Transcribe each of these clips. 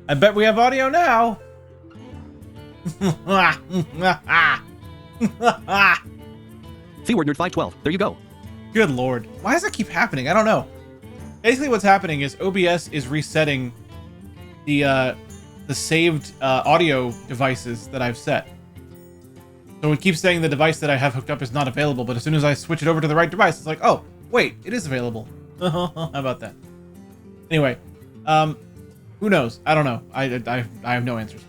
I bet we have audio now. Keyword nerd 512. There you go. Good lord. Why does that keep happening? I don't know. Basically what's happening is OBS is resetting the saved audio devices that I've set. So it keeps saying the device that I have hooked up is not available, but as soon as I switch it over to the right device, it's like, oh, wait, it is available. How about that? Anyway, who knows? I don't know. I have no answers.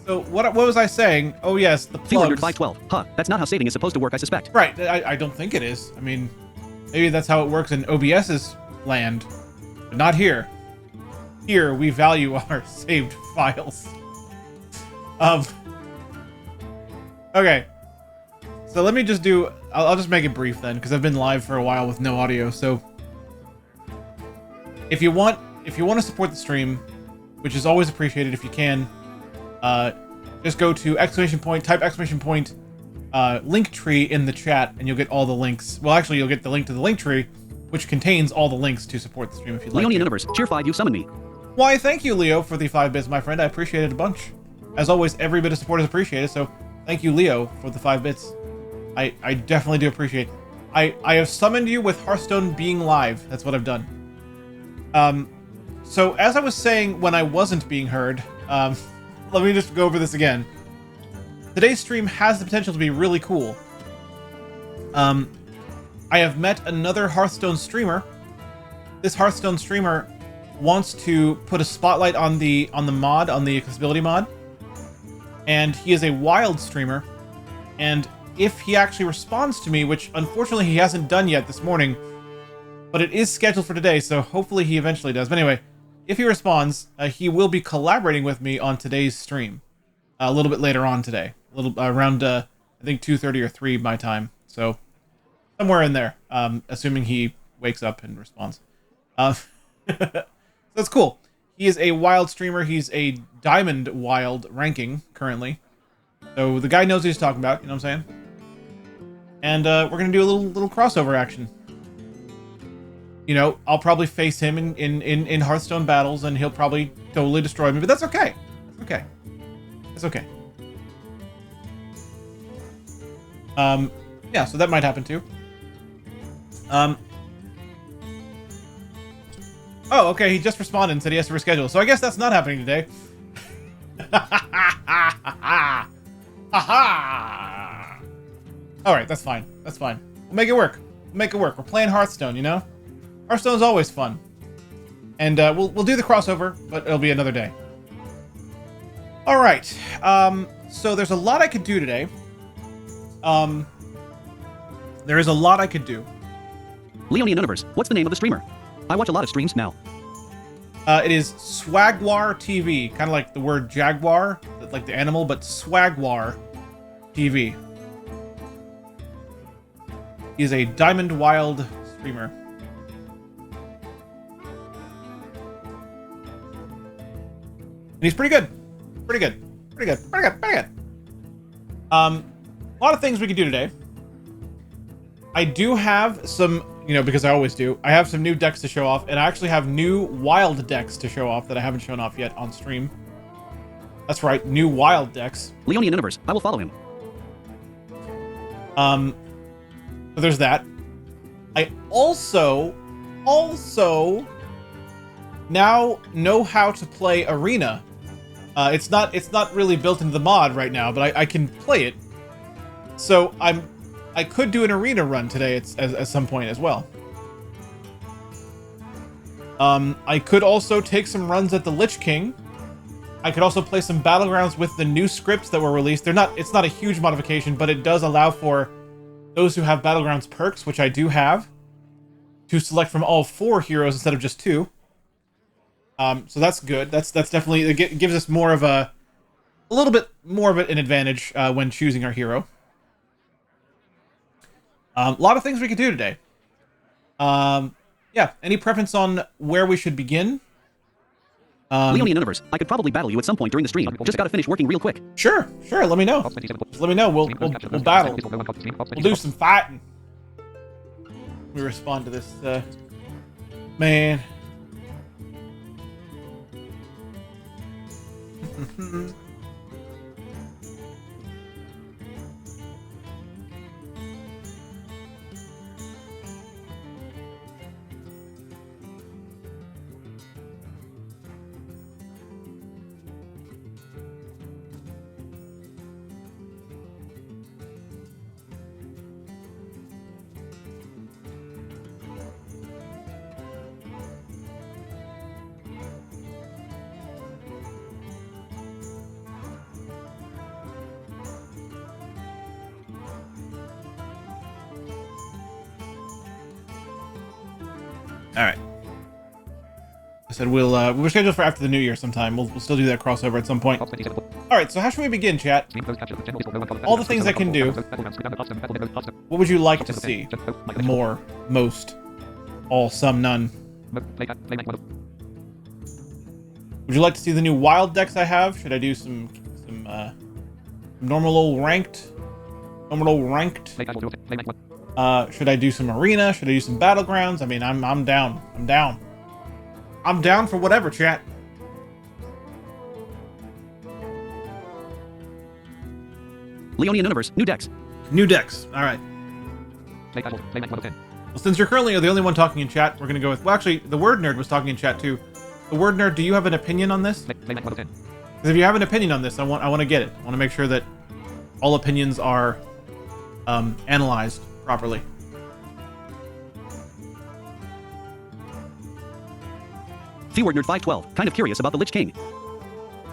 So what was I saying? Oh yes, the plugs. Keyword nerd 512. Huh, that's not how saving is supposed to work, I suspect. Right, I don't think it is. I mean, maybe that's how it works in OBS's land, but not here. Here, we value our saved files. Okay. So let me just do... I'll just make it brief then, because I've been live for a while with no audio, so... If you want to support the stream, which is always appreciated if you can, just go to ! Type ! Linktree in the chat, and you'll get all the links. Well, actually, you'll get the link to the Linktree, which contains all the links to support the stream if you'd like to. Leonian Universe, cheer 5, you summoned me. Why, thank you, Leo, for the 5 bits, my friend. I appreciate it a bunch. As always, every bit of support is appreciated, so thank you, Leo, for the 5 bits. I definitely do appreciate it. I have summoned you with Hearthstone being live. That's what I've done. So, as I was saying when I wasn't being heard, let me just go over this again. Today's stream has the potential to be really cool. I have met another Hearthstone streamer. This Hearthstone streamer wants to put a spotlight on the accessibility mod. And he is a wild streamer. And if he actually responds to me, which unfortunately he hasn't done yet this morning, but it is scheduled for today, so hopefully he eventually does. But anyway, if he responds, he will be collaborating with me on today's stream. A little bit later on today. A little around, I think 2:30 or 3 my time. So, somewhere in there. Assuming he wakes up and responds. So that's cool. He is a wild streamer. He's a diamond wild ranking currently. So the guy knows what he's talking about, you know what I'm saying? And we're gonna do a little crossover action. You know, I'll probably face him in Hearthstone battles, and he'll probably totally destroy me, but that's okay. It's okay. It's okay. Yeah, so that might happen too. Oh, okay, he just responded and said he has to reschedule, so I guess that's not happening today. Alright, that's fine. That's fine. We'll make it work. We'll make it work. We're playing Hearthstone, you know? Hearthstone's always fun. And we'll do the crossover, but it'll be another day. Alright, so there's a lot I could do today. There is a lot I could do. Leonian Universe, what's the name of the streamer? I watch a lot of streams now. It is SwaguarTV, kind of like the word jaguar, like the animal, but SwaguarTV. He's a Diamond Wild streamer. And he's pretty good. Pretty good. Pretty good. Pretty good. Pretty good. A lot of things we could do today. I do have some, you know, because I always do, I have some new decks to show off, and I actually have new wild decks to show off that I haven't shown off yet on stream. That's right, new wild decks. Leonian Universe, I will follow him. So there's that. I also now know how to play Arena. It's not really built into the mod right now, but I can play it. So I could do an Arena run today at some point as well. I could also take some runs at the Lich King. I could also play some Battlegrounds with the new scripts that were released. It's not a huge modification, but it does allow for those who have Battlegrounds perks, which I do have, to select from all 4 heroes instead of just 2. So that's good. That's definitely, it gives us more of a little bit more of an advantage when choosing our hero. A lot of things we could do today. Yeah, any preference on where we should begin? Leonian Universe, I could probably battle you at some point during the stream. Just gotta finish working real quick. Sure, let me know. Just let me know. We'll battle. We'll do some fighting. Let me respond to this, man. All right. I said we're scheduled for after the new year sometime. We'll still do that crossover at some point. All right. So how should we begin, chat? All the things I can do. What would you like to see? More, most, all, some, none. Would you like to see the new wild decks I have? Should I do some normal old ranked? Should I do some arena? Should I do some battlegrounds? I mean, I'm down. I'm down for whatever, chat. Leonian Universe, new decks. New decks. All right. Well, since you're currently the only one talking in chat, we're gonna go with. Well, actually, the Word Nerd was talking in chat too. The Word Nerd, do you have an opinion on this? Because if you have an opinion on this, I want to get it. I want to make sure that all opinions are analyzed properly. Keyword Nerd 512. Kind of curious about the Lich King.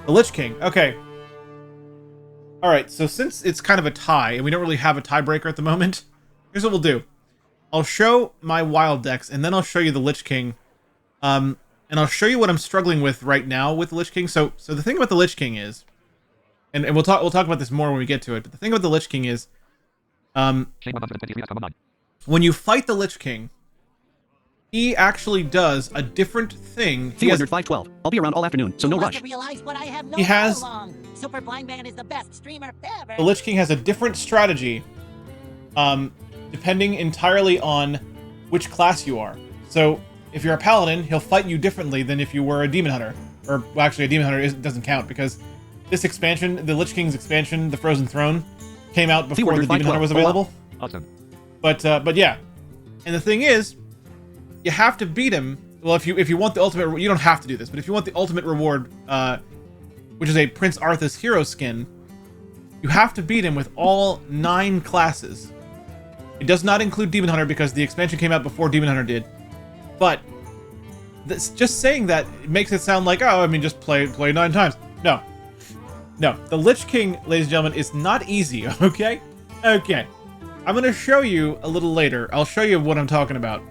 The Lich King. Okay. All right. So since it's kind of a tie, and we don't really have a tiebreaker at the moment, here's what we'll do. I'll show my wild decks, and then I'll show you the Lich King. And I'll show you what I'm struggling with right now with the Lich King. So the thing about the Lich King is, and we'll talk about this more when we get to it. But the thing about the Lich King is, when you fight the Lich King, he actually does a different thing. Keyword Nerd 512. I'll be around all afternoon, so no rush. He has. Super Blind Man is the best streamer ever. The Lich King has a different strategy, depending entirely on which class you are. So if you're a paladin, he'll fight you differently than if you were a demon hunter. Or well, actually, a demon hunter doesn't count because this expansion, the Lich King's expansion, the Frozen Throne, came out before the demon hunter was available. Awesome. But yeah, and the thing is, you have to beat him. Well, if you want the ultimate, you don't have to do this, but if you want the ultimate reward, which is a Prince Arthas hero skin, you have to beat him with all 9 classes. It does not include Demon Hunter because the expansion came out before Demon Hunter did. But just saying that it makes it sound like, oh, I mean, just play 9 times. No. The Lich King, ladies and gentlemen, is not easy. Okay. I'm gonna show you a little later. I'll show you what I'm talking about.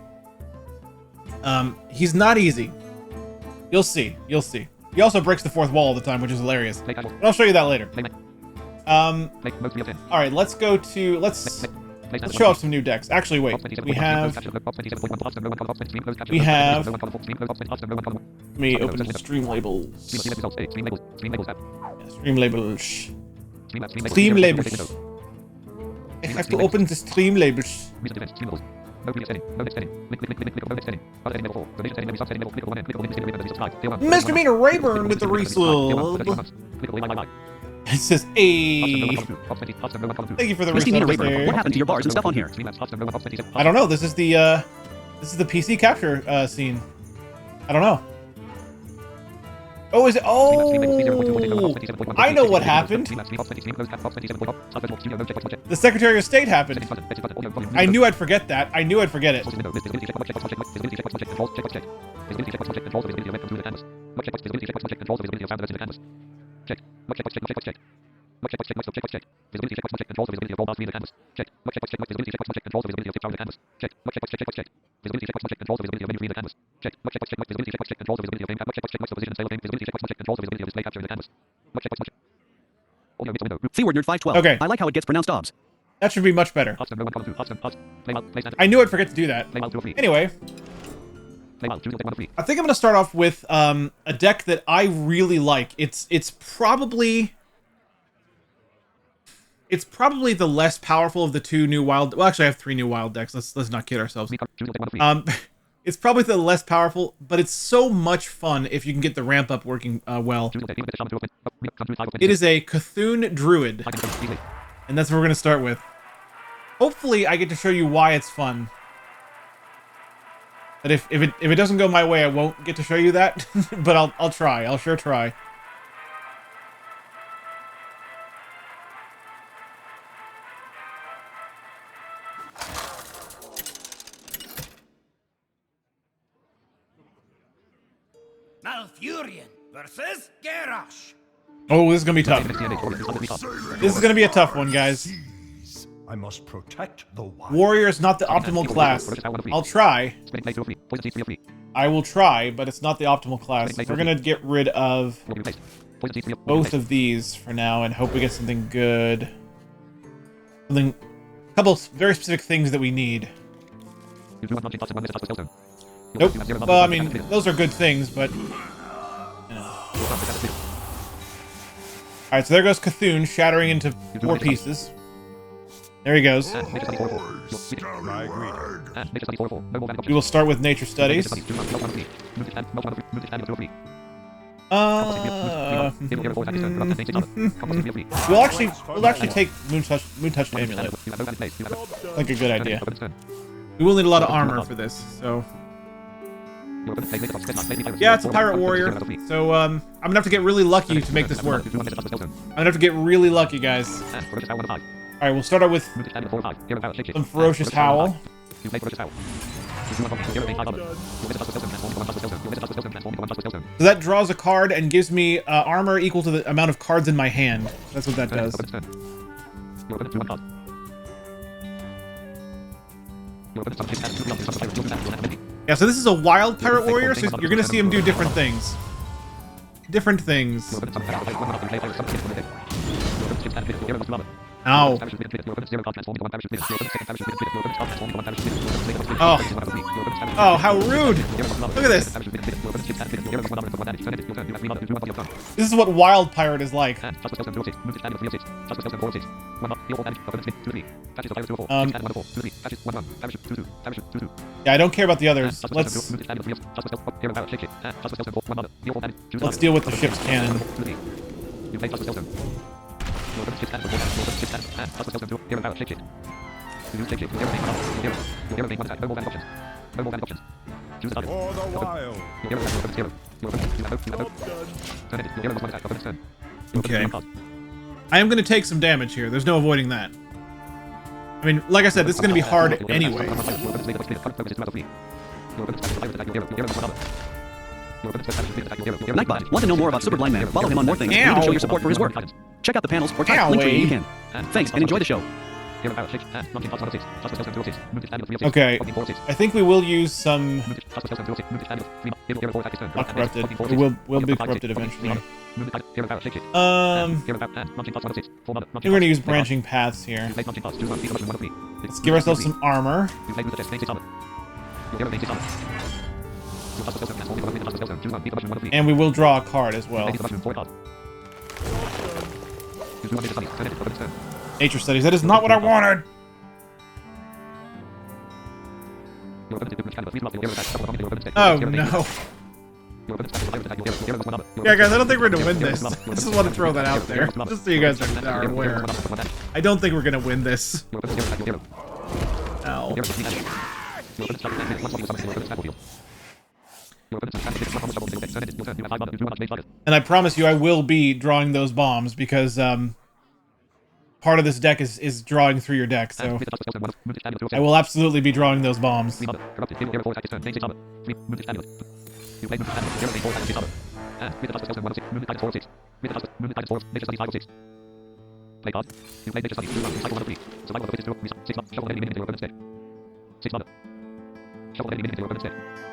He's not easy. You'll see. He also breaks the 4th wall all the time, which is hilarious. But I'll show you that later. All right, let's show off some new decks. Actually, wait. We have. Let me open the stream labels. Stream labels. Stream labels. I have to open the stream labels. Mr. Mina Rayburn with the resub. It says, "Hey." Thank you for the resub. What happened to your bars and stuff on here? I don't know. This is the PC capture scene. I don't know. Oh, is it? Oh, I know what happened. The Secretary of State happened. I knew I'd forget that. I knew I'd forget it. Keyword Nerd 512. Okay. I like how it gets pronounced obs. That should be much better. I knew I'd forget to do that. Anyway, I think I'm going to start off with a deck that I really like. It's probably the less powerful of the 2 new wild. Well, actually, I have 3 new wild decks. Let's not kid ourselves. It's probably the less powerful, but it's so much fun if you can get the ramp up working well. It is a Cthulhu Druid, and that's what we're going to start with. Hopefully, I get to show you why it's fun. But if it doesn't go my way, I won't get to show you that. But I'll try. I'll sure try. Malfurion versus Garrosh. Oh, this is gonna be tough. This is gonna be a tough one, guys. I must protect the wild. Warrior is not the optimal class. I'll try. I will try, but it's not the optimal class. We're gonna get rid of both of these for now and hope we get something good. A couple very specific things that we need. Nope. Well, I mean, those are good things, but... Alright, so there goes Cthulhu, shattering into 4 pieces. There he goes. We will start with nature studies. We'll actually take Moon Touch Amulet. Like a good idea. We will need a lot of armor for this, so... Yeah, it's a pirate warrior, so I'm gonna have to get really lucky to make this work. I'm gonna have to get really lucky, guys. Alright, we'll start out with some Ferocious Howl. So that draws a card and gives me armor equal to the amount of cards in my hand. That's what that does. Yeah, so this is a wild pirate warrior, so you're gonna see him do different things. Different things. Ow. Oh. Oh, how rude! Look at this. This is what wild pirate is like. Yeah, I don't care about the others. Let's deal with the ship's cannon. Okay. I am going to take some damage here. There's no avoiding that. I mean, like I said, this is going to be hard anyway. Nightbot, want to know more about Super Blind Man? Follow him on More Things and even show your support for his work. Check out the panels or type link tree if you can. Thanks and enjoy the show. Okay, I think we will use some... Not corrupted. We'll be corrupted eventually. I think we're gonna use branching paths here. Let's give ourselves some armor. And we will draw a card as well. Nature studies. That is not what I wanted! Oh no. Yeah, guys, I don't think we're gonna win this. I just want to throw that out there, just so you guys are aware. I don't think we're gonna win this. Ow. And I promise you I will be drawing those bombs, because part of this deck is drawing through your deck, so I will absolutely be drawing those bombs.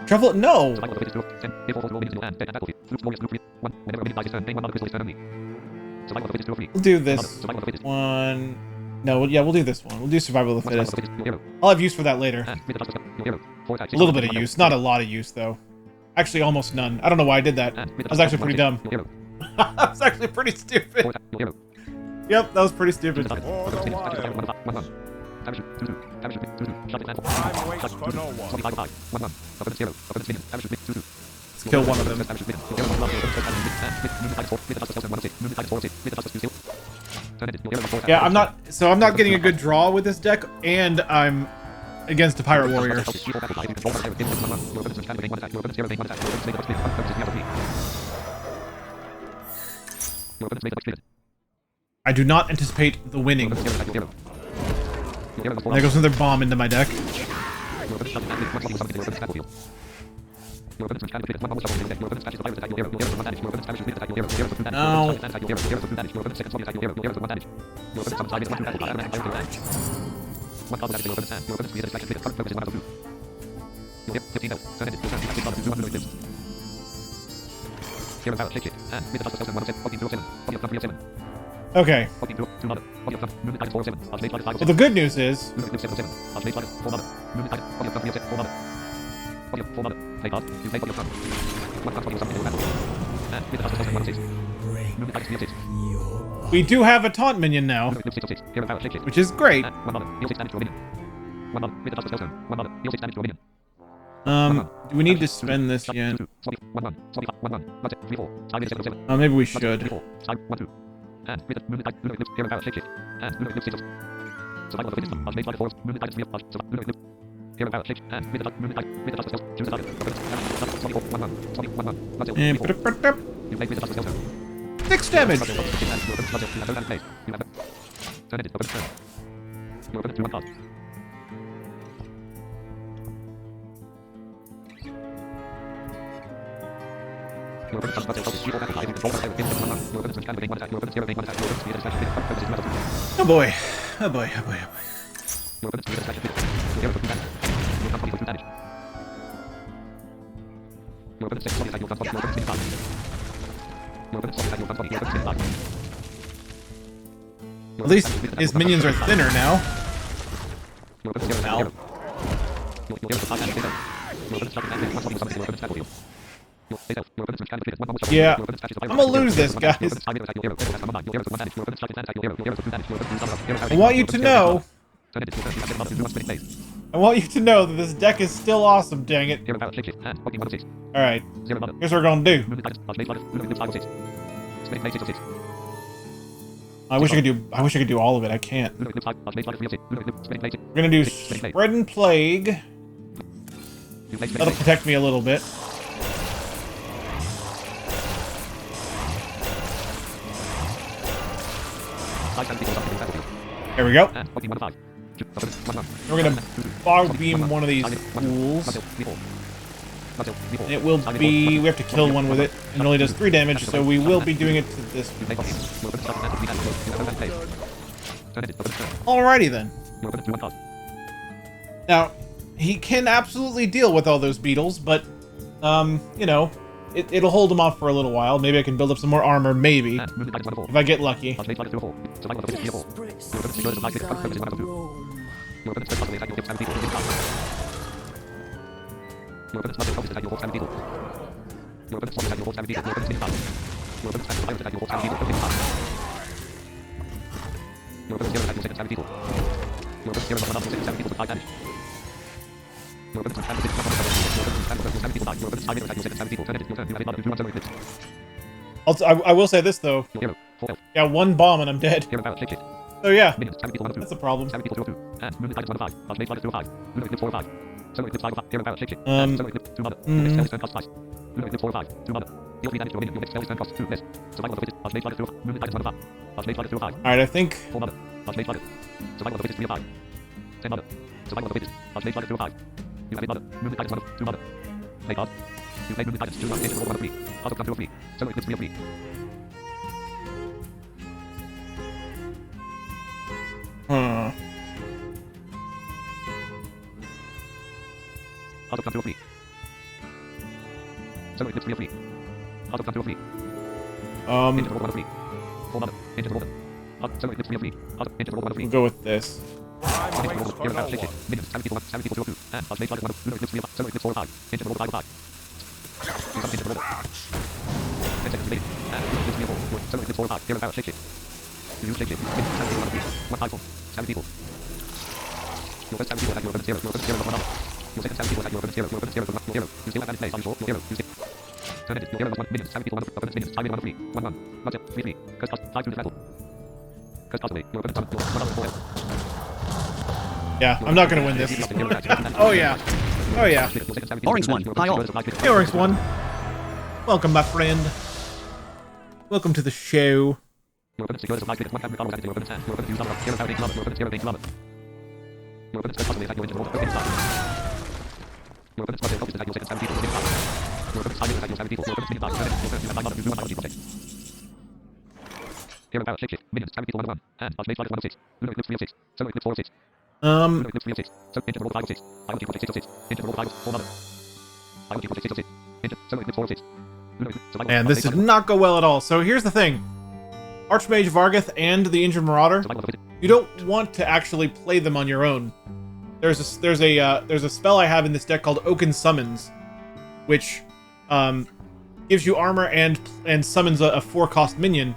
Truffle? No! We'll do this one. No, yeah, we'll do this one. We'll do Survival of the Fittest. I'll have use for that later. A little bit of use, not a lot of use, though. Actually, almost none. I don't know why I did that. I was actually pretty dumb. I was actually pretty stupid. Yep, that was pretty stupid. Time waits for no one. Let's kill one of them. Yeah, I'm not getting a good draw with this deck, and I'm against a pirate warrior. I do not anticipate the winning. There goes another bomb into my deck. No. Okay. Well, the good news is we do have a taunt minion now, which is great. Do we need to spend this yet? Maybe we should. And 6 damage. Oh boy. Oh boy, oh boy, oh boy. At least his minions are thinner now. Ow. Yeah, I'm gonna lose this, guys. I want you to know. I want you to know that this deck is still awesome, dang it. Alright, here's what we're gonna do. I wish I could do all of it, I can't. We're gonna do Spread and Plague. That'll protect me a little bit. There we go. We're gonna fog beam one of these fools. And it will be... we have to kill one with it. And it only does 3 damage, so we will be doing it to this one. Alrighty then. Now, he can absolutely deal with all those beetles, but, you know, it'll hold him off for a little while. Maybe I can build up some more armor, maybe. If I get lucky. I will say this though. Yeah, 1 bomb and I'm dead. So yeah, that's a problem. Alright, I think... We'll go with this. Yeah, I'm not gonna win this. Oh yeah. Oh yeah. Orange 1. Hi all. Hey, Oryx 1. Welcome, my friend. Welcome to the show. Man, this did not go well at all. So here's the thing. Archmage Vargoth and the Injured Marauder, you don't want to actually play them on your own. There's a spell I have in this deck called Oaken Summons, which gives you armor and summons a 4-cost minion,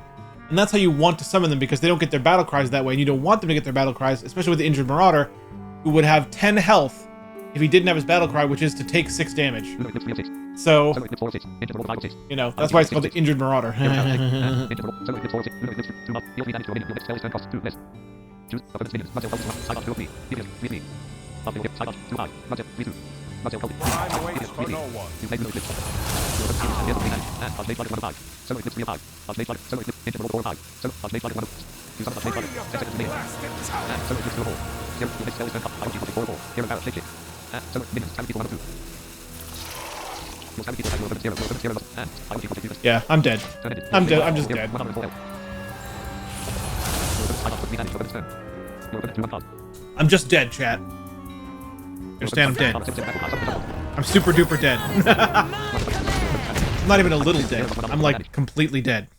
and that's how you want to summon them because they don't get their battle cries that way, and you don't want them to get their battle cries, especially with the Injured Marauder, who would have 10 health if he didn't have his battle cry, which is to take 6 damage. So, you know, that's why it's called the Injured Marauder. Time waits for no one. Yeah, I'm dead. I'm dead. I'm just dead. I'm just dead, chat. Understand? I'm dead. I'm super duper dead. I'm not even a little dead. I'm like completely dead.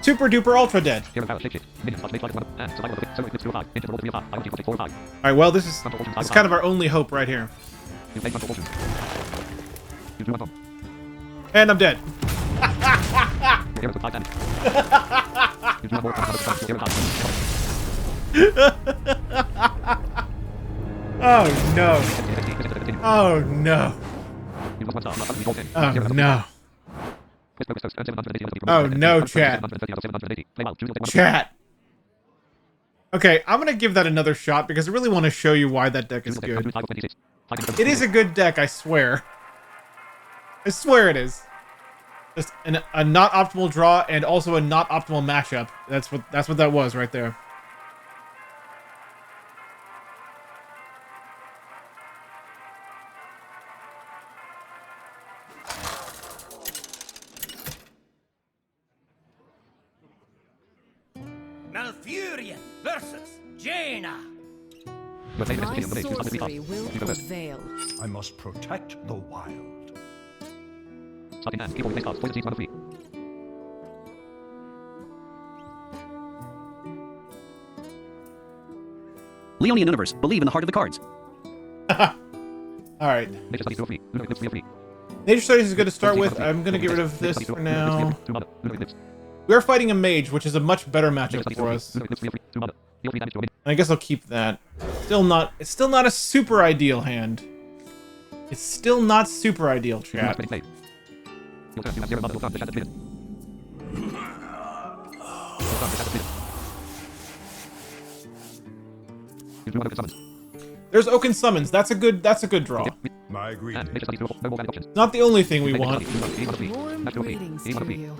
Super duper ultra dead. Alright, well, this is kind of our only hope right here. And I'm dead. Oh no. Oh no. Oh no. Oh no, chat. Chat. Okay, I'm gonna give that another shot because I really want to show you why that deck is good. It is a good deck, I swear. I swear it is. Just a not optimal draw and also a not optimal mashup. That's what that was right there. Malfurion versus Jaina. My sorcery will prevail. I must protect the wild. Leonian Universe. Believe in the heart of the cards. Alright. Nature Studies is good to start with. I'm gonna get rid of this for now. We are fighting a mage, which is a much better matchup for us. And I guess I'll keep that. It's still not a super ideal hand. It's still not super ideal, chat. There's Oaken Summons. That's a good draw. My greetings. Not the only thing we want. Warm greetings to you.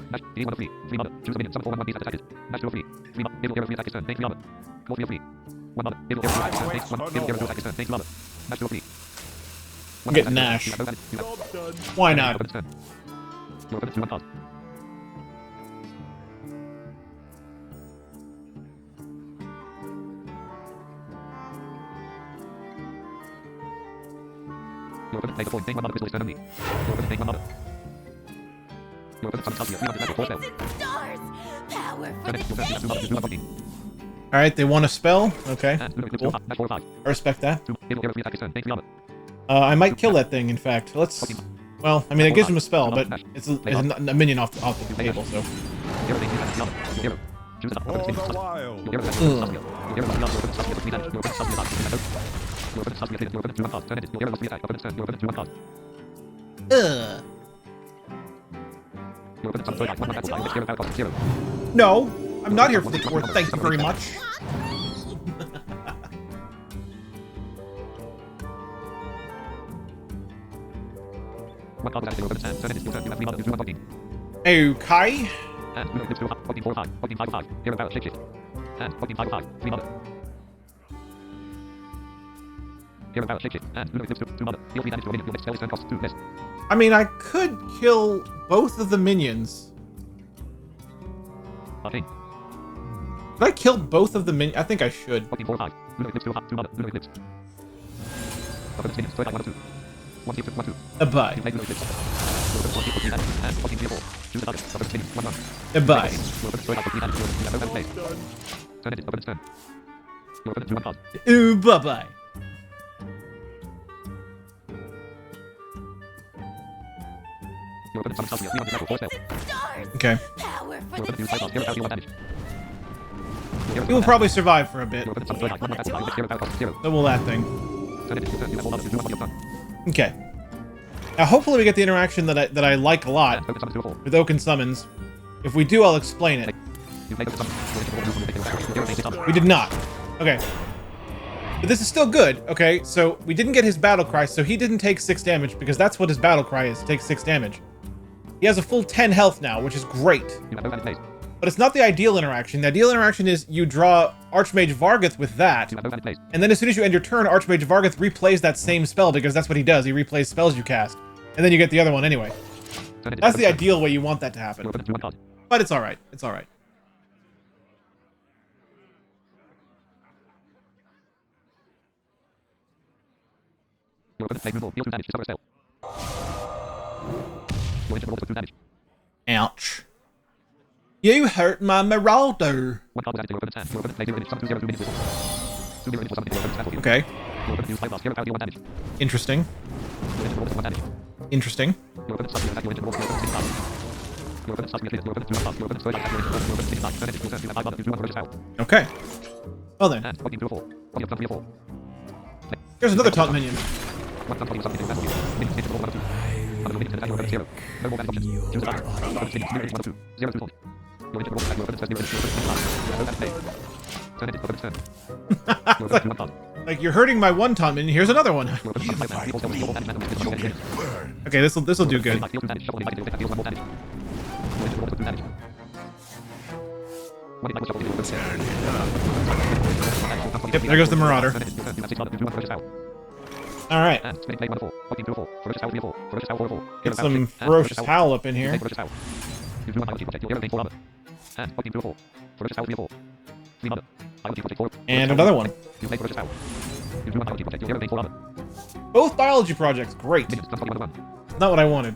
I'll get Nash. Why not? Alright, they want a spell. Okay. Cool. I respect that. I might kill that thing, in fact. Let's... Well, I mean, it gives him a spell, but it's a minion off the table, so... For the wild. Ugh. No, I'm not here for the tour. Thank you very much. Okay. I mean, I could kill both of the minions. Did I kill both of the minions? I think I should. Bye. Bye. Ooh, bye-bye. Okay. He will probably survive for a bit. So will that thing. Okay. Now, hopefully we get the interaction that I like a lot with Oaken Summons. If we do, I'll explain it. We did not. Okay. But this is still good, okay? So, we didn't get his battle cry, so he didn't take 6 damage, because that's what his battle cry is, take 6 damage. He has a full 10 health now, which is great. But it's not the ideal interaction. The ideal interaction is you draw Archmage Vargoth with that, and then as soon as you end your turn, Archmage Vargoth replays that same spell, because that's what he does. He replays spells you cast. And then you get the other one anyway. That's the ideal way you want that to happen. But it's alright. It's alright. Ouch. You hurt my Marauder. Okay. Interesting. Interesting. Okay. Well then. Here's another taunt minion. Like you're hurting my one taunt minion. Here's another one. Okay, this'll do good. Yep, there goes the Marauder. Alright. Get some Ferocious Howl up in here. And another one. Both biology projects, great. Not what I wanted.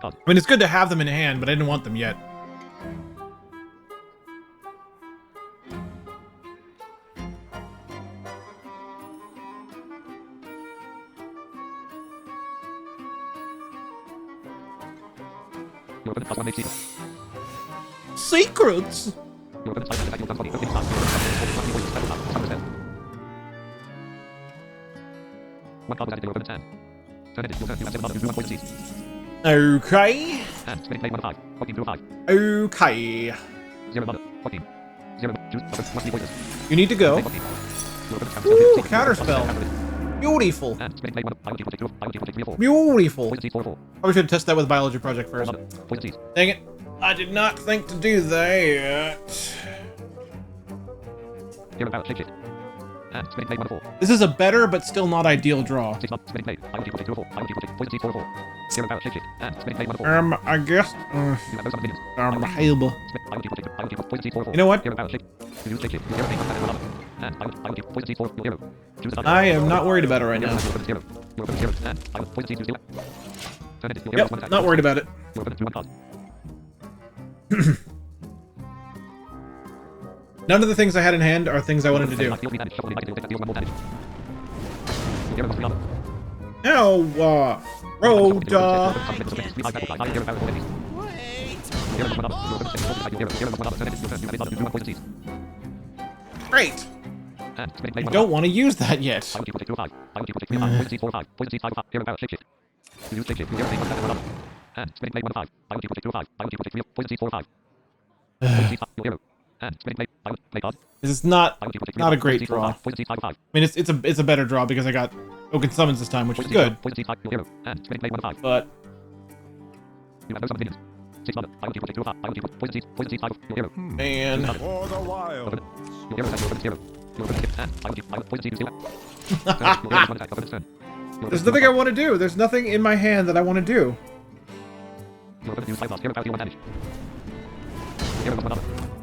I mean, it's good to have them in hand, but I didn't want them yet. Secrets! Okay. Okay. You need to go. Ooh, counterspell. Beautiful. Beautiful. Probably should test that with Biology Project first. Dang it. I did not think to do that. This is a better but still not ideal draw. I guess. You know what? I am not worried about it right now. Yep, not worried about it. None of the things I had in hand are things I wanted to do. No, Rhoda. Great. I don't want to use that yet. This is not a great draw. I mean, it's a better draw because I got Oaken Summons this time, which is good. But man, For the wild. there's nothing I want to do. There's nothing in my hand that I want to do.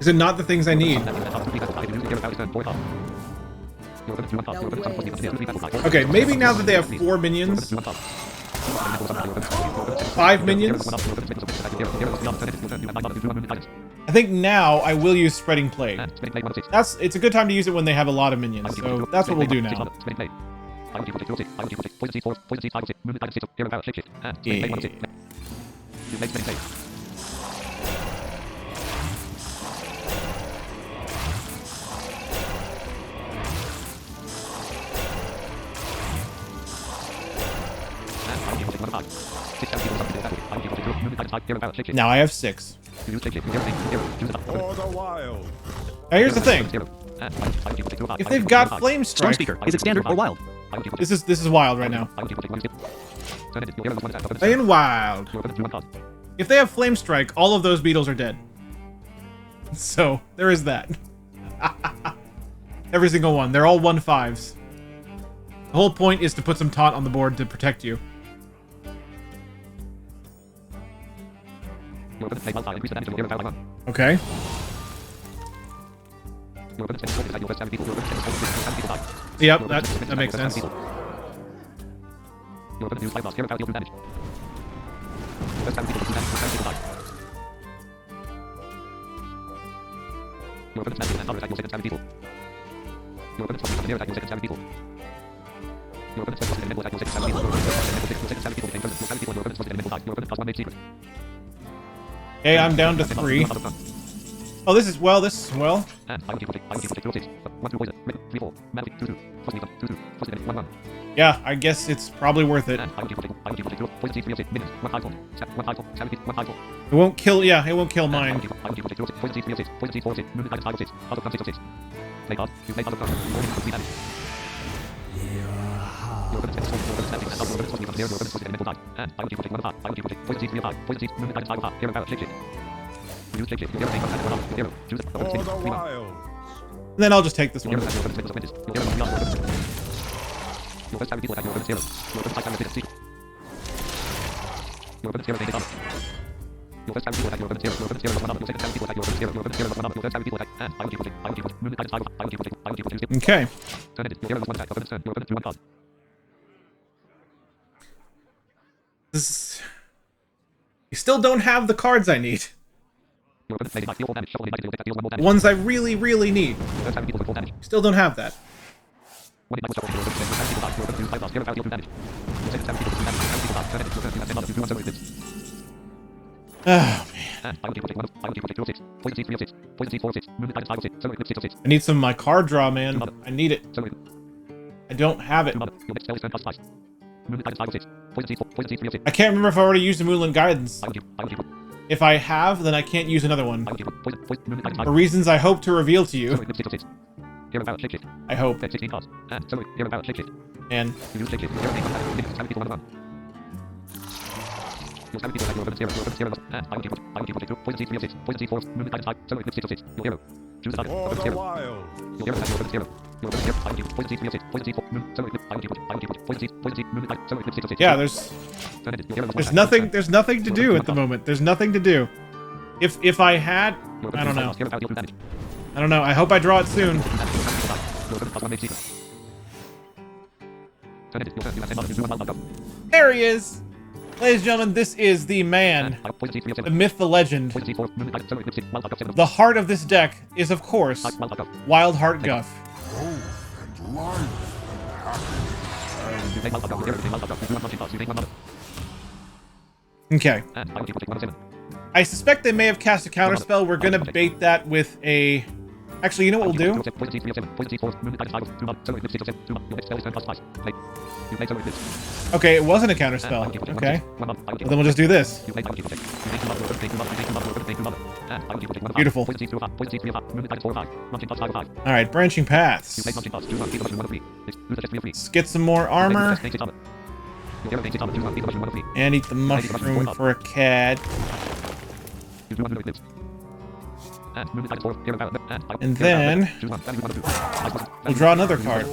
Is it not the things I need? Okay, maybe now that they have 4 minions, 5 minions, I think now I will use Spreading Plague. It's a good time to use it when they have a lot of minions, so that's what we'll do now. Yeah. Now I have 6. For the wild. Now here's the thing. If they've got Flame Storm Strike, Speaker. Is it standard or wild? this is wild right now. Playing wild. If they have Flame Strike, all of those beetles are dead. So there is that. Every single one. They're all 1/5s. The whole point is to put some taunt on the board to protect you. Okay. Yep, that makes sense. Okay, I'm down to 3. Oh, this is well. Yeah, I guess it's probably worth it. It won't kill, yeah, it won't kill mine. For the wild. And then I'll just take this one. Okay. You still don't have the cards I need. The ones I really, really need. Still don't have that. Oh, man. I need some of my card draw, man. I need it. I don't have it. I can't remember if I already used the Moonland Guidance. If I have, then I can't use another one. For reasons I hope to reveal to you. I hope. And For the wild. yeah, there's nothing to do at the moment. There's nothing to do. If I had, I don't know. I don't know. I hope I draw it soon. There he is. Ladies and gentlemen, this is the man, the myth, the legend. The heart of this deck is, of course, Wild Heart Guff. Okay. I suspect they may have cast a counterspell. We're gonna bait that with a... Actually, you know what we'll do? Okay, it wasn't a counterspell. Okay. Well, then we'll just do this. Beautiful. Alright, branching paths. Let's get some more armor. And eat the mushroom for a cat. And then we'll draw another card.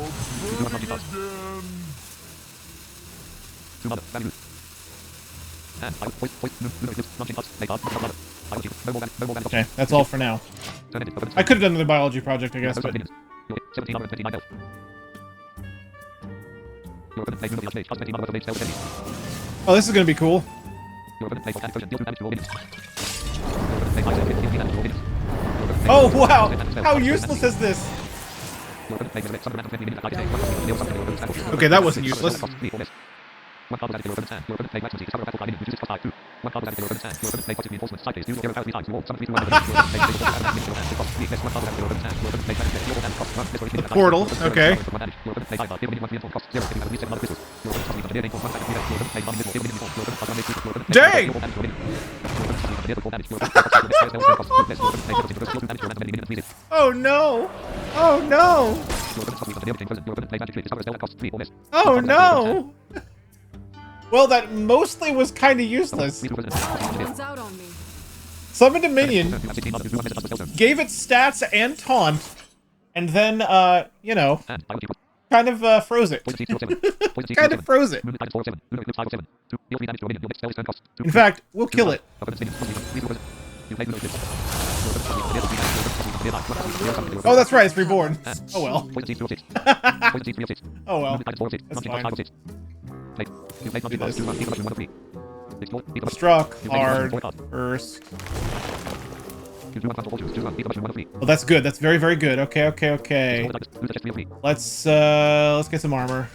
Okay, that's all for now. I could have done another biology project, I guess, but... Oh, this is gonna be cool. Oh, wow! How useless is this? Okay, that wasn't useless. The portal, okay. Dang! Oh no! Oh no! Oh no! Well, that mostly was kind of useless. Someone's out on me. Summoned a minion, gave it stats and taunt, and then, you know, kind of froze it. Kind of froze it. In fact, we'll kill it. Oh, that's right, it's reborn. Oh well. Oh well. That's fine. Struck hard first. Well, that's good. That's very, very good. Okay, okay, okay. Let's get some armor.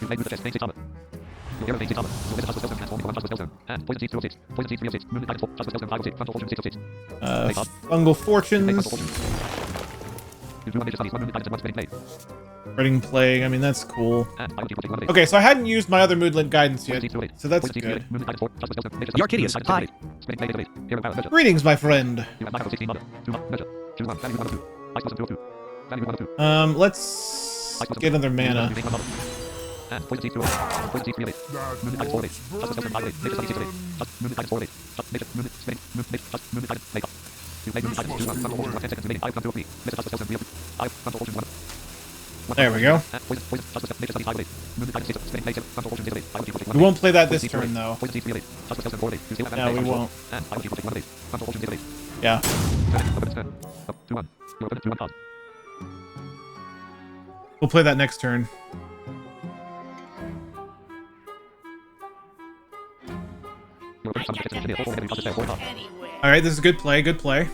Fungal fortunes. Spreading plague. I mean, that's cool. Okay, so I hadn't used my other Moodlet guidance yet, so that's good. Yarkidius, hi. Greetings, my friend. Let's get another mana. There we go. We won't play that this turn, though. No, we won't. Yeah. We'll play that next turn. Alright, this is good play, good play.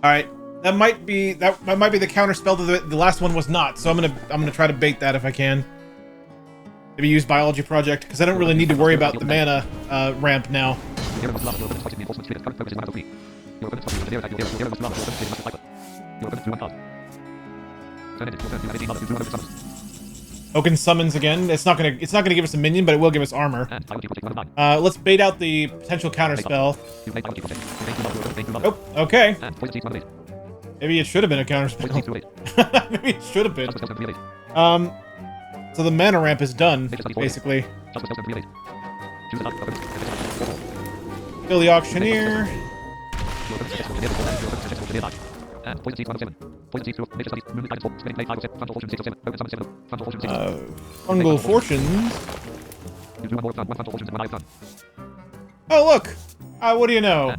Alright, that might be the counter spell that the last one was not, so I'm gonna try to bait that if I can. Maybe use Biology Project, because I don't really need to worry about the mana ramp now. Oaken summons again. It's not gonna give us a minion, but it will give us armor. Let's bait out the potential counter spell. Oh, okay. Maybe it should have been a counter spell. Maybe it should have been. So the mana ramp is done, basically. Kill the auctioneer. Fungal fortunes. Oh look! What do you know?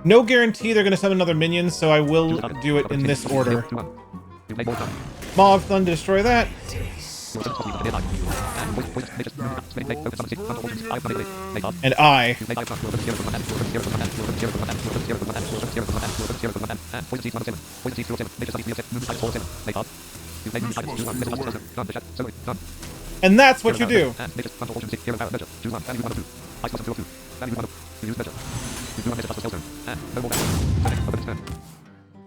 No guarantee they're going to summon another minion, so I will do it in this order. Maw of Thunder to destroy that. And I. And that's what you do.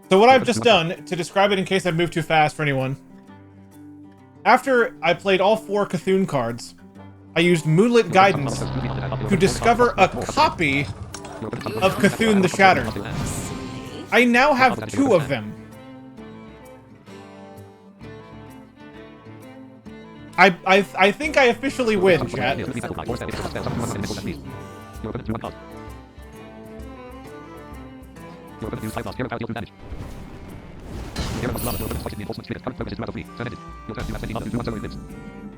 So what I've just done, to describe it in case I've moved too fast for anyone, after I played all 4 Cthulhu cards, I used Moonlit Guidance to discover a copy of Cthulhu the Shattered. I now have 2 of them. I think I officially win, chat.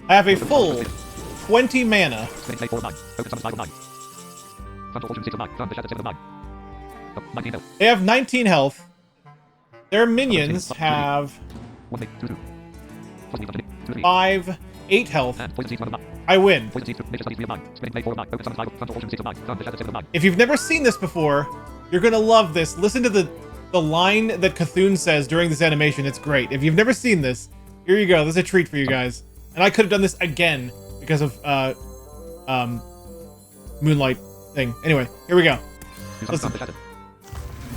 I have a full 20 mana. They have 19 health. Their minions have 8 health. I win. If you've never seen this before, you're gonna love this. Listen to the line that Cthulhu says during this animation. It's great. If you've never seen this, here you go. This is a treat for you guys. And I could have done this again because of Moonlight thing. Anyway, here we go. Listen.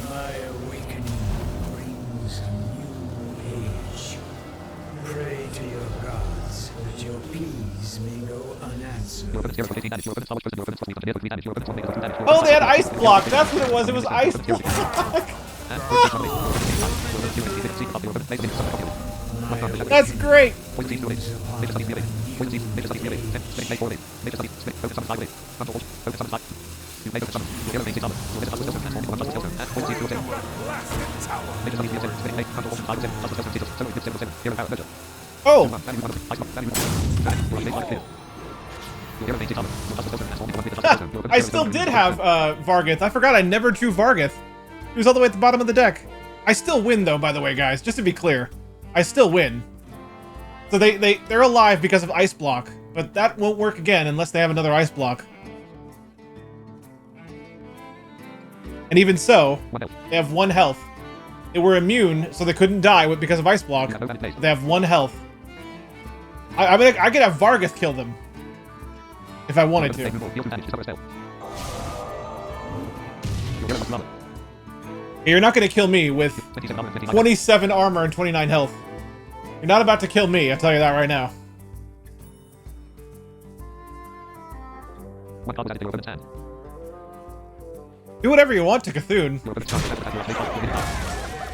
My awakening brings a new age. Pray to your gods that your pleas may go unanswered. Oh, they had ice block. That's what it was. It was ice block. That's great. Oh. I still did have Vargoth. I forgot I never drew Vargoth. He was all the way at the bottom of the deck. I still win though, by the way, guys. Just to be clear, I still win. So they're alive because of ice block, but that won't work again unless they have another ice block. And even so, they have 1 health. They were immune, so they couldn't die because of ice block. They have 1 health. I mean, I could have Vargoth kill them if I wanted to. You're not going to kill me with 27 armor and 29 health. You're not about to kill me, I'll tell you that right now. Do whatever you want to Cthulhu.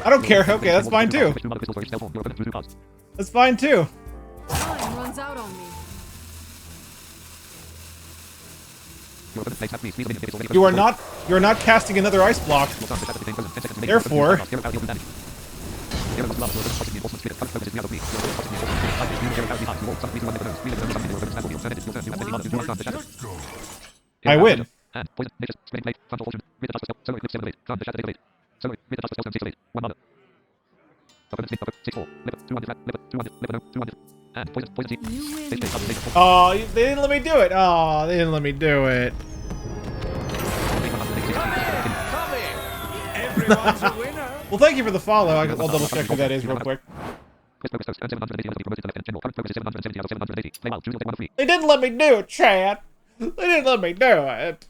I don't care. Okay, that's fine too. That's fine too. Time runs out on me. You are not casting another ice block. Therefore, I win. Oh, they didn't let me do it. Oh, they didn't let me do it. Well, thank you for the follow. I'll double check who that is real quick. They didn't let me do it, Chad. They didn't let me do it.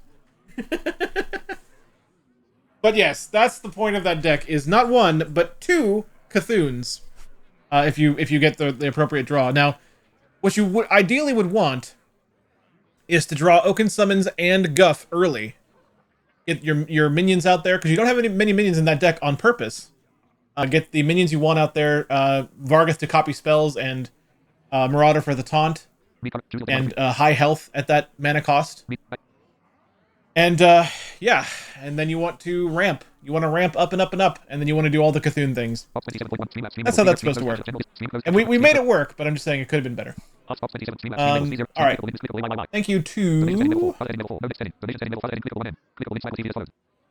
But yes, that's the point of that deck, is not 1, but 2 Cthulhu's. If you get the appropriate draw. Now, what you ideally would want is to draw Oaken Summons and Guff early. Get your minions out there, because you don't have many minions in that deck on purpose. Get the minions you want out there, Vargoth to copy spells, and Marauder for the taunt, and high health at that mana cost. And yeah, and then you want to ramp. You want to ramp up and up and up, and then you want to do all the Cthulhu things. That's how that's supposed to work. And we made it work, but I'm just saying it could have been better. All right. Thank you to...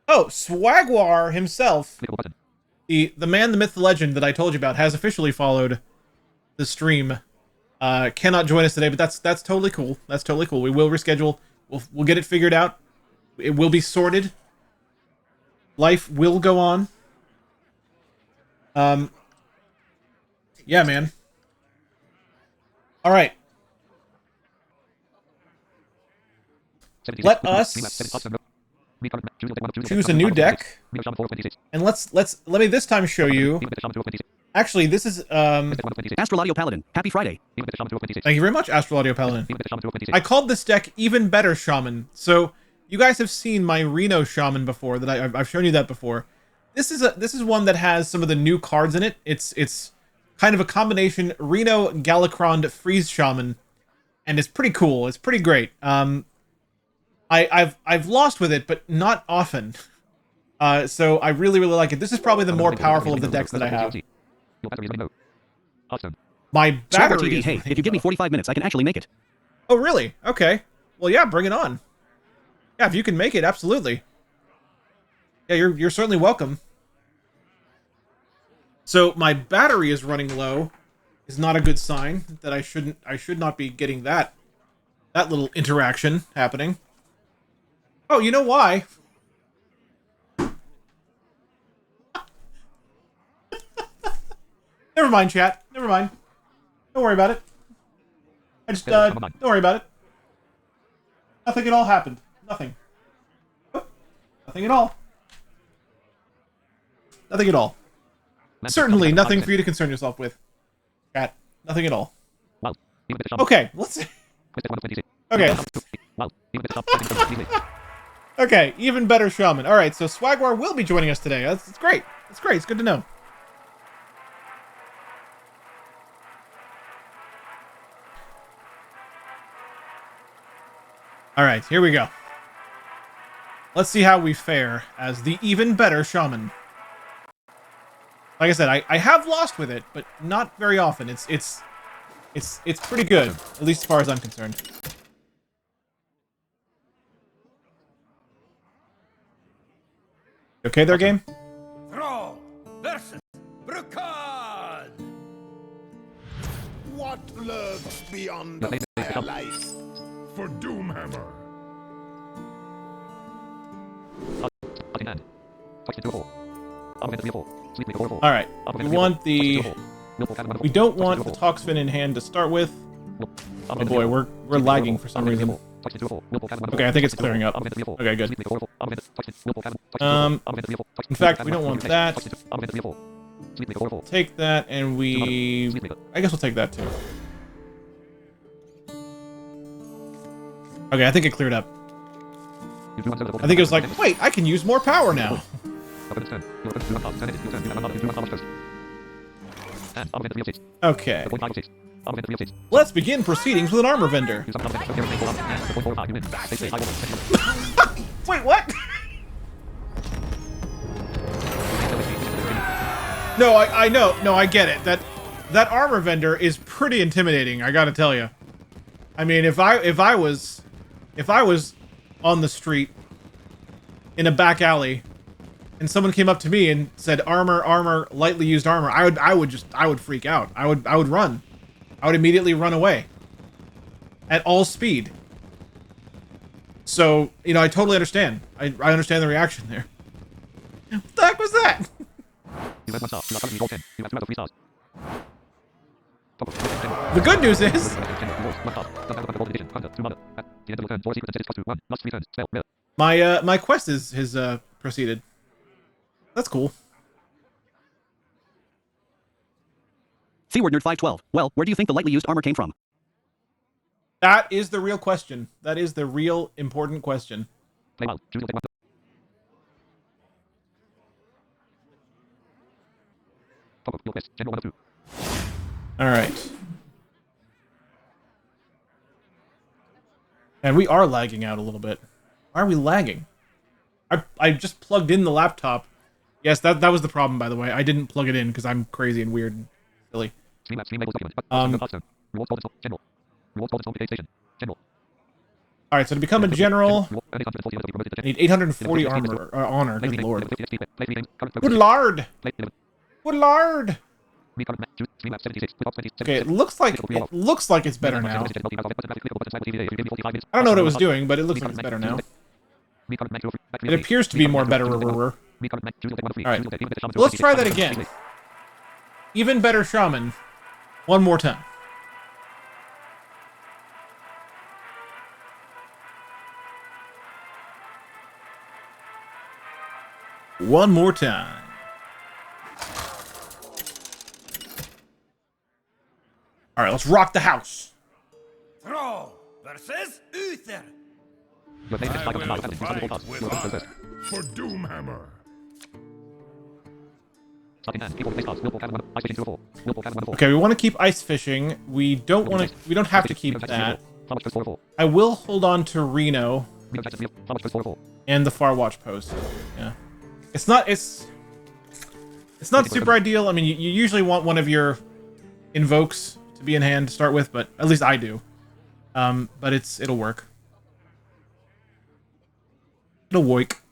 Oh, Swagwar himself, the man, the myth, the legend that I told you about, has officially followed the stream. Cannot join us today, but that's totally cool. That's totally cool. We will reschedule. We'll get it figured out. It will be sorted. Life will go on. Yeah, man. All right. Let us choose a new deck, and let me this time show you. Actually, this is Astroladio Paladin. Happy Friday. Thank you very much, Astroladio Paladin. I called this deck Even Better Shaman. So you guys have seen my Reno Shaman before. That I've shown you that before. This is one that has some of the new cards in it. It's kind of a combination Reno Galakron Freeze Shaman, and it's pretty cool. It's pretty great. I've lost with it, but not often. So I really like it. This is probably the more powerful of the decks that I have. My battery SwaguarTV, hey, if you give me 45 minutes, I can actually make it. Oh, really? Okay. Well, yeah, bring it on. Yeah, if you can make it, absolutely. Yeah, you're certainly welcome. So my battery is running low. Is not a good sign that I should not be getting that little interaction happening. Oh, you know why? Never mind, chat. Never mind. Don't worry about it. I just, don't worry about it. Nothing at all happened. Nothing. Nothing at all. Nothing at all. Certainly nothing for you to concern yourself with. Chat. Nothing at all. Okay, let's... Okay. Okay, Even Better Shaman. Alright, so Swagwar will be joining us today. That's great. That's great. It's good to know. Alright, here we go. Let's see how we fare as the Even Better Shaman. Like I said, I have lost with it, but not very often. It's pretty good, at least as far as I'm concerned. Okay there, game? Thrall versus Brukad. What lurks beyond the firelight? For Doomhammer. Alright, we want the... We don't want the Toxfin in hand to start with. Oh boy, we're lagging for some reason. Okay, I think it's clearing up. Okay, good. In fact, we don't want that. Take that, and we... I guess we'll take that too. Okay, I think it cleared up. I think it was like, wait, I can use more power now. Okay. Let's begin proceedings with an armor vendor. Wait, what? No, I know. No, I get it. That armor vendor is pretty intimidating, I gotta tell you. I mean, if I was on the street in a back alley and someone came up to me and said armor, lightly used armor, I would freak out. I would run. I would immediately run away at all speed. So, you know, I totally understand. I understand the reaction there. What the heck was that? The good news is my quest has proceeded. That's cool. Seaward Nerd 512. Well, where do you think the lightly used armor came from? That is the real question. That is the real important question. Alright. And we are lagging out a little bit. Why are we lagging? I just plugged in the laptop. Yes, that was the problem, by the way. I didn't plug it in because I'm crazy and weird and silly. Alright, so to become a general, I need 840 armor, honor. Good lord. Good lord! Good lord! Okay, it looks like it's better now. I don't know what it was doing, but it looks like it's better now. It appears to be more better. Alright, so let's try that again. Even better shaman. One more time. One more time. All right, let's rock the house. Thrall versus Uther. For Doomhammer. Okay, we want to keep ice fishing. We don't want to. We don't have to keep that. I will hold on to Reno and the Far Watch post. Yeah, it's not super ideal. I mean, you usually want one of your invokes to be in hand to start with, but at least I do. But it'll work. It'll work.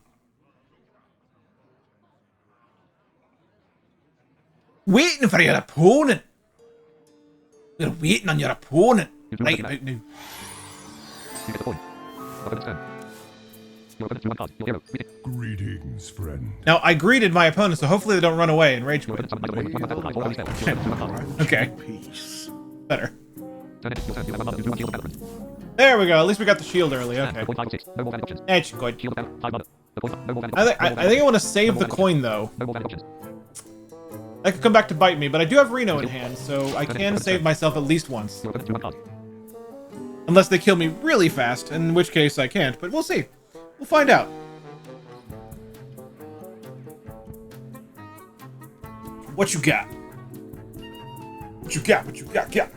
Waiting for your opponent. We're waiting on your opponent. Right about now. Greetings, friend. Now, I greeted my opponent, so hopefully they don't run away and rage quit. Okay. Peace. Better. There we go. At least we got the shield early. Okay. That's good. I think I want to save the coin, though. That could come back to bite me, but I do have Reno in hand, so I can save myself at least once. Unless they kill me really fast, in which case I can't, but we'll see. We'll find out. What you got? What you got? What you got? Yeah.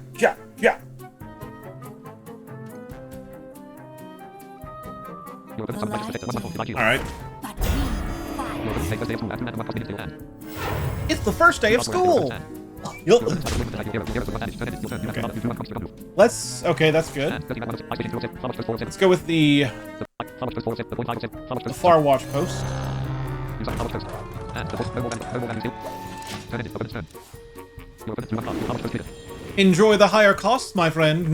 Alright. It's the first day of school! Okay. Okay, that's good. Let's go with the Far Watch post. Enjoy the higher costs, my friend.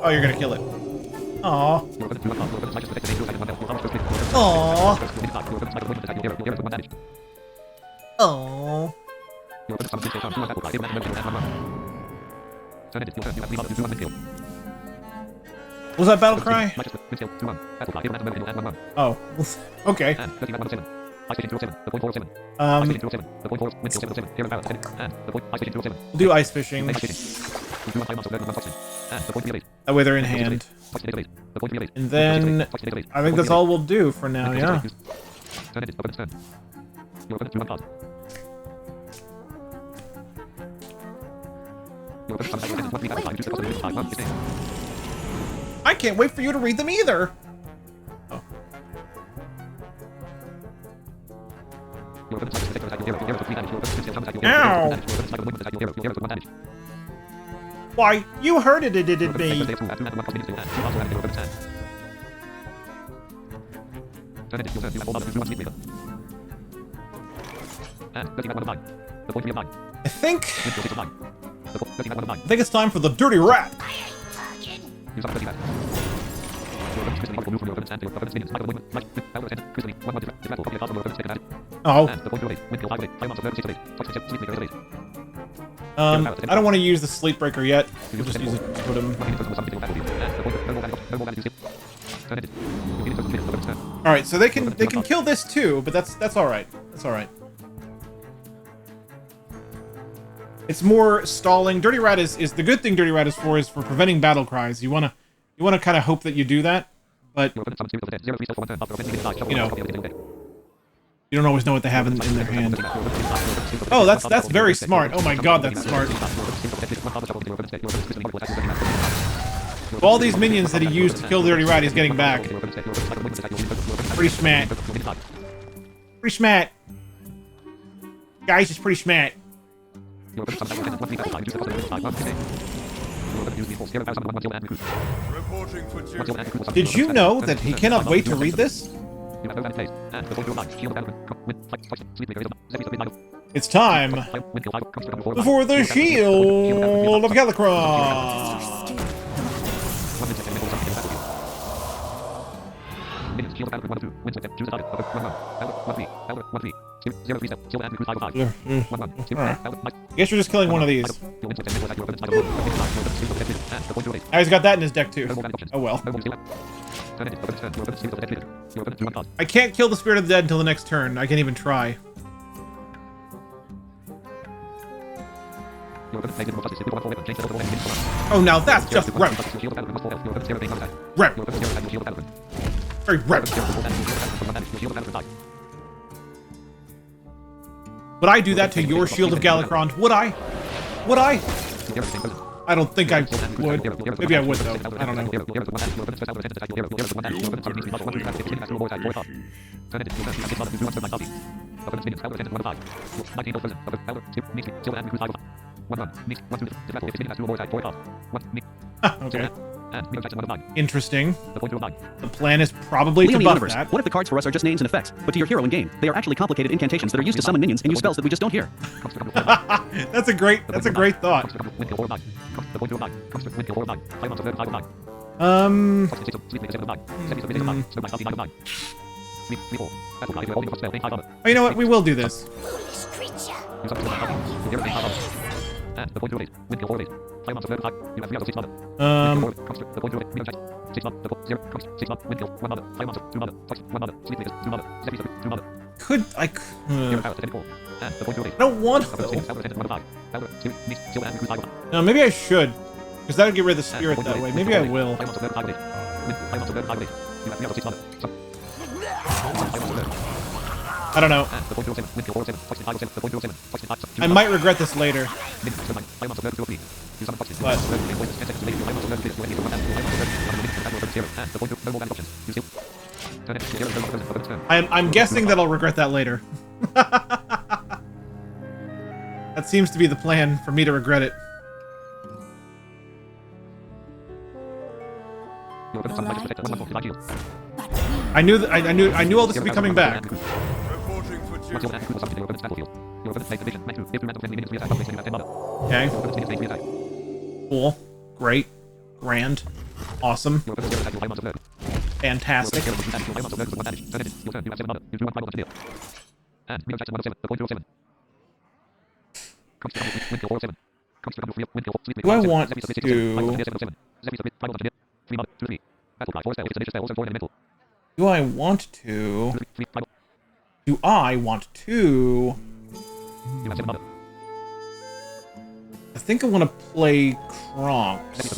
Oh, you're gonna kill it. Aww. Aww. Aww. Was that battle cry? Oh, okay. We'll do ice fishing. That way they're in hand. And then I think that's all we'll do for now, yeah. I can't wait for you to read them either. Oh. Ow! Why, you hurted it, didn't me? I think it's time for the dirty rat. Oh. I don't want to use the sleep breaker yet. We'll just use it to put him. All right, so they can kill this too, but that's all right. That's all right. It's more stalling. Dirty Rat is the good thing. Dirty Rat is for preventing battle cries. You wanna kind of hope that you do that, but you know, you don't always know what they have in their hand. Oh, that's very smart. Oh my god, that's smart. All these minions that he used to kill the Dirty Rat, he's getting back. Pretty smart. Pretty smart. Guys, it's pretty smart. Reporting for duty. Did you know that he cannot wait to read this? It's time for the Shield of Galakrond. Guess you're just killing one of these. Oh, he's got that in his deck too. Oh well. I can't kill the Spirit of the Dead until the next turn. I can't even try. Oh, now that's just route. Route. Very route. Would I do that to your Shield of Galakrond? Would I? Would I? I don't think I would. Maybe I would, though. I don't know. Okay. Interesting. The plan is probably to buff that. What if the cards for us are just names and effects, but to your hero in game, they are actually complicated incantations that are used to summon minions and use spells that we just don't hear? That's a great thought. Oh, you know what? We will do this. Could I? I don't want to. No, maybe I should, because that would get rid of the spirit that way. Maybe I will. I don't know. I might regret this later. But I'm guessing that I'll regret that later. That seems to be the plan, for me to regret it. I knew all this would be coming back. Okay. Cool. Great. Grand. Awesome. Fantastic. Do I want to... Do I want to... Do I want to... I think I want to play Kronks.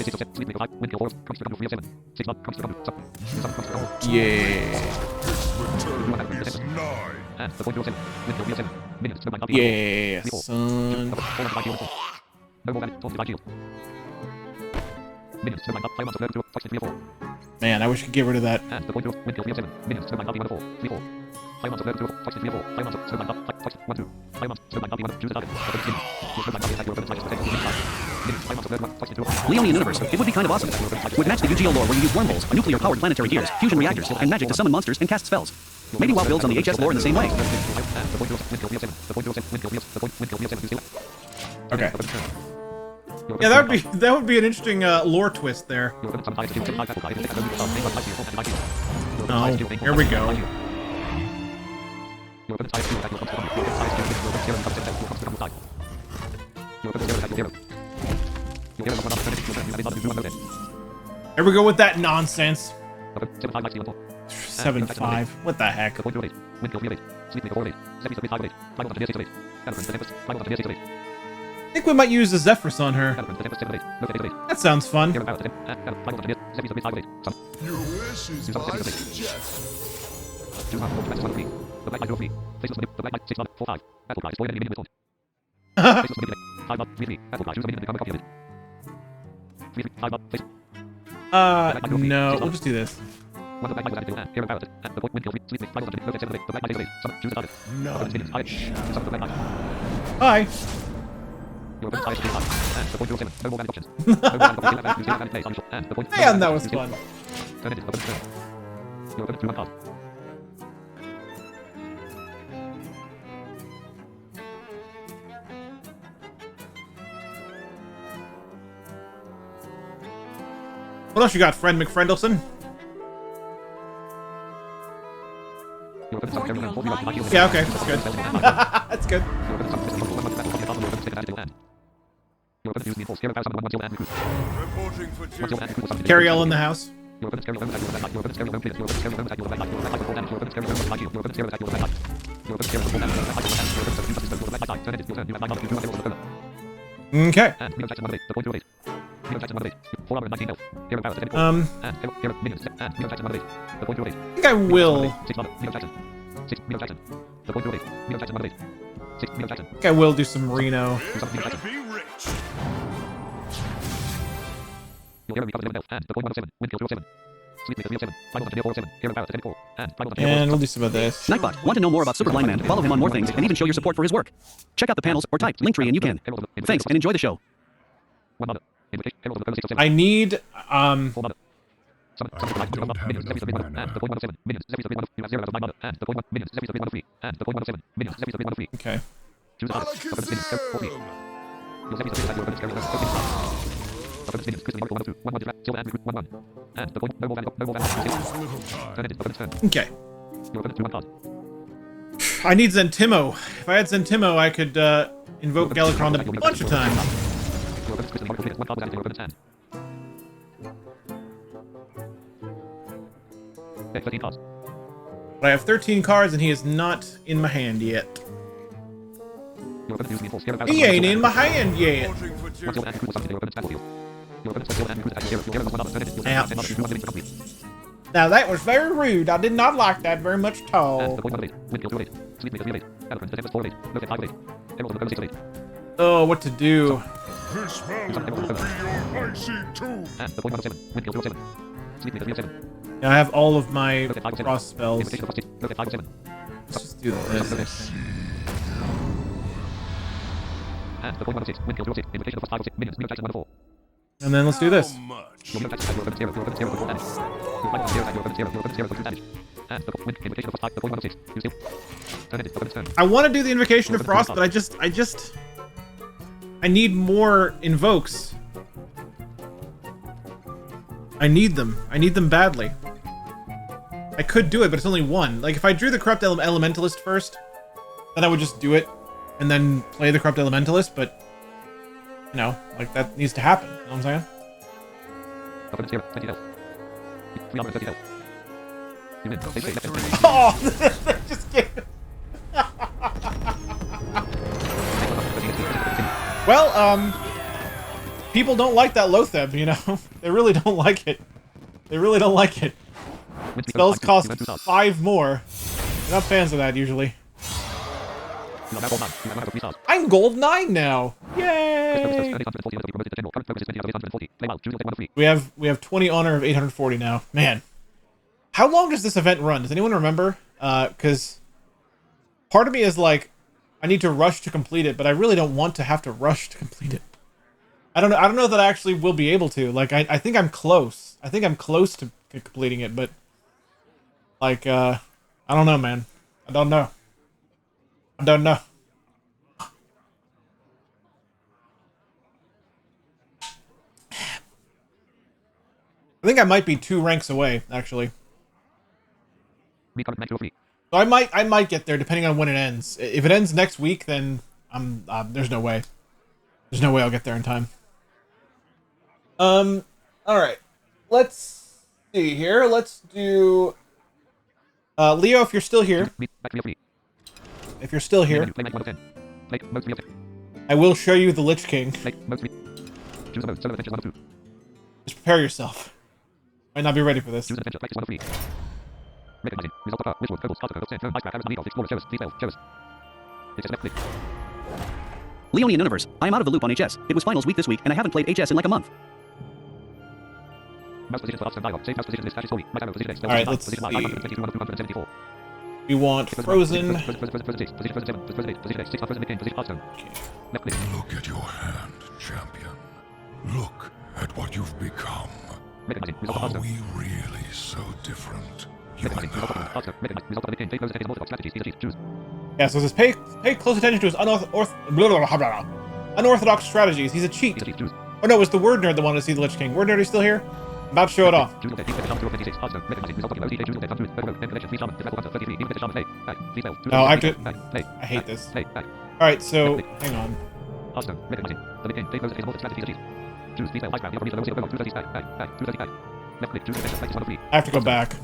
Yeah. Yeah, son. Man, I wish I could get rid of that. Leonian Universe, it would be kind of awesome. Would match the UGO lore where you use wormholes, nuclear-powered planetary gears, fusion reactors, and magic to summon monsters and cast spells. Maybe WoW builds on the HS lore in the same way. Okay. Yeah, that would be an interesting lore twist there. Oh, here we go. Here we go with that nonsense. 7-5. What the heck? I think we might use the Zephyrus on her. That sounds fun. Your wish is my suggestion. No, we'll just do this. Hi. Man, that was fun. What else you got, friend McFriendleson? Yeah, okay, that's good. That's good. Reporting for duty. Carriel in the house. Okay. I think I will. I think I will do some Reno. Be rich. And we'll do some of this. Nightbot, want to know more about Super Blind Man? Follow him on more things and even show your support for his work. Check out the panels or type Linktree and you can. Thanks and enjoy the show. I need I don't have enough mana. okay. Okay. I need Zentimo. If I had Zentimo, I could invoke Galakron a bunch of times. But I have 13 cards and he is not in my hand yet. He ain't in my hand yet. Reporting for duty. Ouch. Now that was very rude. I did not like that very much at all. Oh, what to do? This battle will be your icy tomb. Yeah, I have all of my cross spells. Let's just do this. And then let's do this. How much? I want to do the Invocation of Frost, but I need more invokes. I need them. I need them badly. I could do it, but it's only one. Like, if I drew the Corrupt Elementalist first, then I would just do it, and then play the Corrupt Elementalist, but, you know, like, that needs to happen. You know what I'm saying? Oh! Just kidding. Well, people don't like that Lotheb, you know? They really don't like it. They really don't like it. Spells cost 5 more. They're not fans of that, usually. I'm gold 9 now! Yay! We have 20 honor of 840 now. Man. How long does this event run? Does anyone remember? Because part of me is like, I need to rush to complete it, but I really don't want to have to rush to complete it. I don't know that I actually will be able to. Like, I think I'm close. I think I'm close to completing it, but like, I don't know, man. I don't know. I don't know. I think I might be 2 ranks away, actually. So I might get there depending on when it ends. If it ends next week, then there's no way. There's no way I'll get there in time. All right. Let's see here. Let's do Leo, if you're still here. If you're still here, I will show you the Lich King. Just prepare yourself. Might not be ready for this. Leonian Universe, I am out of the loop on HS. It was finals week this week, and I haven't played HS in like a month. Alright, let's see. We want Frozen. Okay. Look at your hand, champion. Look at what you've become. Are we really so different? You and I. Yeah, so it says pay close attention to his unorthodox strategies. He's a cheat. Oh no, it was the word nerd that wanted to see the Lich King. Word nerd, are you still here? I'm about to show it off. No, I have to. I hate this. Alright, so hang on. I have to go back.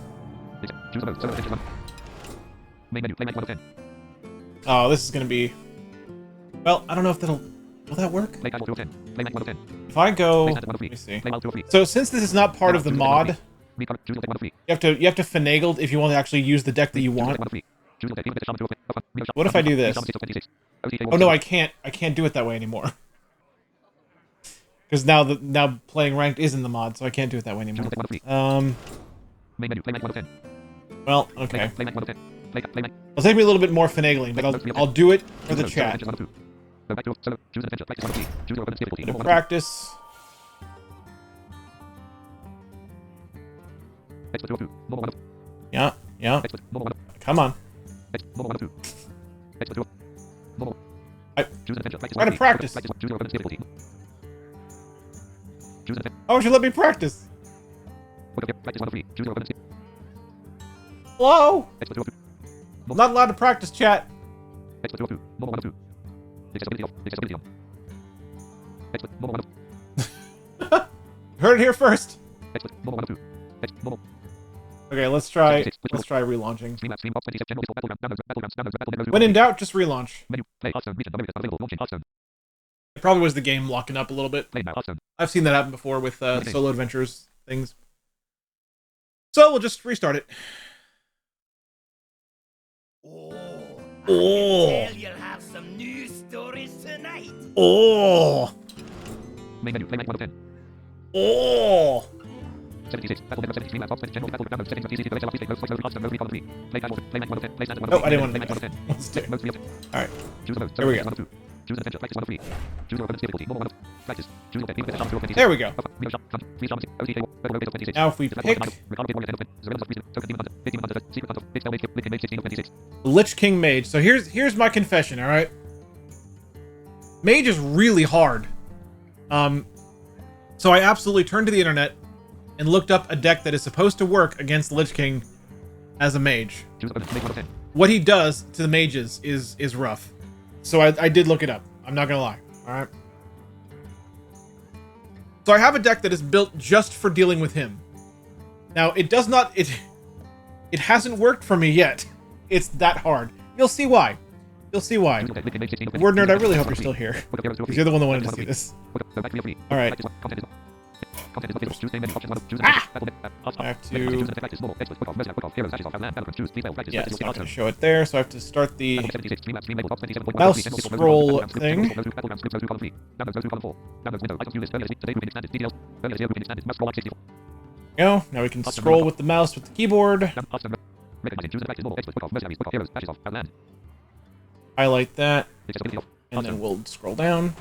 Oh, this is gonna be. Well, I don't know if that'll. Will that work? If I go, let me see. So since this is not part of the mod, you have to finagle if you want to actually use the deck that you want. What if I do this? Oh no, I can't. I can't do it that way anymore. Because now playing ranked is in the mod, so I can't do it that way anymore. Well, okay. It'll take me a little bit more finagling, but I'll do it for the chat. Practice. Yeah, yeah. Come on. Try to practice. How would you let me practice? Hello? I'm not allowed to practice, chat. Heard it here first. Okay, let's try relaunching. When in doubt, just relaunch. It probably was the game locking up a little bit. I've seen that happen before with solo adventures things. So we'll just restart it. Oh, you'll have some new stories tonight. Oh. Oh. 76. Oh, I didn't want to do that. Let's do it. Alright. There we go. There we go. Now if we pick Lich King Mage. So here's my confession, alright? Mage is really hard. So I absolutely turned to the internet and looked up a deck that is supposed to work against Lich King as a mage. What he does to the mages is rough. So I did look it up. I'm not gonna lie. Alright. So I have a deck that is built just for dealing with him. Now it does not it hasn't worked for me yet. It's that hard. You'll see why. You'll see why. Word nerd, I really hope you're still here. Because you're the one that wanted to see this. Alright. Ah! I have to... Yeah, it's not going to show it there, so I have to start the mouse scroll thing. Go. Now we can scroll with the mouse with the keyboard. Highlight that, and then we'll scroll down.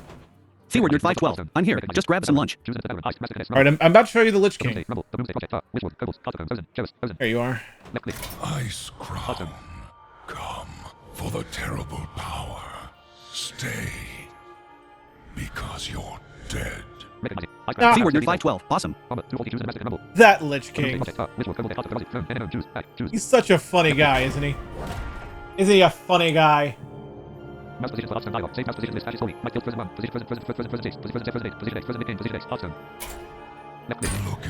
Keyword nerd 512. I'm here. Just grab some lunch. Alright, I'm about to show you the Lich King. There you are. Ice Crown, come for the terrible power. Stay, because you're dead. Keyword nerd 512. Awesome. That Lich King. He's such a funny guy, isn't he? Isn't he a funny guy? Look at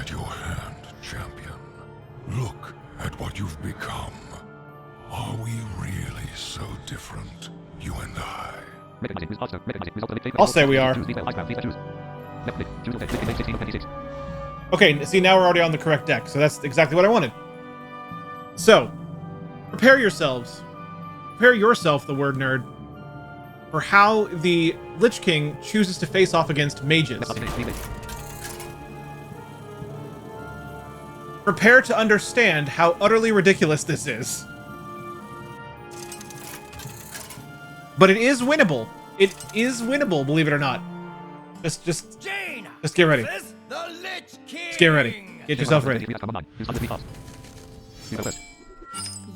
your hand, champion. Look at what you've become. Are we really so different, you and I? I'll say we are. Okay, see, now we're already on the correct deck, so that's exactly what I wanted. So, prepare yourselves. Prepare yourself, the word nerd, for how the Lich King chooses to face off against mages. Prepare to understand how utterly ridiculous this is. But it is winnable. It is winnable, believe it or not. Just Jaina get ready. versus the Lich King. Just get ready. Get yourself ready.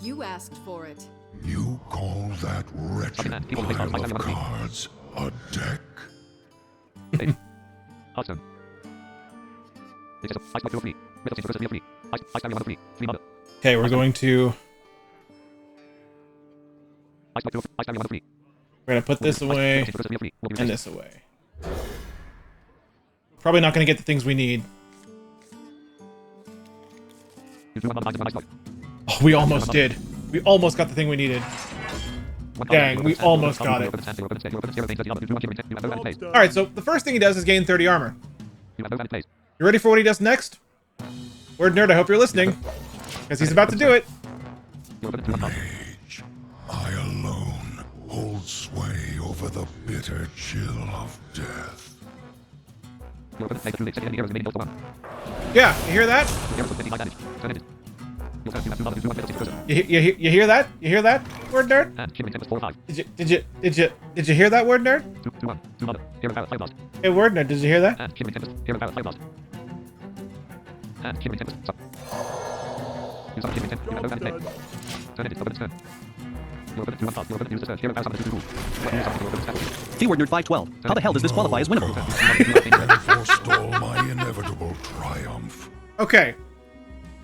You asked for it. You call that wretched pile of cards a deck? Hearthstone. Okay, we're going to put this away and this away. Probably not going to get the things we need. Oh, we almost did. We almost got the thing we needed. Dang, we almost got it. Alright, so the first thing he does is gain 30 armor. You ready for what he does next? Word Nerd, I hope you're listening. Because he's about to do it. Mage, I alone hold sway over the bitter chill of death. Yeah, you hear that? You hear that? You hear that, Word Nerd? Did you hear that, Word Nerd? Hey, Word Nerd, did you hear that? Keyword Nerd 512. How the hell does this qualify as winnable? Forestall my inevitable triumph. Okay.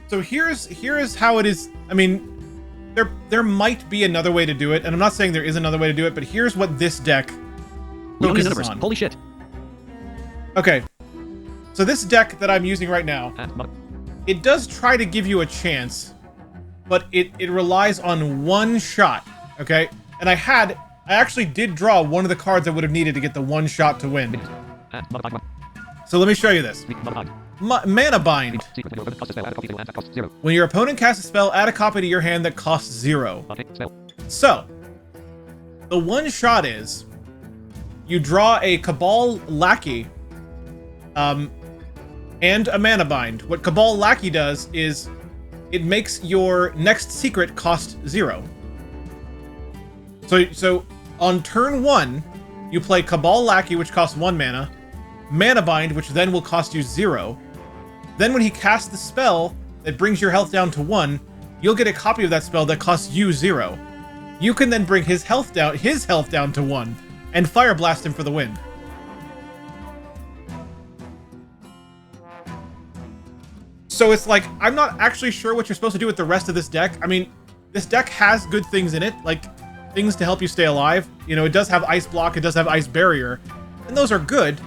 So here's how it is. I mean, there might be another way to do it, and I'm not saying there is another way to do it, but here's what this deck focuses Universe. on. Holy shit. Okay. So this deck that I'm using right now, it does try to give you a chance, but it relies on one shot, okay? And I actually did draw one of the cards I would have needed to get the one shot to win. So let me show you this. Mana Bind. When your opponent casts a spell, add a copy to your hand that costs 0. So, the one shot is, you draw a Cabal Lackey, and a Mana Bind. What Cabal Lackey does is, it makes your next secret cost 0. So on turn 1, you play Cabal Lackey, which costs 1 mana, Mana Bind, which then will cost you 0. Then when he casts the spell that brings your health down to 1, you'll get a copy of that spell that costs you 0. You can then bring his health down to 1, and Fire Blast him for the win. So it's like, I'm not actually sure what you're supposed to do with the rest of this deck. I mean, this deck has good things in it, like things to help you stay alive. You know, it does have Ice Block, it does have Ice Barrier, and those are good.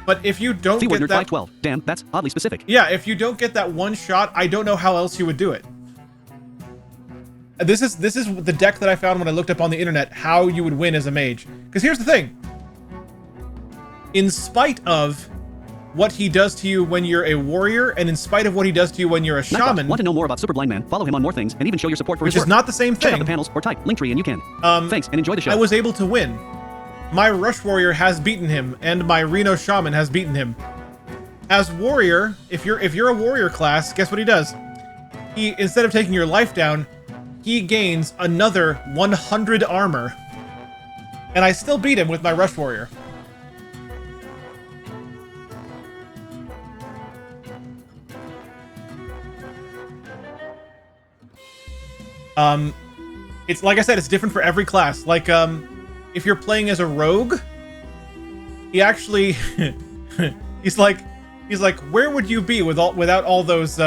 But if you don't get that... 512. Damn, that's oddly specific. Yeah, if you don't get that one shot, I don't know how else you would do it. This is the deck that I found when I looked up on the internet how you would win as a mage. Because here's the thing. In spite of what he does to you when you're a warrior, and in spite of what he does to you when you're a shaman... Want to know more about Super Blind Man? Follow him on more things, and even show your support for his Which work. is not the same Check out thing. the panels, or type Linktree and you can. Thanks, and enjoy the show. I was able to win. My Rush Warrior has beaten him, and my Reno Shaman has beaten him. As Warrior, if you're a Warrior class, guess what he does? He, instead of taking your life down, he gains another 100 armor. And I still beat him with my Rush Warrior. It's like I said, it's different for every class. Like, if you're playing as a rogue, he actually he's like, where would you be without all those you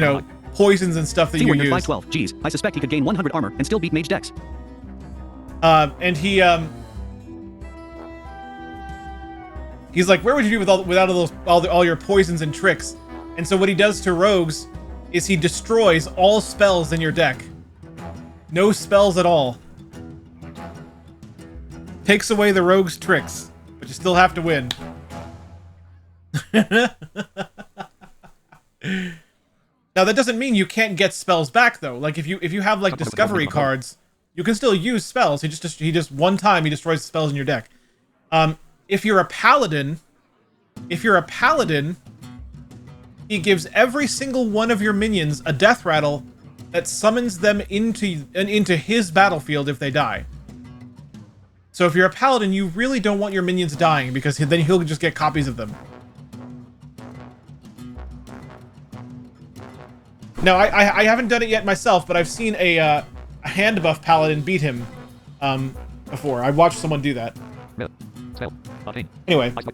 know, poisons and stuff that you use? 512. Geez, I suspect he could gain 100 armor and still beat mage decks. And he's like, where would you be without all your poisons and tricks? And so what he does to rogues is he destroys all spells in your deck. No spells at all. Takes away the rogue's tricks, but you still have to win. Now that doesn't mean you can't get spells back though. Like if you have like discovery cards, you can still use spells. He just one time he destroys the spells in your deck. If you're a paladin, he gives every single one of your minions a death rattle that summons them into his battlefield if they die. So if you're a paladin, you really don't want your minions dying, because then he'll just get copies of them. Now, I haven't done it yet myself, but I've seen a hand buff paladin beat him before. I watched someone do that. Anyway. Let's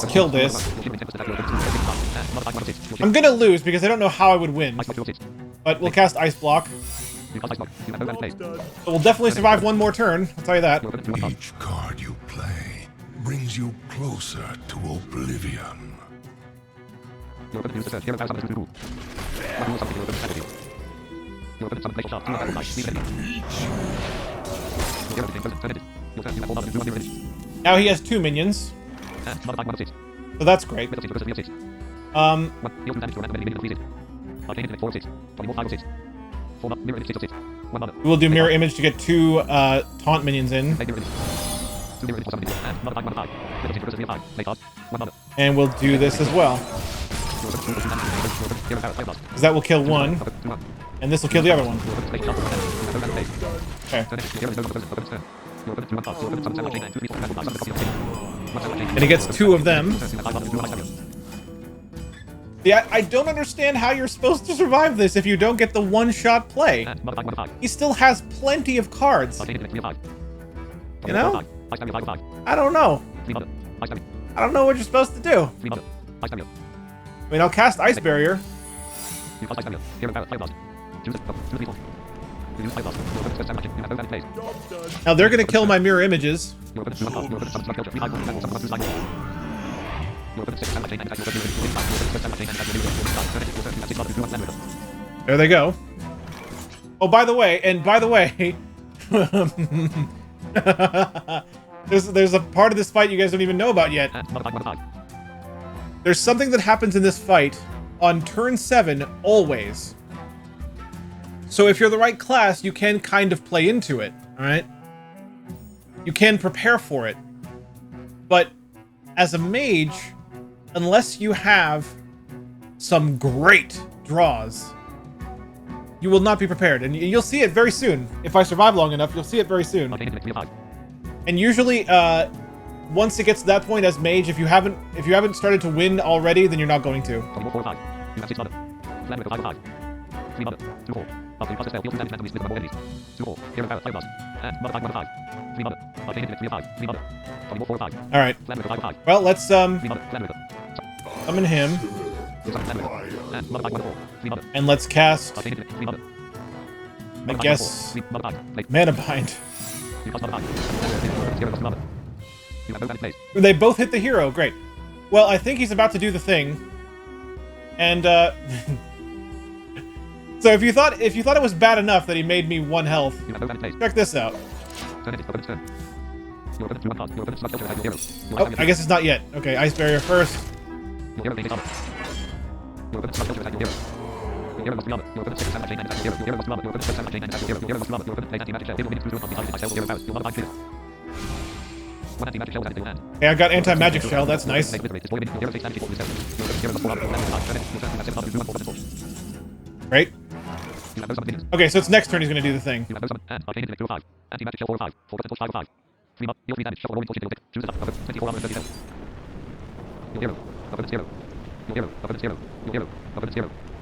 kill this. I'm gonna lose because I don't know how I would win. But we'll cast Ice Block. So we'll definitely survive one more turn, I'll tell you that. Each card you play brings you closer to oblivion. Now he has 2 minions. So that's great. We'll do mirror image to get 2 taunt minions in. And we'll do this as well. Because that will kill one. And this will kill the other one. Okay. And he gets 2 of them. Yeah, I don't understand how you're supposed to survive this if you don't get the one-shot play. He still has plenty of cards. You know? I don't know. I don't know what you're supposed to do. I mean, I'll cast Ice Barrier. Now they're gonna kill my mirror images. There they go. Oh, by the way, there's a part of this fight you guys don't even know about yet. There's something that happens in this fight on turn 7 always. So if you're the right class, you can kind of play into it, alright? You can prepare for it. But as a mage, unless you have some great draws, you will not be prepared. And you'll see it very soon. If I survive long enough, you'll see it very soon. And usually, once it gets to that point as mage, if you haven't started to win already, then you're not going to. Alright. Well, let's summon him. And let's cast, I guess, Mana Bind. They both hit the hero, great. Well, I think he's about to do the thing. And so if you thought it was bad enough that he made me 1 health, check this out. Oh, I guess it's not yet. Okay, Ice Barrier first. Okay, I got anti-magic shell, that's nice. Great. Okay, so it's next turn he's gonna do the thing.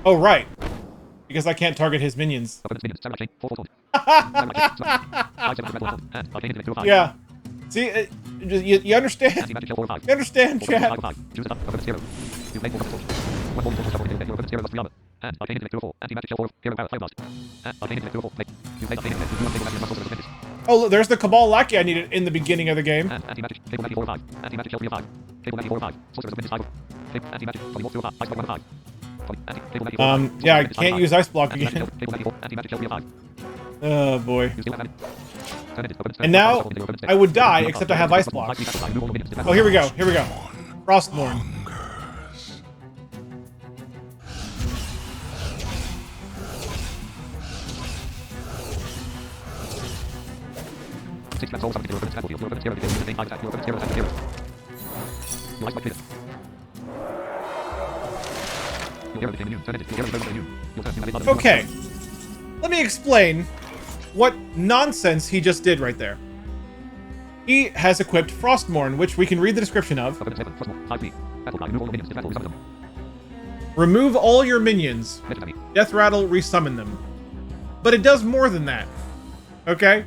Oh, right. Because I can't target his minions. Yeah. See, you understand? You understand, chat? Oh, look, there's the Cabal Lackey I needed in the beginning of the game. Yeah, I can't use Ice Block again. Oh, boy. And now, I would die, except I have Ice Block. Oh, here we go, here we go. Frostborn. Okay. let me explain what nonsense he just did right there. He has equipped Frostmourne, which we can read the description of. Remove all your minions. Death Rattle, resummon them. But it does more than that. Okay?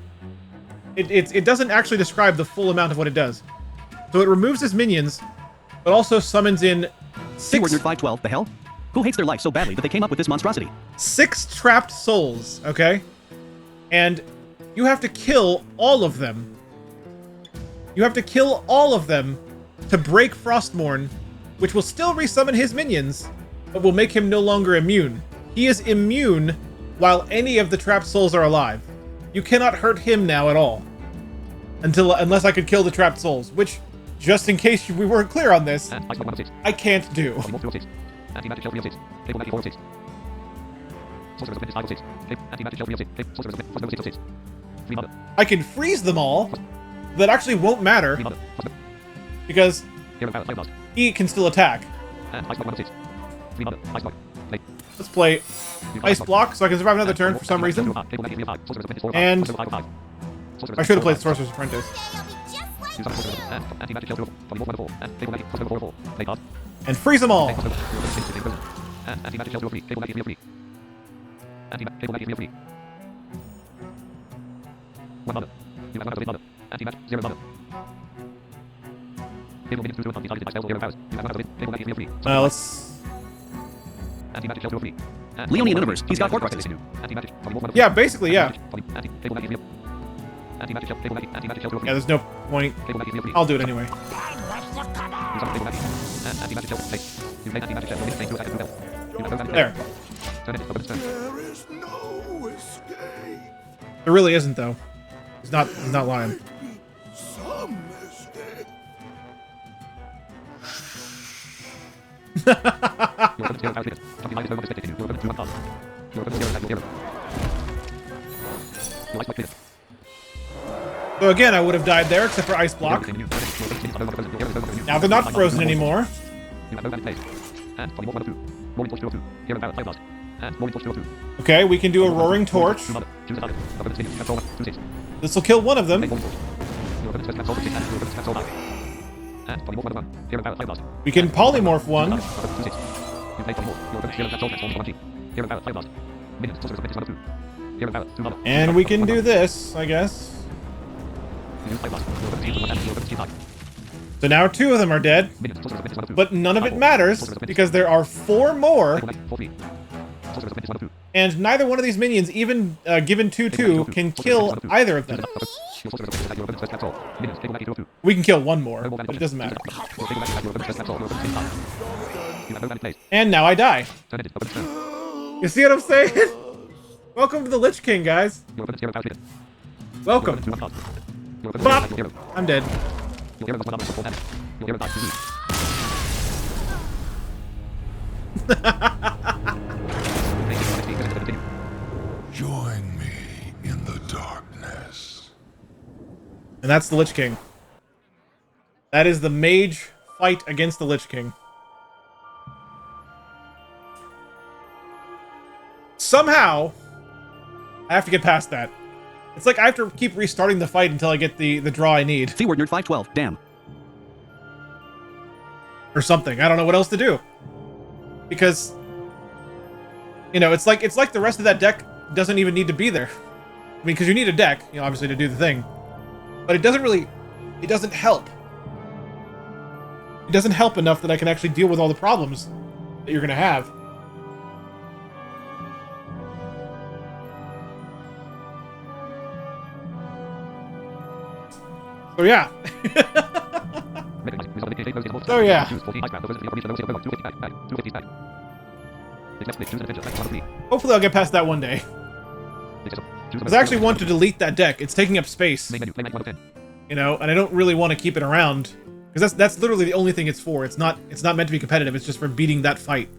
It doesn't actually describe the full amount of what it does. So it removes his minions, but also summons in Keyword nerd 512, the hell? Who hates their life so badly that they came up with this monstrosity? 6 trapped souls, okay? And you have to kill all of them. You have to kill all of them to break Frostmourne, which will still resummon his minions, but will make him no longer immune. He is immune while any of the trapped souls are alive. You cannot hurt him now at all. Unless I could kill the trapped souls, which, just in case we weren't clear on this, I can't do. I can freeze them all. That actually won't matter, because he can still attack. Let's play Ice Block so I can survive another turn for some reason. And I should have played Sorcerer's Apprentice. And freeze them all. Let's... Leonian Universe, he's got Horcruxes. Yeah, basically, yeah. Yeah, there's no point. I'll do it anyway. There. There is no escape. There really isn't, though. He's not lying. Some escape. So again, I would have died there, except for Ice Block. Now they're not frozen anymore. Okay, we can do a Roaring Torch. This will kill one of them. We can polymorph one. And we can do this, I guess. So now 2 of them are dead. But none of it matters, because there are 4 more. And neither one of these minions, even given 2/2, can kill either of them. We can kill one more, but it doesn't matter. And now I die. You see what I'm saying? Welcome to the Lich King, guys. Welcome. Bop! I'm dead. Join me in the darkness. And that's the Lich King. That is the mage fight against the Lich King. Somehow, I have to get past that. It's like I have to keep restarting the fight until I get the draw I need. Keyword nerd 512, damn. Or something. I don't know what else to do. Because, you know, it's like the rest of that deck doesn't even need to be there. I mean, because you need a deck, you know, obviously to do the thing. But it doesn't help. It doesn't help enough that I can actually deal with all the problems that you're going to have. So yeah. So yeah. Hopefully I'll get past that one day. Because I actually want to delete that deck. It's taking up space. You know, and I don't really want to keep it around. Because that's literally the only thing it's for. It's not meant to be competitive. It's just for beating that fight.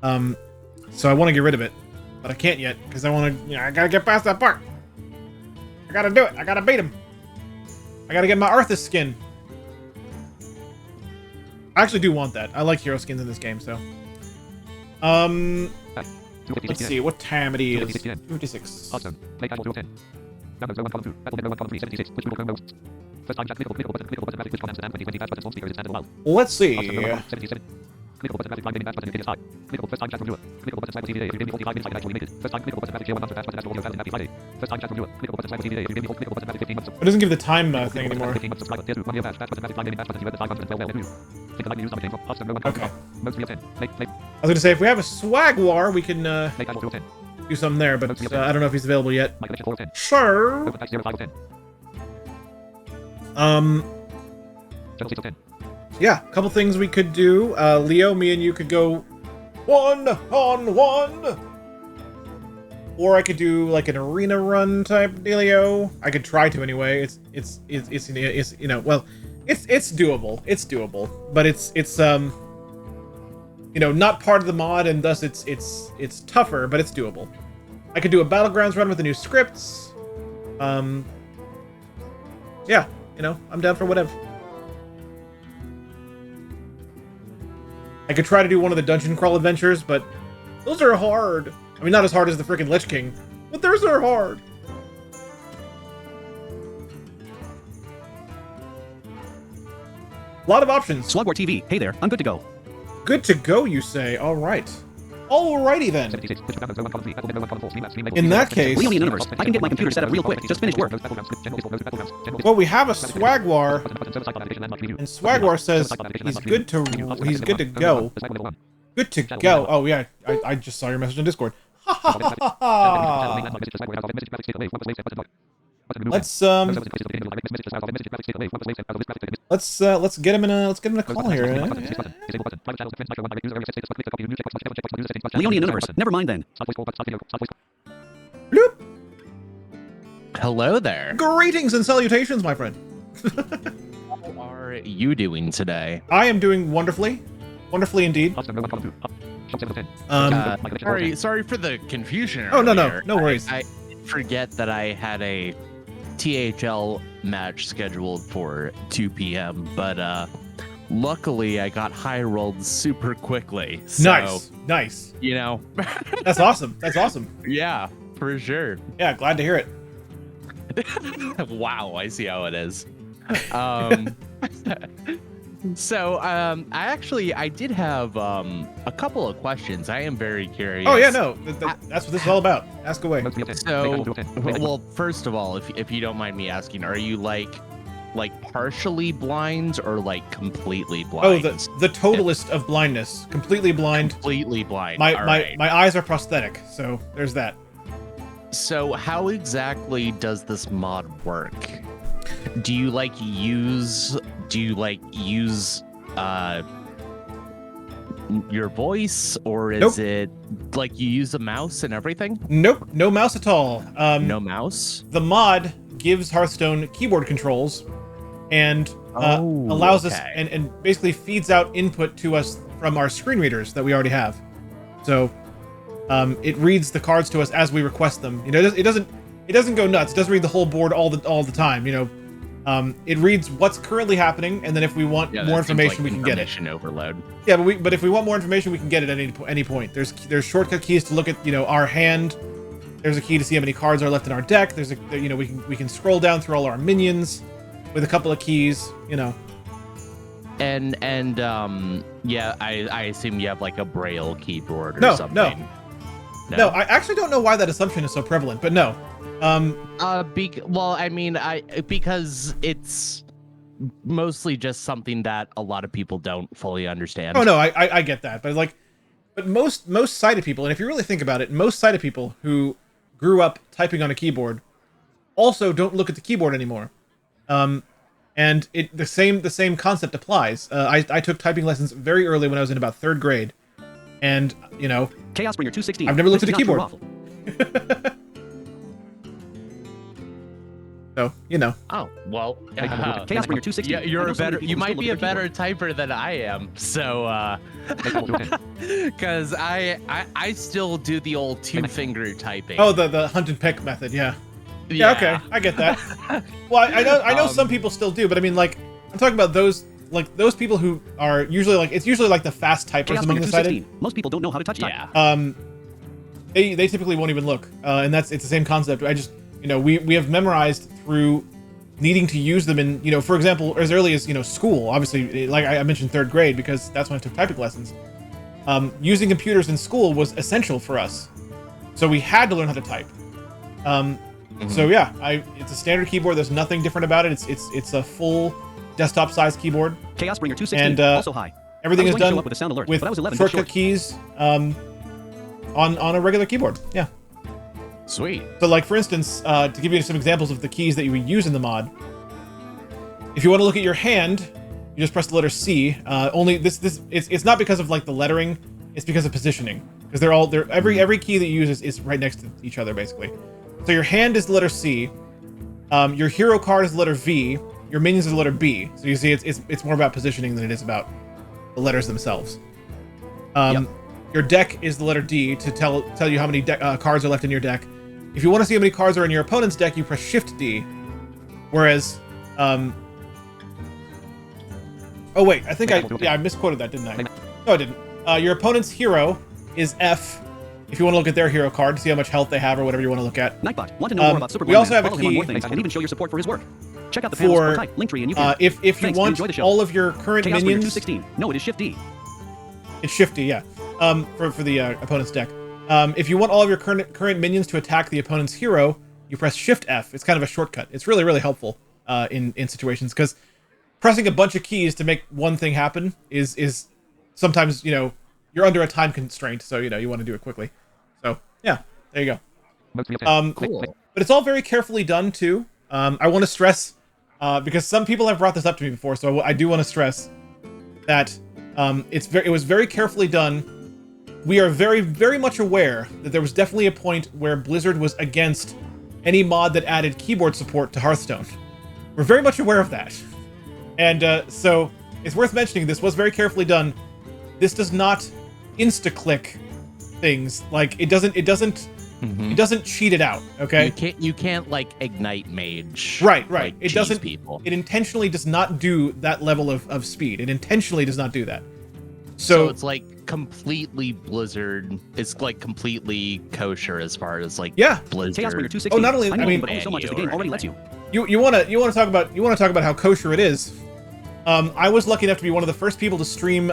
So I want to get rid of it. But I can't yet. Because I want to, you know, I gotta get past that part. I gotta do it. I gotta beat him. I gotta get my Arthas skin. I actually do want that. I like hero skins in this game, so. Let's see what time it is. 2:56 2:56. Hearthstone. Play casual 0 10. Download 01 column 2. Battle 01 column 3. 76. Which will most? First time chat clickable button graphic which commands and 20 bash button speaker is stand wild. Let's see. Hearthstone 01 77. Clickable button graphic blind gaming bash button in 5. Clickable first time chat from viewer. Clickable button Swagger TV if you give me 45 minutes I can actually make it. First time clickable button graphic tier 100 bash button audio valid happy Friday. First time chat from viewer. Clickable button Swagger TV if you give me clickable button graphic 15 months. It doesn't give the time thing anymore. 15 months subscriber tier 2 1 year bash button graphic blind gaming bash button 512 well review. Think like the news number came from Hearthstone 01 Okay. Most 3 of 10. Play I was gonna say if we have a swag war, we can play casual 0 10. do something there, but I don't know if he's available yet. My collection 4 of 10. Sure. Open patch 0 5 of 10. General 6 of 10. Yeah, a couple things we could do. Leo, me and you could go 1-on-1. Or I could do like an arena run type dealio. I could try to anyway. It's you know, well, it's doable. It's doable, but it's you know, not part of the mod, and thus it's tougher, but it's doable. I could do a Battlegrounds run with the new scripts. Yeah, you know, I'm down for whatever. I could try to do one of the dungeon crawl adventures, but those are hard. I mean, not as hard as the freaking Lich King, but those are hard. A lot of options. SwaguarTV, hey there, I'm good to go. Good to go, you say? All right. Alrighty then. 76. Which battles 01 column 3. Battle 01 column 4. Stream In that case, We only in universe. I can get my computer set up real quick. Just finished work. well, we have a Swagwar, and Swagwar says he's good to go. Good to go. Oh yeah, I just saw your message on Discord. Ha ha ha ha. Let's get him in a call here. Leonie in universe. Never mind then. Bloop. Hello there. Greetings and salutations, my friend. How are you today? I am doing wonderfully, wonderfully indeed. Sorry for the confusion. Oh no earlier. no worries. I forget that I had a THL match scheduled for 2 p.m. But luckily I got high rolled super quickly. So, Nice. You know. That's awesome. That's awesome. Yeah, for sure. Yeah, glad to hear it. Wow, I see how it is. So, I did have a couple of questions. I am very curious. Oh yeah, no, that's what this is all about. Ask away. So, well, first of all, if you don't mind me asking, are you like partially blind or like completely blind? Oh, the totalist of blindness, completely blind. Completely blind. My eyes are prosthetic, so there's that. So, how exactly does this mod work? Do you use your voice, or is it like you use a mouse and everything? Nope, no mouse at all. No mouse? The mod gives Hearthstone keyboard controls and allows us and basically feeds out input to us from our screen readers that we already have. So it reads the cards to us as we request them. You know, it doesn't go nuts. It doesn't read the whole board all the time. You know, it reads what's currently happening, and then if we want more information, we can get it. Information overload. Yeah, but if we want more information, we can get it at any point. There's shortcut keys to look at, you know, our hand. There's a key to see how many cards are left in our deck. There's you know, we can scroll down through all our minions with a couple of keys. You know. And yeah, I assume you have like a Braille keyboard or something. No, I actually don't know why that assumption is so prevalent, but no. Well, I mean, because it's mostly just something that a lot of people don't fully understand. Oh no, I get that, but most sighted people, and if you really think about it, most sighted people who grew up typing on a keyboard also don't look at the keyboard anymore. And the same concept applies. I took typing lessons very early when I was in about 3rd grade, and you know, Chaos Bringer 216. I've never looked at a keyboard. So, you know. Oh, well. Chaos Bringer 216. Yeah, you might be a better typer than I am. So, because I still do the old 2-finger typing. Oh, the hunt and pick method, yeah. Yeah, okay, I get that. Well, I know some people still do, but I mean, like, I'm talking about those people who are usually like, it's usually like the fast typers Chaos among Bringer the sighted. 216. Most people don't know how to touch type. Yeah. they typically won't even look, and it's the same concept. I just, we have memorized through needing to use them in, for example, as early as, school. Obviously, like I mentioned 3rd grade, because that's when I took typing lessons. Using computers in school was essential for us, so we had to learn how to type. So yeah, it's a standard keyboard. There's nothing different about it. It's a full desktop-sized keyboard. Chaos Bringer 216, and also high. Everything is done with a sound alert, with but I was 11 shortcut short. keys on a regular keyboard. Yeah. Sweet. So, like, for instance, to give you some examples of the keys that you would use in the mod, if you want to look at your hand, you just press the letter C. Only it's not because of like the lettering, it's because of positioning. Because every key that you use is right next to each other, basically. So your hand is the letter C, your hero card is the letter V, your minions is the letter B. So you see, it's more about positioning than it is about the letters themselves. Your deck is the letter D to tell you how many cards are left in your deck. If you want to see how many cards are in your opponent's deck, you press Shift D. Whereas, oh wait, I think I misquoted that, didn't I? No, I didn't. Your opponent's hero is F. If you want to look at their hero card to see how much health they have or whatever you want to look at. Nightbot, want to know more about Super we also have a Follow him on key more things and even show your support for his work. Check out the panel's for type, Linktree, and you can. if you Thanks, want enjoy the show. all of your current Chaos Bringer minions. 216. No, it is Shift D. It's Shifty, yeah. For the opponent's deck. If you want all of your current minions to attack the opponent's hero, you press Shift F. It's kind of a shortcut. It's really, really helpful in situations, because pressing a bunch of keys to make one thing happen is sometimes, you're under a time constraint, so you want to do it quickly. So yeah, there you go. Cool. But it's all very carefully done too. I want to stress, because some people have brought this up to me before, so I do want to stress that it was very carefully done. We are very, very much aware that there was definitely a point where Blizzard was against any mod that added keyboard support to Hearthstone. We're very much aware of that. And so it's worth mentioning this was very carefully done. This does not insta-click things. Like, it doesn't cheat it out, okay? You can't like ignite mage. Right. Like, It cheese doesn't. People. It intentionally does not do that level of speed. It intentionally does not do that. So it's like completely Blizzard. It's like completely kosher as far as like Blizzard. Chaos Bringer 216. Oh, not only I know, I mean, but only so much as the game already lets you. You want to talk about how kosher it is. I was lucky enough to be one of the first people to stream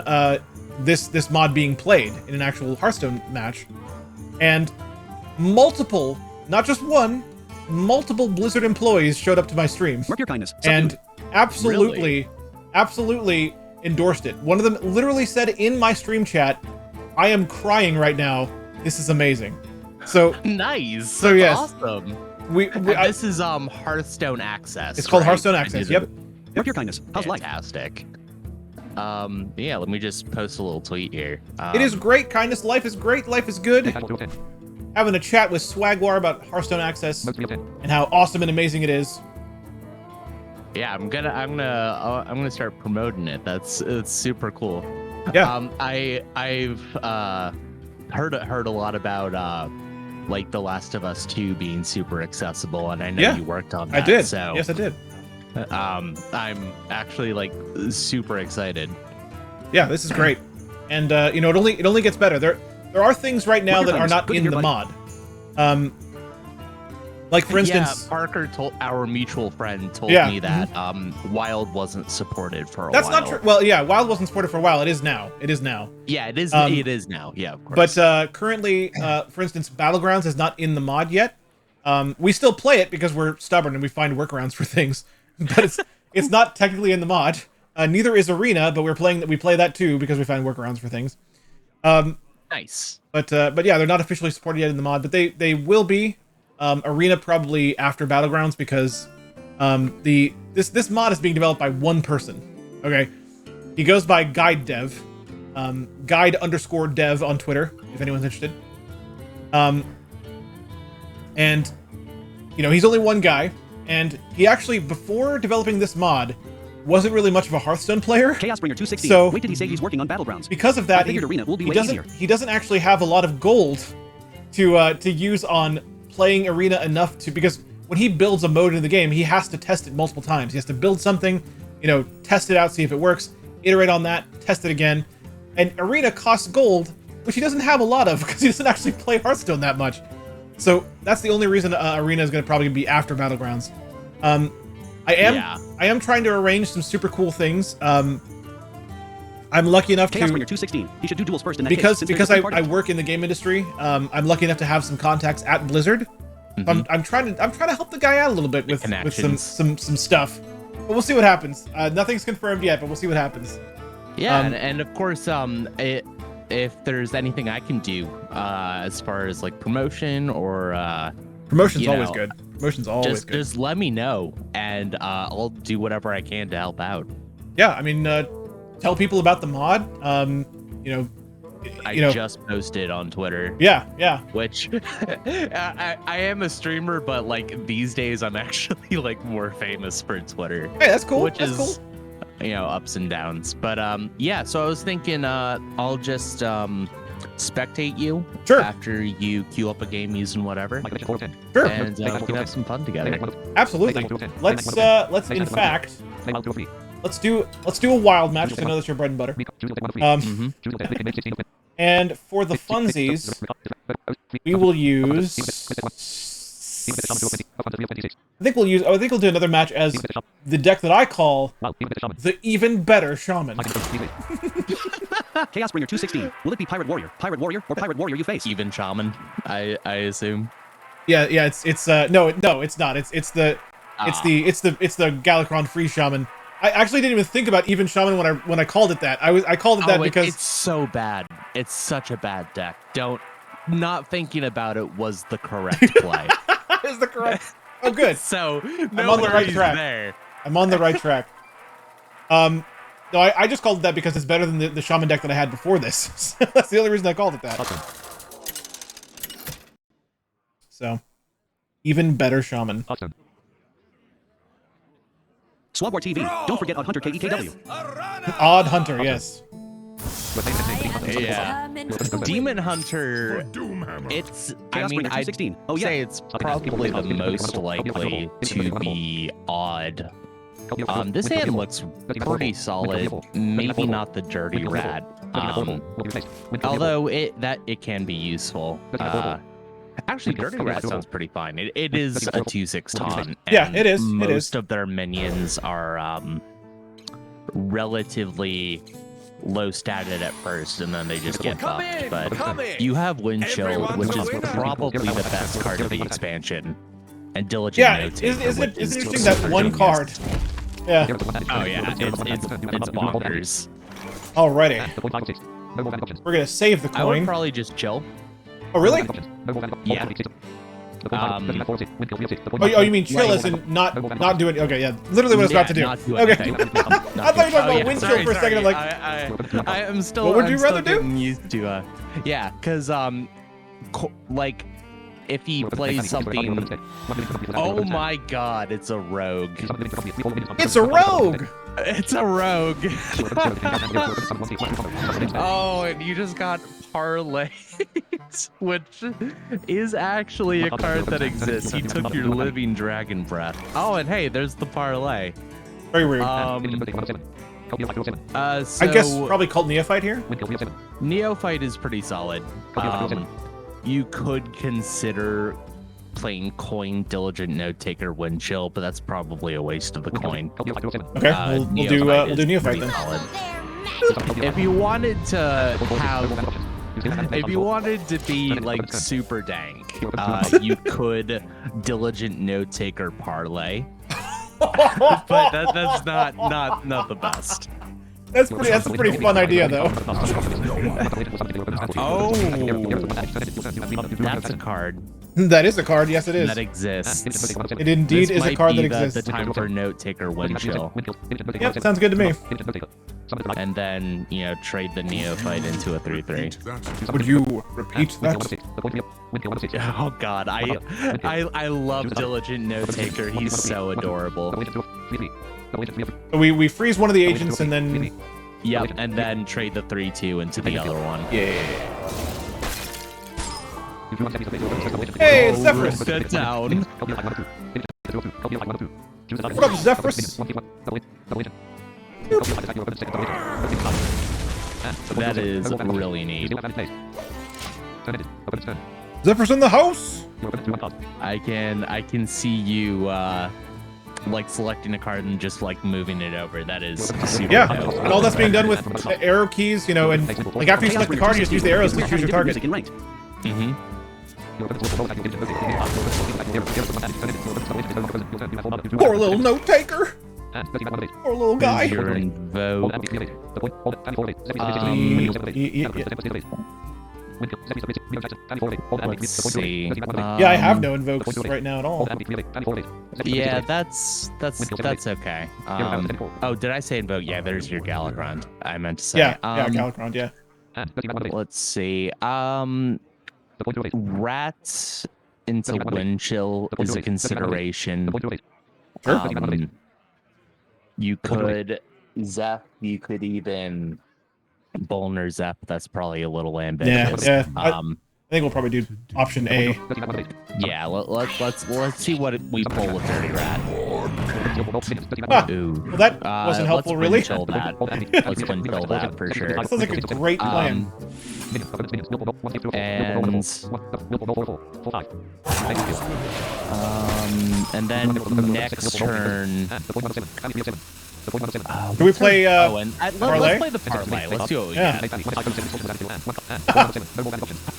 this mod being played in an actual Hearthstone match, and multiple, not just one, multiple Blizzard employees showed up to my stream. Mark your kindness. And absolutely endorsed it. One of them literally said in my stream chat, "I am crying right now. This is amazing." So nice. So yes, awesome. This is Hearthstone Access. It's called right? Hearthstone Access. Yep. Mark your kindness. How's life? Fantastic. Yeah, let me just post a little tweet here. It is great, kindness. Life is great. Life is good. Having a chat with Swagwar about Hearthstone Access and how awesome and amazing it is. Yeah, I'm gonna start promoting it. It's super cool. Yeah. I've heard a lot about like The Last of Us 2 being super accessible, and I know you worked on that. I did. So yes, I did. I'm actually like super excited. Yeah, this is great, and it only gets better. There are things right now that are not in the mod. Like for instance, Parker our mutual friend told me that Wild wasn't supported for a while. That's not true. Well, yeah, Wild wasn't supported for a while. It is now. Yeah, it is. It is now. Yeah, of course. But currently, for instance, Battlegrounds is not in the mod yet. We still play it because we're stubborn and we find workarounds for things. But it's not technically in the mod. Neither is Arena, but we play that too because we find workarounds for things. Nice. But yeah, they're not officially supported yet in the mod, but they will be. Arena probably after Battlegrounds, because this mod is being developed by one person. Okay, he goes by Guide Dev, Guide_Dev on Twitter if anyone's interested. And he's only one guy, and he actually, before developing this mod, wasn't really much of a Hearthstone player. Chaos Bringer 216. So wait till he say he's working on Battlegrounds. Because of that, Arena will be way he doesn't actually have a lot of gold to use on playing Arena enough to, because when he builds a mode in the game, he has to test it multiple times. He has to build something, test it out, see if it works, iterate on that, test it again. And Arena costs gold, which he doesn't have a lot of because he doesn't actually play Hearthstone that much. So that's the only reason Arena is going to probably be after Battlegrounds. I am trying to arrange some super cool things. I'm lucky enough Chaos to Bringer 216. He should do duels first in that because case, because I work in the game industry. I'm lucky enough to have some contacts at Blizzard. So I'm trying to help the guy out a little bit with some stuff. But we'll see what happens. Nothing's confirmed yet, but we'll see what happens. Yeah, and of course, if there's anything I can do as far as like promotion or promotion's always good. Promotion's always good. Just let me know, and I'll do whatever I can to help out. Yeah, I mean, tell people about the mod. I just posted on Twitter. Yeah. Which I am a streamer, but like these days I'm actually like more famous for Twitter. Hey, that's cool. Which is ups and downs. But yeah, so I was thinking I'll just spectate you after you queue up a game using whatever. Sure. And we can have some fun together. Absolutely. Let's in fact let's do a wild match because I know that's your bread and butter. And for the funsies, we will use. I think we'll do another match as the deck that I call the even better shaman. Chaos Bringer 216. Will it be Pirate Warrior, or Pirate Warrior you face? Even shaman, I assume. Yeah. It's no, it's not. It's the Galakron free shaman. I actually didn't even think about even shaman when I called it that. I called it that because it's so bad. It's such a bad deck. Not thinking about it was the correct play. Is the correct? Oh, good. So I'm on the right track. There. I'm on the right track. No, I just called it that because it's better than the shaman deck that I had before this. That's the only reason I called it that. Awesome. So, even better shaman. Awesome. SwaguarTV. Don't forget Odd Hunter KEKW. Odd Hunter, yes. Yeah. Demon Hunter. It's. I mean, I'd say it's probably the most likely to be odd. This hand looks pretty solid. Maybe not the Dirty Rat. Although it can be useful. Actually, Dirty Rat sounds pretty fine. It is a 2/6 taunt. Yeah, it is. Most of their minions are relatively low statted at first, and then they just get buffed. But you have Wind Chill, which is probably the best card of the expansion. And Diligent Note. Isn't it interesting that one card? Yeah. Oh yeah, it's bonkers. Alrighty. We're gonna save the coin. I would probably just chill. Oh really? Yeah. Oh, you mean chill as in not do it? Okay, yeah. Literally what I was about to do. Okay. I thought you were talking about wind chill for a second. I'm like, I am still. What would you rather do? Used to, yeah, because like if he plays something. Oh my God! It's a rogue. It's a rogue. It's a rogue. Oh, and you just got Parlay, which is actually a card that exists. You took your Living Dragon Breath. Oh, and hey, there's the Parlay. Very weird. So, I guess probably called Neophyte here. Neophyte is pretty solid. You could consider playing coin, Diligent Note Taker, Wind Chill, but that's probably a waste of the coin. Okay, we'll do Neophyte then. If you wanted to have, if you wanted to be like super dank, you could Diligent Note Taker Parlay, but that's not the best. That's a pretty fun idea, though. Oh, that's a card. That is a card. Yes, it is. That exists. It indeed is a card that exists. The time for Note Taker Wind Chill. Yep, sounds good to me. And then trade the Neophyte into a 3/3. Would you repeat that? Oh God, I love Diligent Note Taker. He's so adorable. We freeze one of the agents and then. Yep, and then trade the 3/2 into the other one. Yeah. Hey, it's Zephyrus. Sit down. What up, Zephyrus? That is really neat. Zephyrs in the house. I can see you like selecting a card and just like moving it over. That is super dope. And all that's being done with arrow keys, you know, and like after you select the card, you just use the arrows to choose your target. Mm-hmm. Poor little note taker. Poor little guy. Your invoke. Let's see. Yeah, I have no invokes right now at all. Yeah, that's okay. Oh, did I say invoke? Yeah, there's your Galakrond. I meant to say. Yeah, Galakrond, yeah. Let's see. Rats into Windchill is a consideration. You could Zeph. You could even Bolner Zeph. That's probably a little ambitious. Yeah. I think we'll probably do option A. Yeah. Let's see what we pull with Dirty Rat. Ooh. Well, that wasn't helpful, really. Let's windchill that for sure. That sounds like a great plan. And then next turn. Do we play let's parlay? play the parlay. Let's see what we get.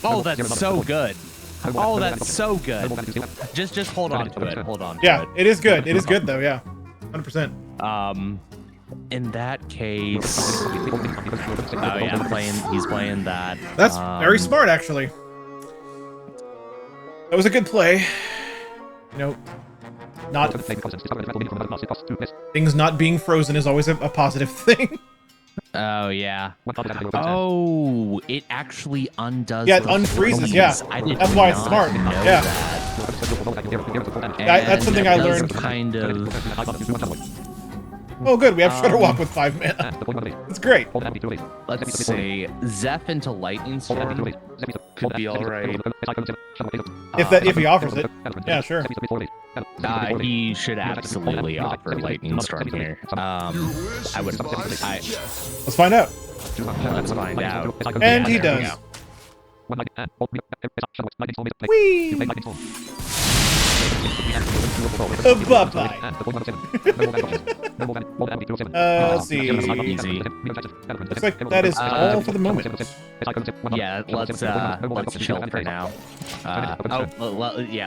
Oh, that's so good. Oh, that's so good. Just hold on to it. Hold on to it. Yeah, it is good. It is good though. Yeah, 100%. In that case, oh yeah, he's playing that. That's very smart, actually. That was a good play. You know, not things not being frozen is always a positive thing. Oh yeah. Oh, it actually undoes. Yeah, it unfreezes. Yeah, that's why it's smart. Yeah. That's something I learned. Kind of. Oh, good. We have Shudder Walk with 5 mana. It's great. Let's see. Zeph into Lightning Storm could be all right. If he offers it. Yeah, sure. He should absolutely offer Lightning Storm here. Let's find out. Let's find out. And he does. Whee! Bye-bye. Let's see. Easy. Looks like that is all for the moment. Yeah, let's chill for now.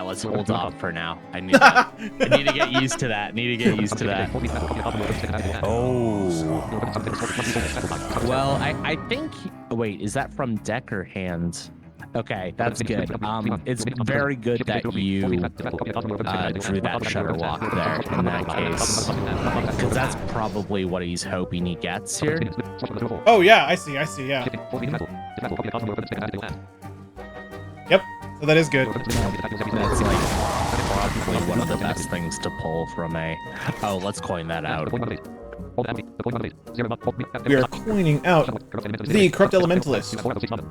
Let's hold off for now. I need to get used to that. Oh. Well, I think. Wait, is that from deck or hand? Okay, that's good. It's very good that you drew that Shudder Walk there in that case, because that's probably what he's hoping he gets here. Oh yeah, I see. Yeah. Yep. So that is good. That's like probably one of the best things to pull from a. Oh, let's coin that out. We are coining out the Corrupt Elementalist.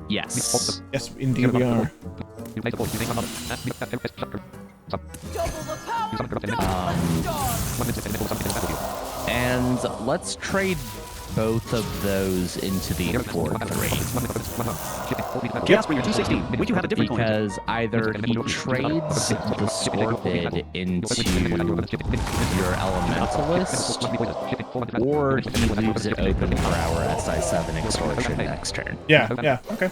Yes. Yes, indeed we are. And let's trade both of those into the 4-3. Chaos Bringer 216. Would you have a different coin? Because either he trades the Scorpid into your Elementalist, or he leaves it open for our SI7 Extortion next turn. Yeah, okay.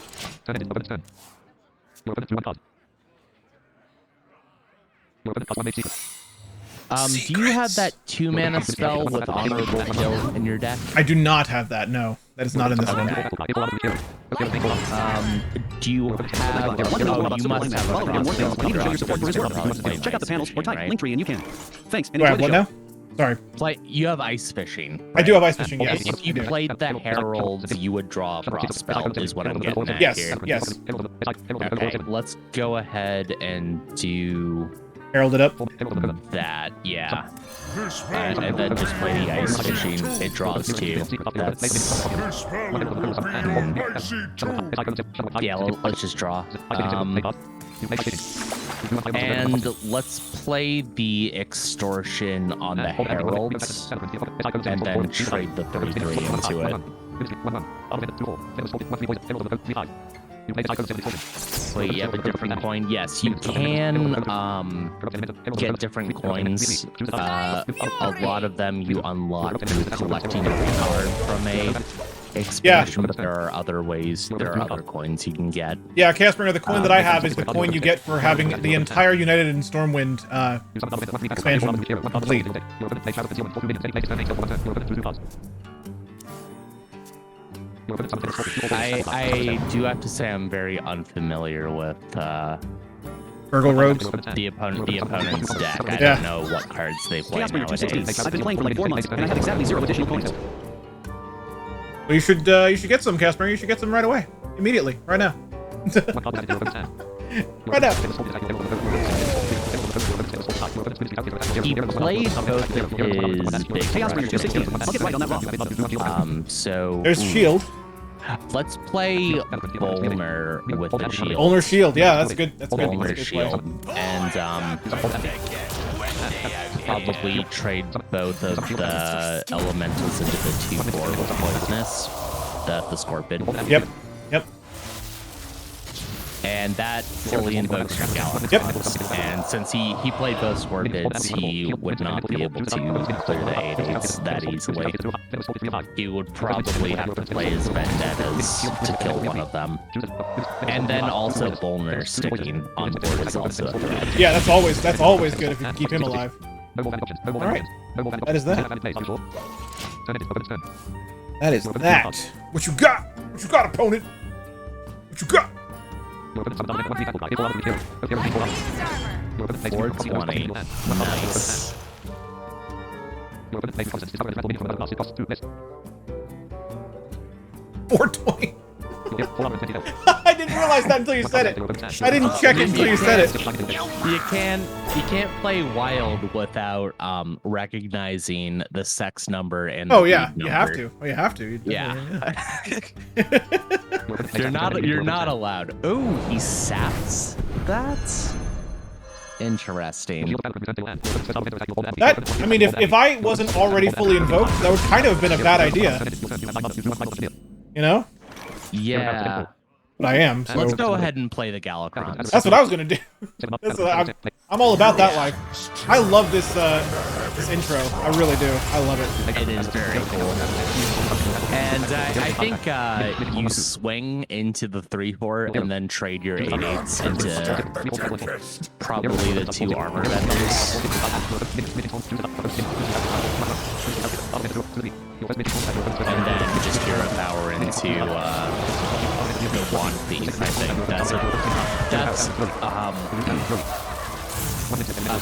Do you have that 2-mana spell with Honorable Kill in your deck? I do not have that, no. That is not in this one. Do you have... Oh, you must have a Check out the panels or type Linktree and you can. Thanks. Do I have what now? Sorry. You have Ice Fishing. Right? I do have Ice Fishing, yes. If you played the Herald, you would draw a Frost spell, is what I'm getting at here. Yes. Okay, let's go ahead and do... Herald it up. That, yeah. And then just play the Ice Fishing. It draws 2. That's... Yeah, let's just draw. And let's play the Extortion on the Herald, and then trade the 3-3 into it. Wait, you have a different coin? Yes, you can get different coins. A lot of them you unlock through collecting a card from a expansion, but there are other ways, there are other coins you can get. Yeah, Casper, the coin that I have is the coin you get for having the entire United in Stormwind expansion complete. I do have to say I'm very unfamiliar with Burgle Rogues? The opponent's deck. I don't know what cards they play nowadays. I've been playing for like 4 months, and I have exactly 0 additional coins. Well, you should get some, Casper. You should get some right away, immediately, right now. Right now. He played both of his big Chaos Bringer 216. I'll get right on that rock. So there's Shield. Let's play Bolner with the Shield. Bolner Shield, yeah, that's good. That's good. Bolner Shield, and probably trade both of the elementals into the 2/4 with poisonous, the Scorpion. Yep. Yep. And that fully invokes your Galaxy. Yep. And since he played both Scorpions, he would not be able to clear the 8/8s that easily. He would probably have to play his Vendettas to kill one of them. And then also Bolner sticking on board is also a threat. Yeah, that's always good if you can keep him alive. Alright. That is that. That is that. What you got? What you got, opponent? What you got? 420. Nice. 420. I didn't realize that until you said it. I didn't check it until you said it. You can't play Wild without recognizing the sex number and oh yeah, you have to. Oh, you have to. Yeah. You're not allowed. Oh, he saps. That's interesting. That, I mean, if I wasn't already fully invoked, that would kind of have been a bad idea. You know? Yeah. But I am. So. Let's go ahead and play the Galacrons. That's what I was gonna do. I'm all about that life. I love this this intro. I really do. I love it. It is very cool. And I think you swing into the 3/4 and then trade your 8/8s into probably the 2 armor vendors. And then just hero power into the Wand Thief. I think that's a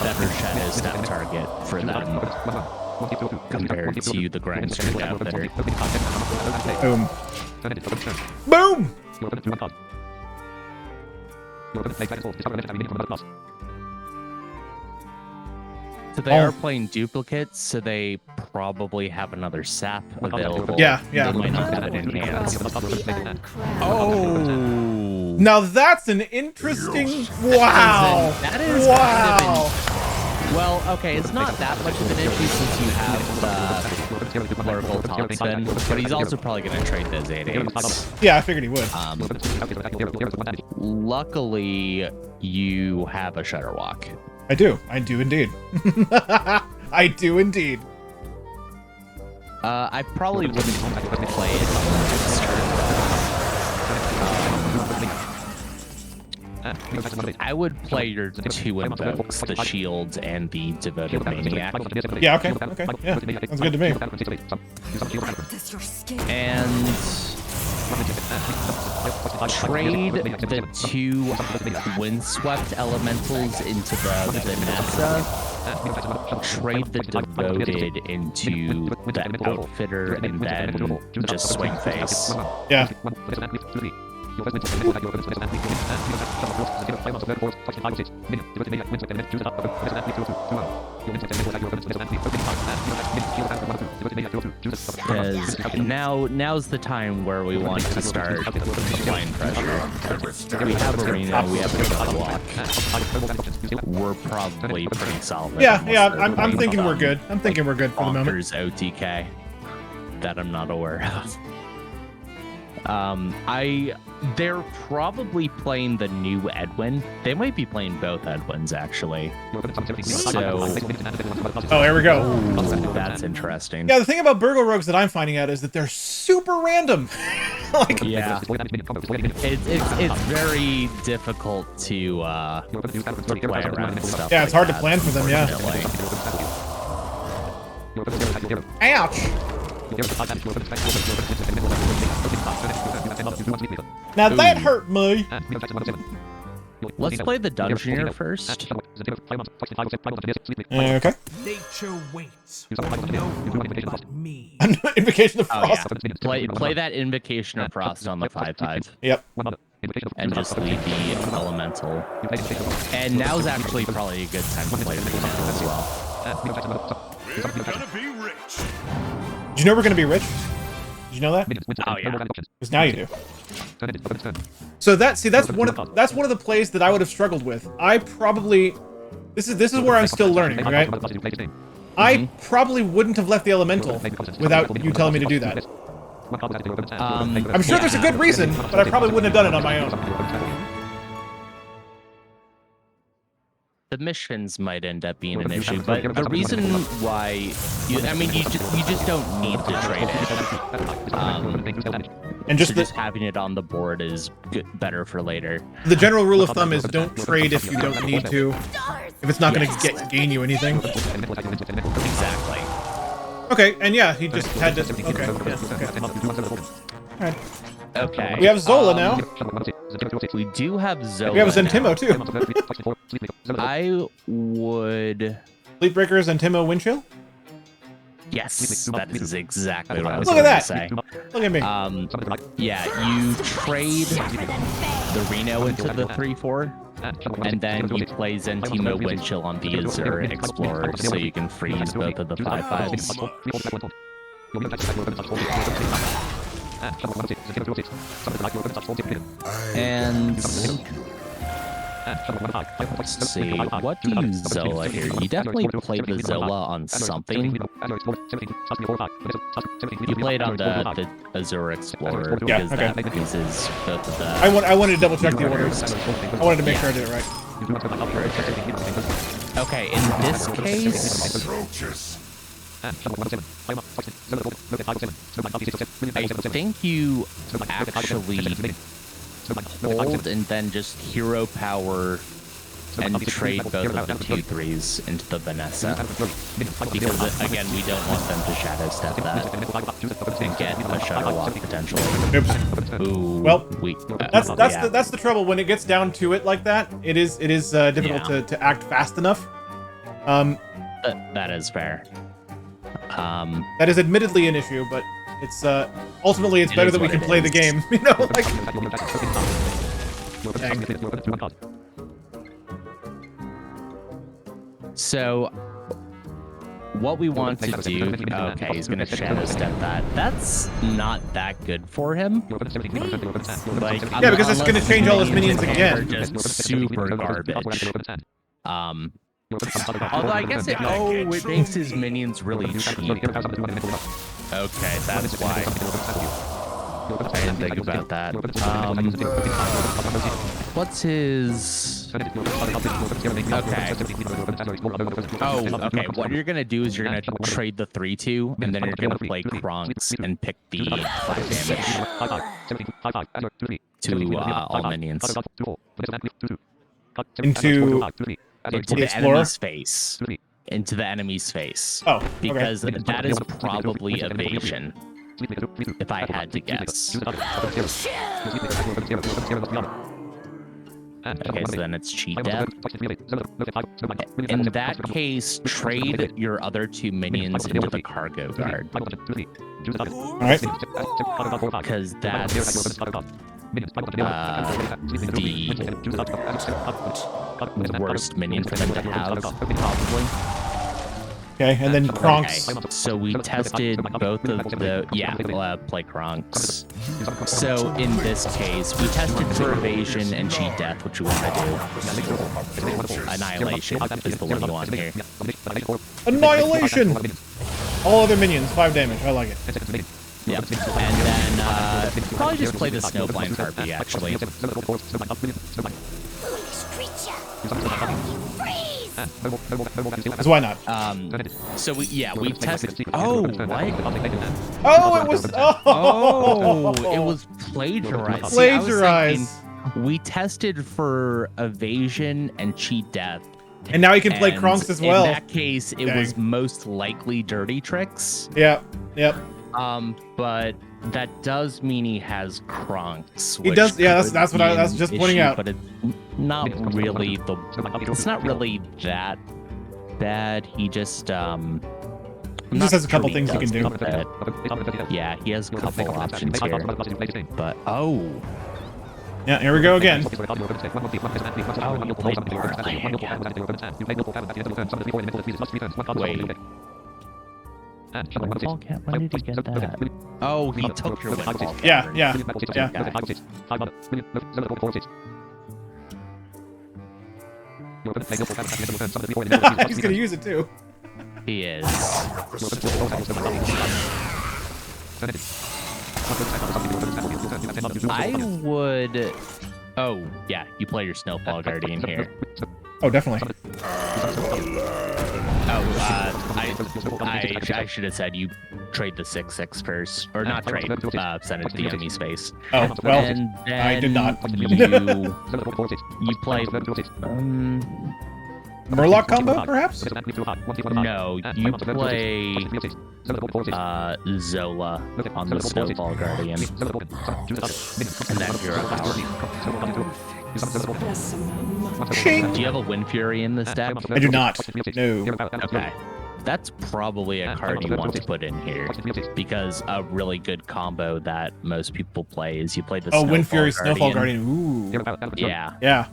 better shadow step target for them compared to the Grindstreak Outfitter. Boom! Boom! So they are playing duplicates, so they probably have another sap available. Yeah. They might not have it in hand. Oh! Now that's an interesting... Wow! That is kind of well, okay, it's not that much of an issue since you have Blurgle Topspin, but he's also probably going to trade those 8/8s. Yeah, I figured he would. Luckily, you have a Shutterwalk. I do indeed. I do indeed. I probably wouldn't play it next turn. I would play your 2 invokes, the Shield and the Devoted Maniac. Yeah, okay. Yeah, sounds good to me. And trade the 2 Windswept elementals into the Vanessa. Trade the Devoted into the Outfitter, and then just swing face. Yeah. Because now's the time where we want to start applying pressure. We have Arena, we have a block. We're probably pretty solid. Yeah, I'm thinking we're good. I'm thinking we're good for the moment. OTK that I'm not aware of. They're probably playing the new Edwin. They might be playing both Edwins, actually. So... Oh, here we go. That's interesting. Yeah, the thing about Burgle Rogues that I'm finding out is that they're super random. Like, yeah. It's very difficult to play around and stuff. Yeah, it's hard to plan for them, yeah. Ouch! Now that hurt me. Let's play the Dungeoneer first. Okay. Nature waits for no one but me. Invocation of Oh, Frost. yeah. Play that Invocation of Frost on the 5/5. Yep. And just leave the Elemental. And now's actually probably a good time to play the Elemental as well. We're gonna be rich. Did you know we're gonna be rich? Did you know that? Oh yeah. Because now you do. So that's one of the plays that I would have struggled with. I probably this is where I'm still learning, right? I probably wouldn't have left the elemental without you telling me to do that. I'm sure there's a good reason, but I probably wouldn't have done it on my own. The missions might end up being an issue, but the reason why you just don't need to trade it. And just having it on the board is better for later. The general rule of thumb is don't trade if you don't need to. If it's not going to gain you anything. Exactly. Okay, and yeah, he just had to. Okay. Alright. Okay. We have Zola now. We do have Zola. We have Zentimo too. I would. Fleetbreaker, Zentimo, Windchill? Yes, that is exactly what I was Look going at to say. Look at me. Yeah, you trade the Reno into the 3/4, and then you play Zentimo Windchill on the Azure Explorer, so you can freeze both of the 5/5s. And let's see, what do you Zola here? You definitely play the Zola on something. You played on the Azure Explorer because that uses both of the. I wanted to double check the orders. I wanted to make sure I did it right. Okay, in this case. I think you actually hold and then just hero power and trade both of the 2/3s into the Vanessa. Because, again, we don't want them to shadow step that and get a shadow walk potential. Oops. Ooh, well, that's the trouble. When it gets down to it like that, it is difficult to act fast enough. That is fair. That is admittedly an issue, but it's ultimately it's better that we can play the game. You know, like. So, what we want to do... Okay, he's going to shadow step that. That's not that good for him. Like, yeah, because it's going to change all his minions again. Just super garbage. Although I guess it makes his minions really cheap. Okay, that's why. I didn't think about that. What's his... Okay. Oh, okay. What you're gonna do is you're gonna trade the 3/2, and then you're gonna play Kronks and pick the 5 damage to all minions. Into the enemy's face. Into the enemy's face. Oh, okay. Because that is probably evasion. If I had to guess. Okay, so then it's cheat death. In that case, trade your other 2 minions into the cargo guard. Alright. Because that's the worst minion for them to have, probably. Okay, and then Kronks. Okay, so we tested both of the... Yeah, play Kronks. So in this case, we tested for evasion and cheat death, which we want to do. Annihilation is the one you want here. Annihilation! All other minions, 5 damage. I like it. Yep. And then probably just play the Snowblind Harpy, actually. Because why not? So we tested. Oh, what? Oh, it was. Oh, it was plagiarized. Plagiarized. We tested for evasion and cheat death. And now you can play Kronks as well. In that case, it was most likely dirty tricks. Yeah. Yep. But that does mean he has Kronks. He does. Yeah, that's what I was just pointing out. But it's not really it's not really that bad. He just he just has a couple things he can do. Yeah, he has a couple options here. But yeah, here we go again. Wait. When did he get that? Oh, he took your windfall. Yeah. He's gonna use it too. He is. I would. Oh, yeah, you play your Snowfall Guardian here. Oh, definitely. I should have said you trade the 6/6 first, or not trade. Send it to the enemy space. Oh well, and then I did not. You play. Murloc combo, perhaps? No, you play Zola on the Snowfall Guardian, and then Hero Power. Do you have a Wind Fury in this deck? I do not. No. Okay. That's probably a card you want to put in here, because a really good combo that most people play is you play the Wind Fury Snowfall Guardian. Ooh. Yeah. Yeah.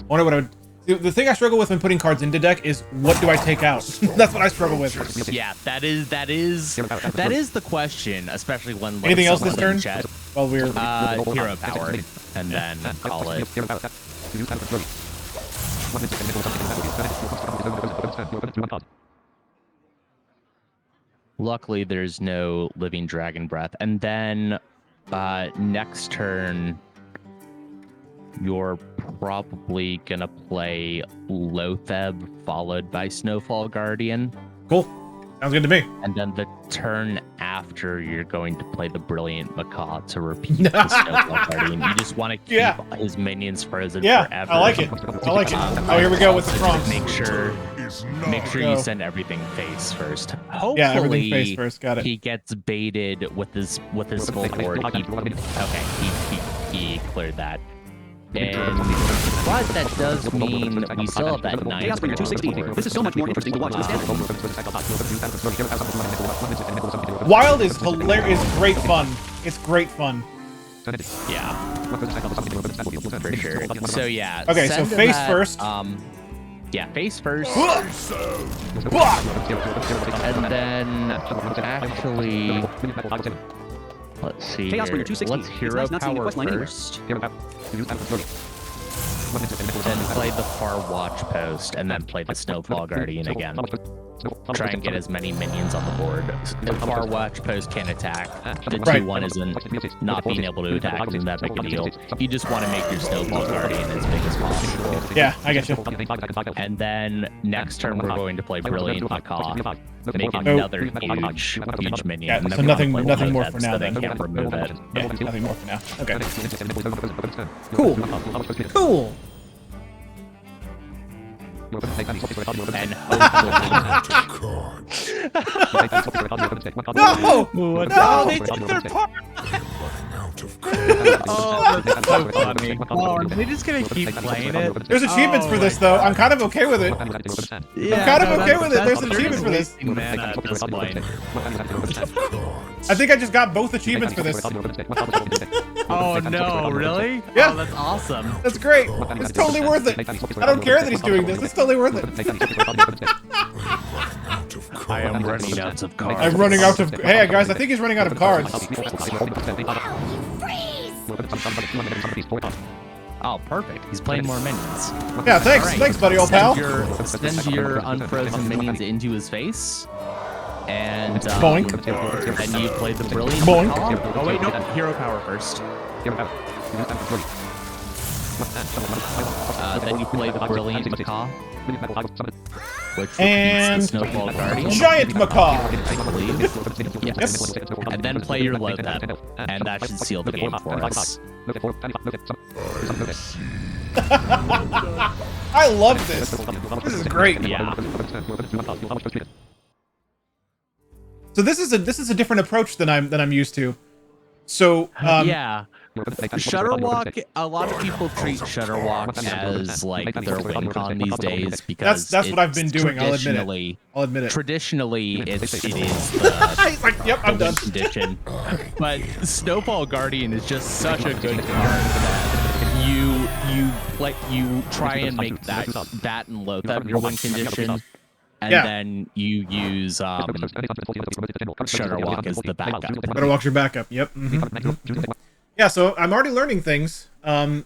Wonder what I would. The thing I struggle with when putting cards into deck is what do I take out? That's what I struggle with. Yeah, that is the question, especially when like, anything else this turn? Chat, well, we're Hero Power, and then call it. Luckily, there's no Living Dragon Breath, and then next turn. You're probably gonna play Lotheb followed by Snowfall Guardian. Cool. Sounds good to me. And then the turn after, you're going to play the Brilliant Macaw to repeat the Snowfall Guardian. You just want to keep his minions frozen forever. I like it. I like it. Oh, here we go with the Kronks. Make sure you send everything face first. Hopefully, everything face first. Got it. He gets baited with his full board. He cleared that. But that does mean we still have that 9. Chaos Bringer 216. This is so much more interesting to watch than standard. Wild is hilarious. It's great fun. It's great fun. Yeah. For sure. So yeah. Okay, so face first. Yeah, face first. And then actually, let's see here. Let's Hero Power first. Then play the Far Watch Post, and then play the Snowfall Guardian again. Try and get as many minions on the board. The Far Watch Post can attack. The 2/1 isn't not being able to attack isn't that big a deal. You just want to make your Snowfall Guardian as big as possible. Yeah, I get you. And then next turn we're going to play Brilliant Macaw. Make another huge minion. Yeah, so nothing more for now. Then can't remove it. Yeah, nothing more for now. Okay. Cool. Cool. And no! No, they took their part. Oh, that's so funny. Oh, are they just gonna keep playing it? There's achievements for this, though. I'm kind of okay with it. Yeah, I'm kind of okay with it. There's an achievement for this. Mana at this point. I think I just got both achievements for this. Oh no, really? Yeah. Oh, that's awesome. That's great. It's totally worth it. I don't care that he's doing this. It's totally worth it. I am running out of cards. I'm running out of... Hey, guys, I think he's running out of cards. Oh, perfect. He's playing more minions. Yeah, thanks. Right. Thanks, buddy, old pal. Send your unfrozen minions into his face. And Boink. and you played the brilliant. Boink. Oh wait, no, hero power first. Then you play the brilliant macaw, which repeats And the snowball guardian. Giant macaw. I believe. Yes. And then play your Lothat, and that should seal the game for us. I love this. This is great. Yeah. So this is a different approach than I'm used to. So Yeah. Shutterwalk, a lot of people treat Shutterwalk as like their win con these days because that's what I've been doing. I'll admit it. Traditionally, it is the He's like, yep, I'm done. condition. But Snowball Guardian is just such a good card that you try and make that and Lothat your win condition. And then you use Shutterwalk as the backup. Shutterwalk's your backup. Yep. Yeah, so I'm already learning things. And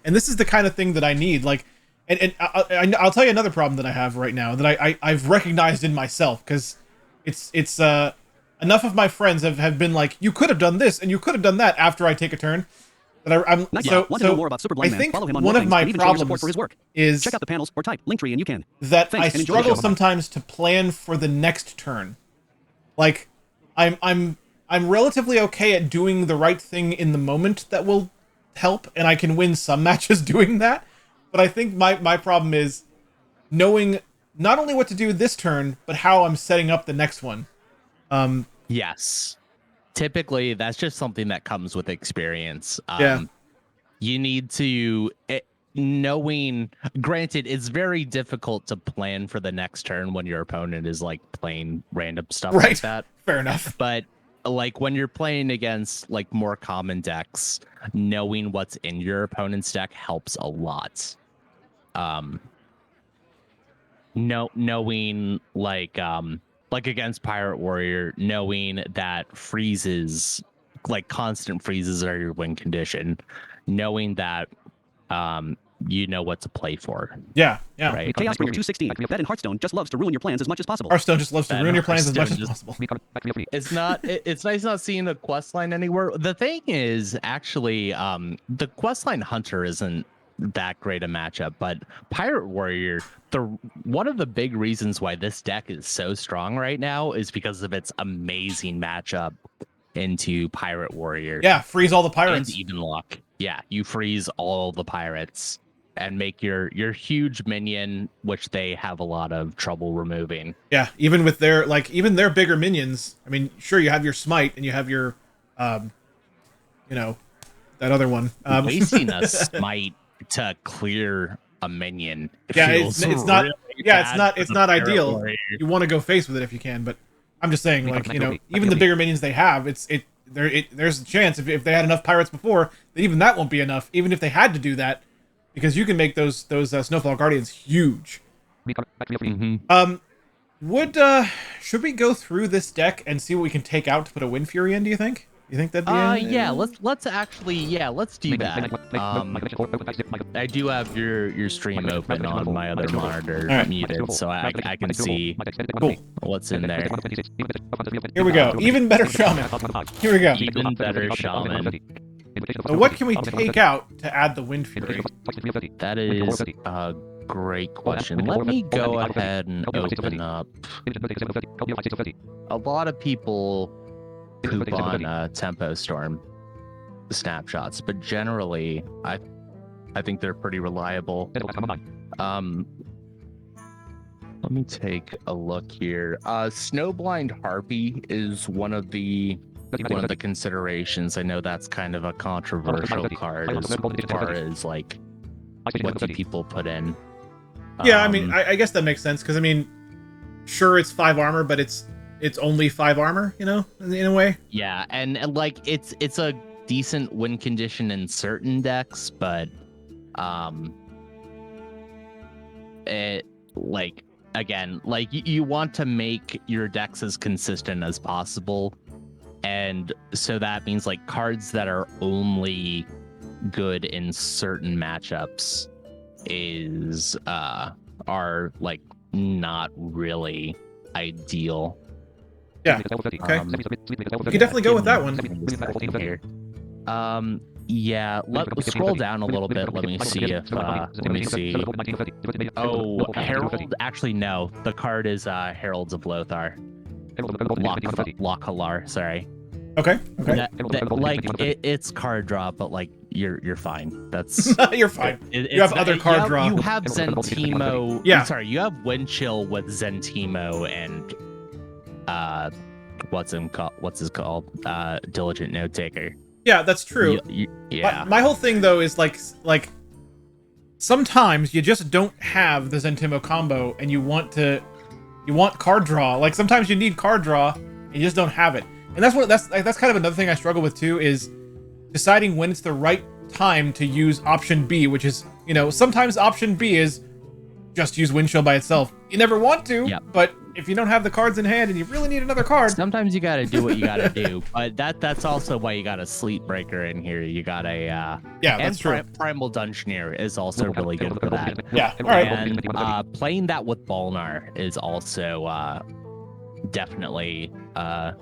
this is the kind of thing that I need. Like, and I'll tell you another problem that I have right now that I've recognized in myself, because it's enough of my friends have been like, you could have done this and you could have done that after I take a turn. But Want to know more about Super Blind I Man? think Follow him on one more of things, my and even show your support problems for his work. is Check out the panels or type Linktree and you can. that Thanks, I and enjoy the struggle show. sometimes to plan for the next turn. Like, I'm relatively okay at doing the right thing in the moment that will help, and I can win some matches doing that. But I think my problem is knowing not only what to do this turn, but how I'm setting up the next one. Yes. Typically, that's just something that comes with experience. Yeah. You need to knowing. Granted, it's very difficult to plan for the next turn when your opponent is like playing random stuff Right. like that. Fair enough. But like when you're playing against like more common decks, knowing what's in your opponent's deck helps a lot. Knowing like against Pirate Warrior, knowing that freezes, like constant freezes are your win condition, knowing that you know what to play for. Yeah. Right. Chaos Breaker 216. That in Hearthstone just loves to ruin your plans as much as possible. Hearthstone just loves to ruin your plans as much as Hearthstone possible. It's nice not seeing a quest line anywhere. The thing is, actually, the quest line Hunter isn't that great a matchup, but Pirate Warrior, one of the big reasons why this deck is so strong right now is because of its amazing matchup into Pirate Warrior. Yeah, freeze all the pirates. And even luck. Yeah, you freeze all the pirates and make your huge minion, which they have a lot of trouble removing. Yeah, even with their their bigger minions. I mean, sure, you have your smite and you have your that other one. Wasting a smite to clear a minion. It's not really it's not ideal. Warrior. You want to go face with it if you can, but I'm just saying, like, even the bigger minions they have, there's a chance if they had enough pirates before that even that won't be enough, even if they had to do that, because you can make those Snowfall Guardians huge. Should we go through this deck and see what we can take out to put a Wind Fury in? Do you think? You think that'd be? Yeah. Let's do that. I do have your stream open on my other monitor muted, so I can see what's in there. Here we go. Even better shaman. Here we go. Even better shaman. So what can we take out to add the Wind Fury? That is a great question. Let me go ahead and open up. A lot of people poop on Tempo Storm snapshots, but generally, I think they're pretty reliable. Let me take a look here. Snowblind Harpy is one of the considerations. I know that's kind of a controversial card as far as like what do people put in. Yeah, I mean, I guess that makes sense, because I mean, sure, it's 5 armor, but it's only 5 armor, in a way. Yeah, and like it's a decent win condition in certain decks, but it like again, like you want to make your decks as consistent as possible, and so that means like cards that are only good in certain matchups are like not really ideal. Yeah. Okay. You can definitely go with that one. Here. Yeah. Let's scroll down a little bit. Let me see if. Let me see. Oh, Herald. Actually, no. The card is Heralds of Lothar. Lochalar. Sorry. Okay. Okay. Like it's card draw, but like you're fine. That's you're fine. You have other card draw. You have Zentimo. Yeah. Sorry, you have Windchill with Zentimo and what's his called? Diligent Note Taker. Yeah, that's true. Yeah. My whole thing though is like sometimes you just don't have the Zentimo combo, and you want card draw. Like sometimes you need card draw, and you just don't have it. And that's kind of another thing I struggle with too, is deciding when it's the right time to use option B, which is, sometimes option B is just use Windchill by itself. You never want to, but if you don't have the cards in hand and you really need another card, sometimes you gotta do what you gotta do. But that's also why you got a Sleep Breaker in here. You got a that's true. Primal Dungeoneer is also really good for that. Yeah, all right. And playing that with Balnar is also definitely a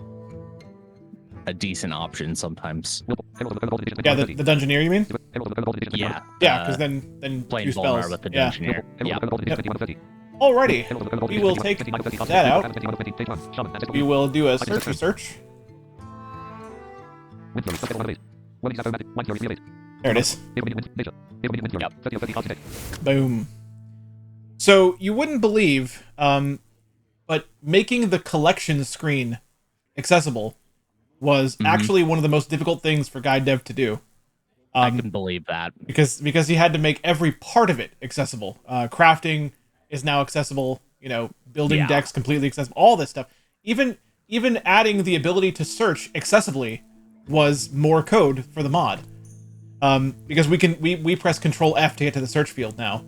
decent option sometimes. Yeah, the Dungeoneer, you mean? Yeah. Yeah, because then playing two spells. Balnar with the Dungeoneer. Yeah. Alrighty, we will take that out. We will do a search. There it is. Boom. So you wouldn't believe, but making the collection screen accessible was actually one of the most difficult things for guide dev to do. I can believe that because he had to make every part of it accessible. Crafting is now accessible. Building decks completely accessible. All this stuff. Even adding the ability to search accessibly was more code for the mod. Because we press Control F to get to the search field now.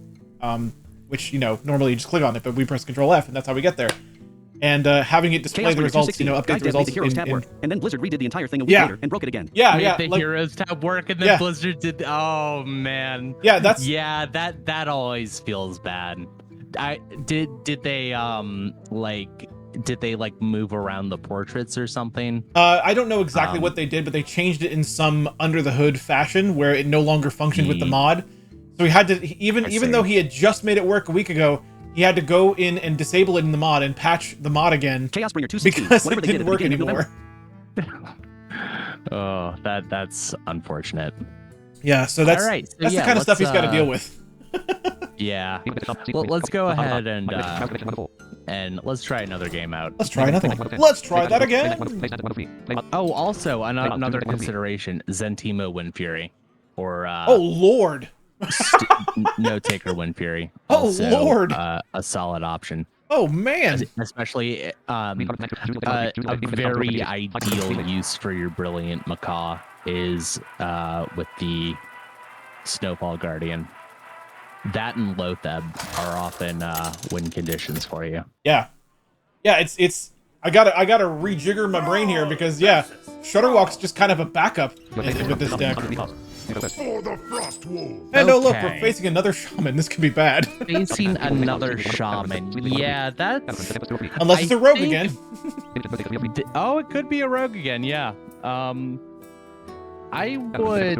Which normally you just click on it, but we press Control F and that's how we get there. And having it display the results, update the results. And then Blizzard redid the entire thing a week later and broke it again. Yeah. The Heroes tab work, and then Blizzard did. Oh man. Yeah, that's. Yeah, that always feels bad. Did they move around the portraits or something? I don't know exactly what they did, but they changed it in some under the hood fashion where it no longer functioned with the mod. So he had to even though he had just made it work a week ago. He had to go in and disable it in the mod and patch the mod again. Chaosbringer 216, because it didn't work anymore. Oh, that's unfortunate. Yeah, so that's right. That's the kind of stuff he's got to deal with. Yeah. Well, let's go ahead and let's try another game out. Let's try another one. Let's try that again. Oh, also another consideration: Zentimo Wind Fury, or oh Lord. No Taker Wind Fury. Oh also, Lord! A solid option. Oh man! Especially a very ideal use for your Brilliant Macaw is with the Snowfall Guardian. That and Lotheb are often win conditions for you. Yeah, it's. I gotta rejigger my brain here because Shudderwalk's just kind of a backup with this deck. For the Frost Wolf. And oh look, we're facing another shaman. This could be bad. Facing another shaman. Yeah, that's... Unless it's a rogue again. Oh, it could be a rogue again, yeah. I would...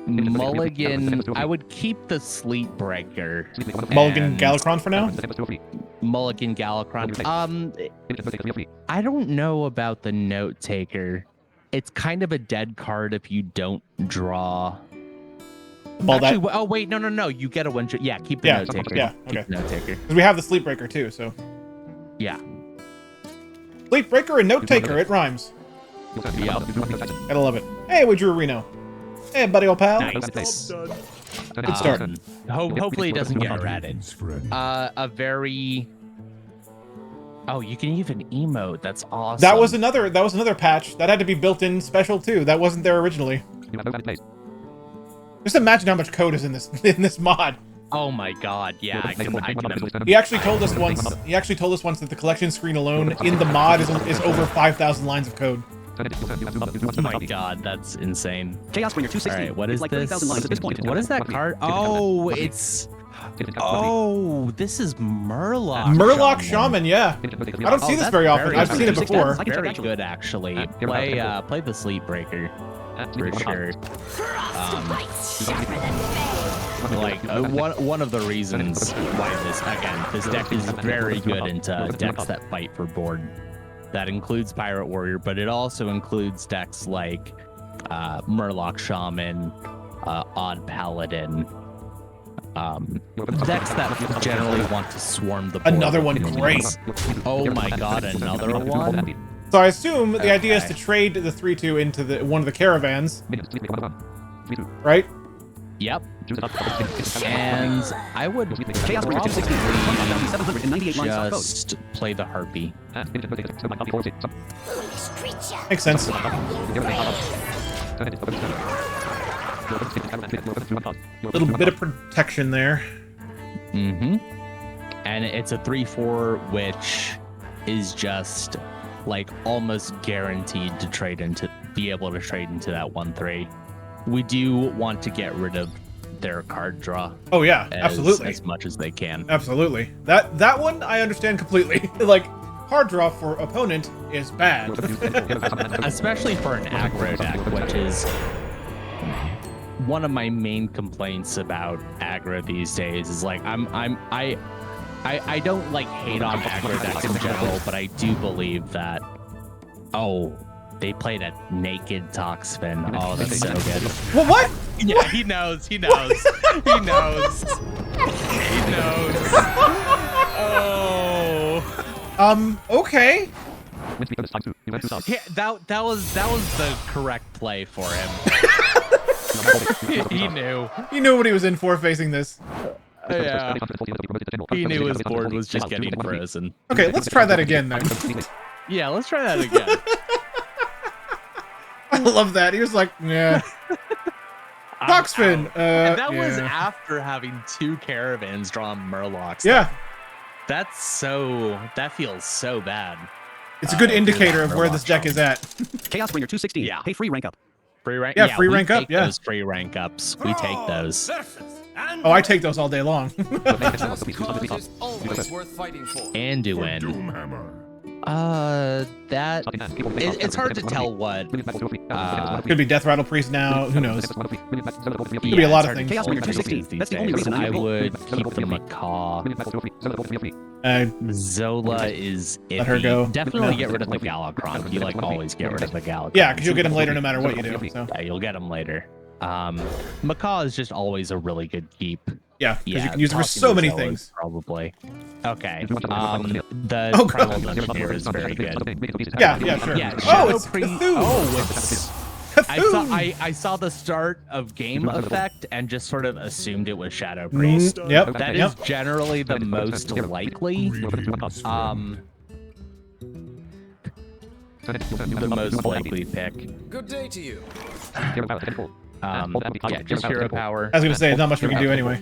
Mulligan... I would keep the Sleep Breaker. Mulligan Galakron for now? Mulligan Galakron. I don't know about the Note Taker. It's kind of a dead card if you don't draw. Actually, oh wait, no. You get a one. Yeah, keep the Note Taker. Yeah, okay. Keep the Note Taker. Because we have the Sleep Breaker too, so. Yeah. Sleep Breaker and Note Taker, it rhymes. Yeah. Gotta love it. Hey, Woodrew Reno. Hey, buddy, old pal. Nice. Good start. Hopefully it doesn't get ratted. A very... Oh, you can even emote. That's awesome. That was another patch. That had to be built in special too. That wasn't there originally. Just imagine how much code is in this mod. Oh my god, yeah. I can He actually told us once that the collection screen alone in the mod is over 5,000 lines of code. Oh my god, that's insane. Chaosbringer 216. All right, what is like this? 30,000 lines at this point. What is that card? Oh, it's... Oh, this is Murloc. Murloc Shaman, yeah. I don't see this very often. I've seen it before. Very good, actually. Play the Sleep Breaker for sure. One of the reasons why this deck is very good into decks that fight for board. That includes Pirate Warrior, but it also includes decks like Murloc Shaman, Odd Paladin. Decks that generally want to swarm the board. Another one, great. Oh my god, another one? So I assume the idea is to trade the 3/2 into one of the caravans, right? Yep. And I would probably just play the Harpy. Makes sense. Little bit of protection there. Mm-hmm. And it's a 3/4, which is just like almost guaranteed to be able to trade into that 1/3. We do want to get rid of their card draw. Oh yeah, absolutely. As much as they can. Absolutely. That one I understand completely. Like, card draw for opponent is bad. Especially for an aggro deck, which is one of my main complaints about aggro these days. Is like I don't like hate on aggro decks in general, but I do believe that they played a naked Toxfin. Oh, that's so good. Well, what? Yeah, he knows. He knows. He knows. He knows. Oh. Okay. Yeah, that was the correct play for him. He knew. He knew what he was in for facing this. Yeah. He knew his board was just getting frozen. Okay, let's try that again then. Yeah, let's try that again. I love that. He was like, yeah. Toxfin. And that was after having 2 caravans drawn Murlocs. Yeah. That feels so bad. It's a good indicator of where this deck is at. Chaos Bringer 216. Yeah. Hey, free rank up. Free rank? Yeah, free rank up, yeah. Those free rank ups. We take those. Oh, I take those all day long. Anduin. Doomhammer. It's hard to tell what. Could be Death Rattle Priest now. Who knows? Could be a lot of things. Chaos Bringer 216. That's the only reason I would keep the Macaw. Zola is iffy. Let her go. Definitely get rid of the Galakron. You always get rid of the Galakron. Yeah, because you'll get him later no matter what you do. So. Yeah, you'll get him later. Macaw is just always a really good keep. Yeah, because you can use it for so many things. Probably. Okay. The Primal Dungeoneer is very good. Yeah, sure. Yeah, it's Cthulhu. Cthulhu. I saw the start of game effect and just sort of assumed it was Shadow Priest. Yep. That is generally the most likely. The most likely pick. Good day to you. Yeah, just hero power. I was gonna say, not much we can do anyway.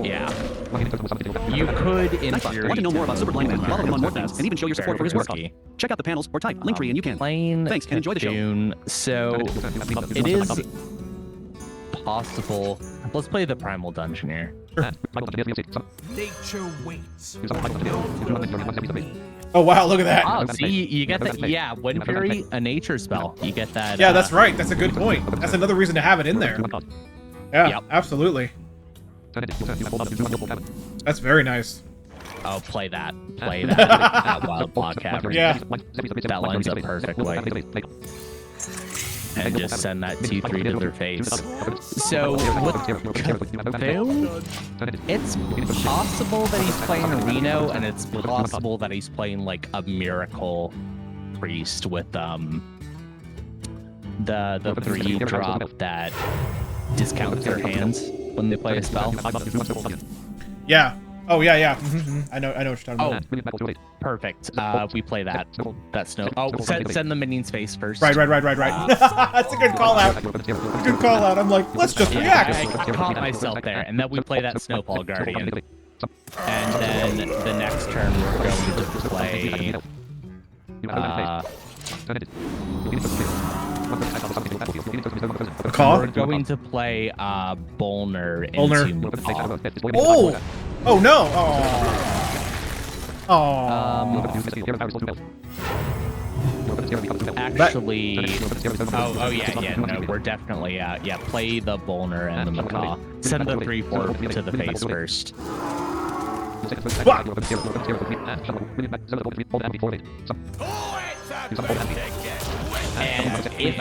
Yeah. You could, in theory, Want to know more about Super Blind Man? Follow him on Northbound and even show your support for his work. Check out the panels or type Linktree and you can. Thanks and enjoy the show. June. So it is possible. Let's play the Primal Dungeoneer. Nature waits. Oh wow, look at that. Oh, see, you get that. Yeah, Wind Fury, a nature spell. You get that. Yeah, that's right. That's a good point. That's another reason to have it in there. Yeah, absolutely. That's very nice. Oh, play that. Play that. Wild Block Cavern. Yeah. That lines up perfectly. And just send that 2/3 to their face. So, with Cthulhu, it's possible that he's playing Reno, and it's possible that he's playing like a Miracle Priest with the 3 drop that discounts their hands when they play a spell. Yeah. Oh yeah. I know what you're talking about. Oh, perfect. We play that snow. Oh, send the minions face first. Right. That's a good call out. Good call out. I'm like, let's just react. I caught myself there, and then we play that Snowfall Guardian. And then the next turn we're going to play Macaw? We're going to play Bolner into Bolner. Macaw. Oh! Oh no! Oh. Actually, oh yeah, no, we're definitely yeah. Play the Bolner and the Macaw. Send the 3/4 to the face first. And if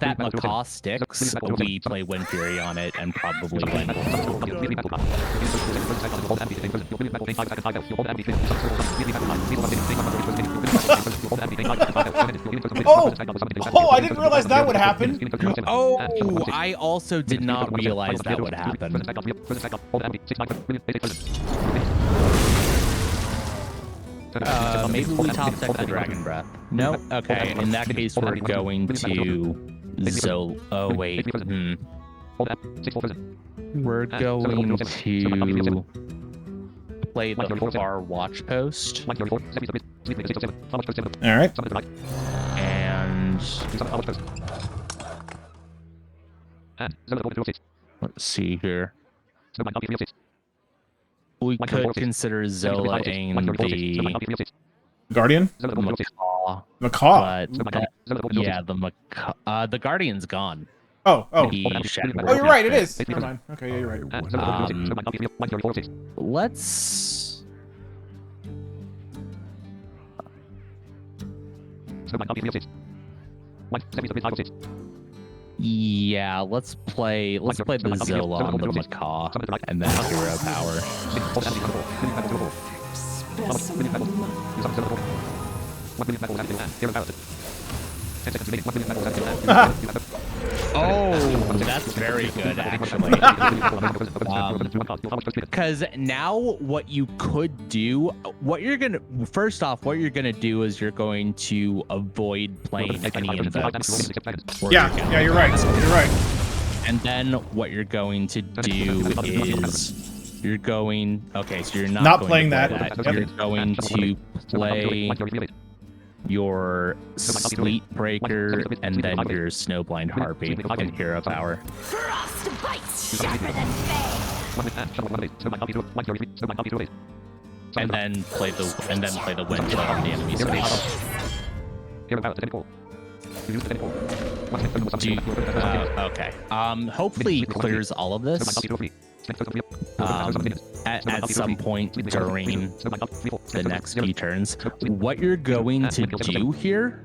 that Macaw sticks, we play Wind Fury on it and probably win. Oh, I didn't realize that would happen. Oh, I also did not realize that would happen. Maybe we top deck the Dragon Breath. No? Okay, in that case, we're going to oh, wait. We're going to play the Far Watch Post. Alright. And let's see here. We could consider Zola-ing the Guardian? Macaw. Macaw. But yeah, the Macaw. The Guardian's gone. Oh. You're right, it is. Never mind. Okay, yeah, you're right. Let's. Yeah, let's play the Zola on the Macaw and then Hero Power. Oh, that's very good, actually. Because now what you could do, first off, what you're gonna do is you're going to avoid playing any invokes. Yeah, you're right. You're right. And then what you're going to do is you're going. Okay, so you're not going playing to play that. that. You're going to play your Sleet Breaker and then your Snowblind Harpy and Hero Power. And then play the Wind Chill on the enemy space. Okay. Hopefully clears all of this. At some point during the next few turns. What you're going to do here?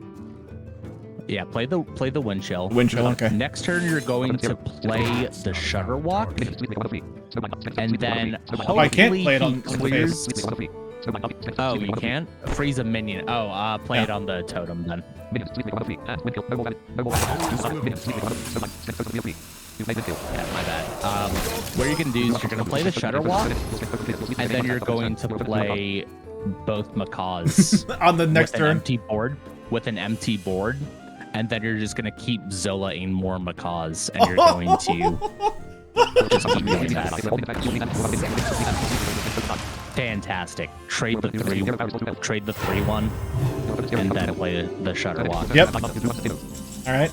Yeah, play the Wind Chill. Wind Chill, okay. Next turn, you're going to play the Shutter Walk, and then hopefully I can't play it on he clears. the Oh, you can't freeze a minion. Oh, play it on the totem then. Yeah, my bad. What you're gonna do is you're gonna play the Shutter Walk, and then you're going to play both Macaws on the next turn. With an empty board, and then you're just gonna keep Zola-ing more Macaws, and you're going to just keep doing that. Fantastic. Trade the 3/1, and then play the Shutter Walk. Yep. All right.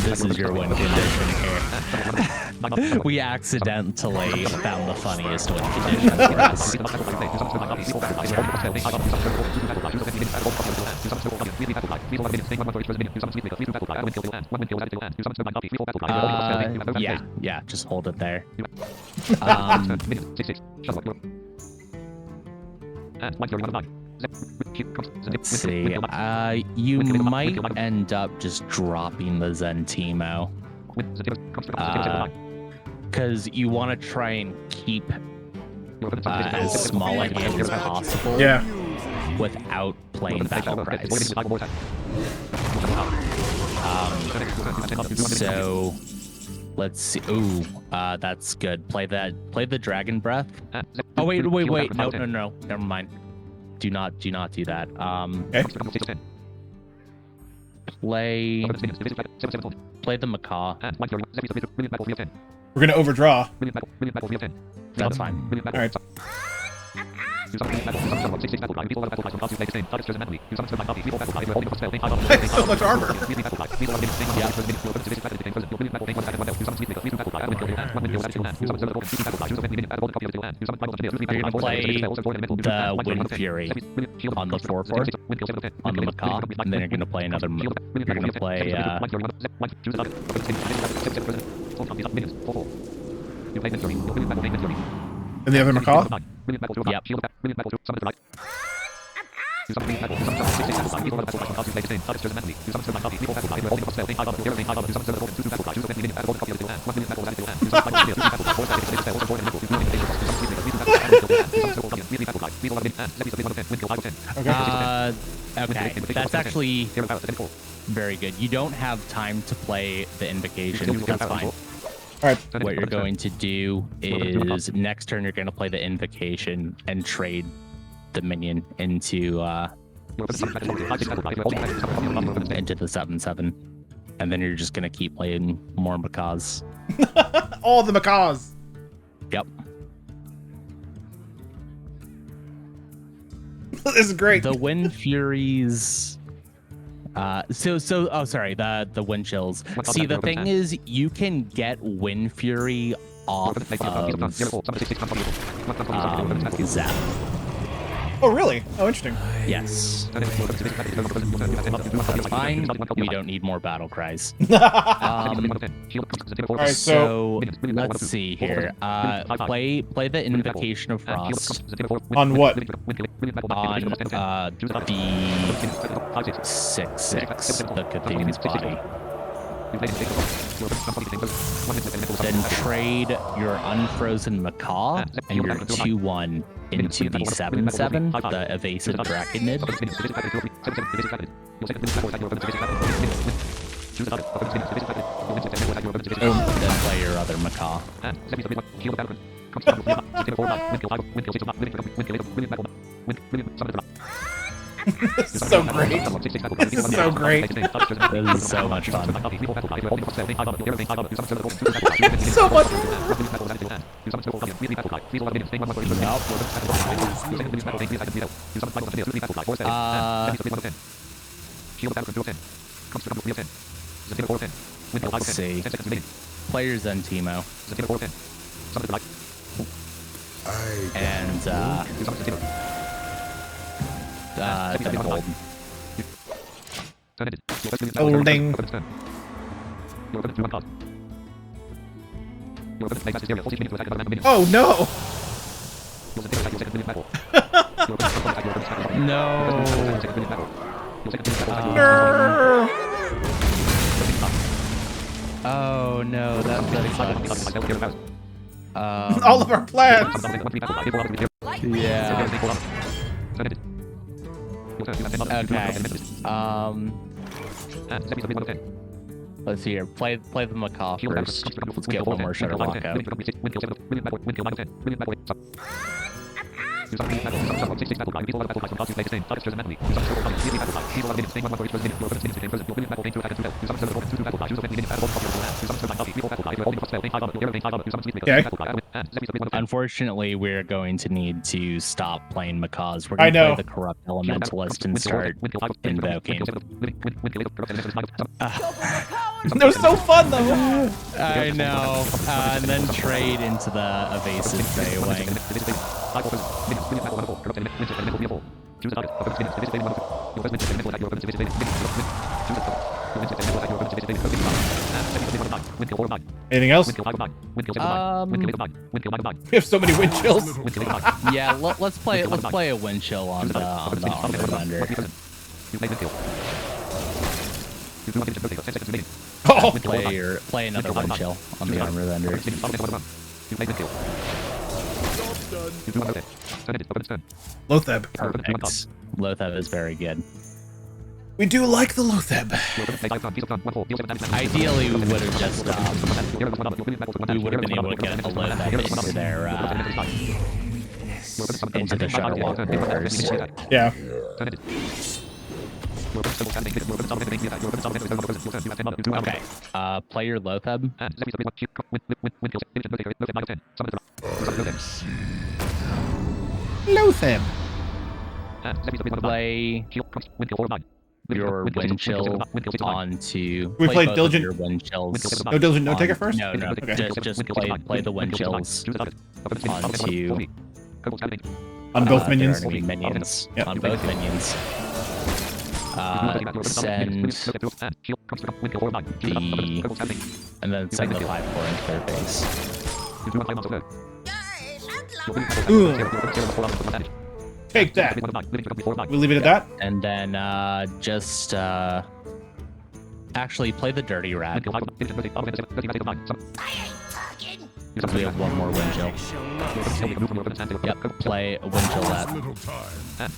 This is your win condition here. We accidentally found the funniest win condition for us. Yeah, just hold it there. Let's see. You might end up just dropping the Zentimo. Because you want to try and keep as small a hand as possible. Yeah. Without playing Battle Prize. So let's see. Ooh, that's good. Play the Dragon Breath. Oh wait. No. Never mind. Do not do that. Okay. Play the Macaw. We're gonna overdraw. That's fine. All right. So much armor. You're gonna play the Wind Fury on the 4/4 on the Macaw, and then you're gonna play another. You're gonna play. And the other macaw? Yep. Okay, that's actually very good. You don't have time to play the Invocation. That's fine. Alright. What you're going to do is next turn you're going to play the Invocation and trade the minion into the 7/7, and then you're just going to keep playing more macaws. All the macaws. Yep. This is great. The Wind Furies. Sorry, the Wind Chills. See, the thing is, you can get Wind Fury off of Zap. Oh, really? Oh, interesting. Yes. That's fine. We don't need more battle cries. Alright, so let's see here. Play the Invocation of Frost. On what? On the 6/6, the Cthulhu's Body. Then trade your Unfrozen Macaw and your 2/1 into the 7/7, the Evasive Draconid. Then play your other Macaw. This is so great. This is so great. This is so much fun. So much. Let's see. Players and Timo. And Holding. Oh no! No. Oh no, that sucks. All of our plans. Yeah. Okay. Let's see here. Play the Macaw first. Let's get one more Shutterlock out. Okay. Unfortunately, we're going to need to stop playing macaws. We're going to play the Corrupt Elementalist and start invoking. They're so fun though. I know. And then trade into the Evasive Baywing. Anything else? We have so many wind chills. Yeah, let's play a wind chill on the Armor Thunder. Oh. Play another wind chill on the Armor Thunder. Lotheb. Perfect. Lotheb is very good. We do like the Lotheb. Ideally, we would have just we would have been able to get a Lotheb into their into the Shutterlock first. Yeah. Okay. Play your Lotheb. Lotheb. Play your wind chill onto. We play both of Diligent- your wind chills. No Diligent No Taker on- first? No, no. Okay. Just play the wind chills onto On both minions. their enemy minions. Yep. On both minions. Send and then send the 5/4 into their face. Ugh. Take that. We leave it at that? And then just actually play the dirty rat. Because we have one more wind chill. Yep, play a wind chill that. Little time.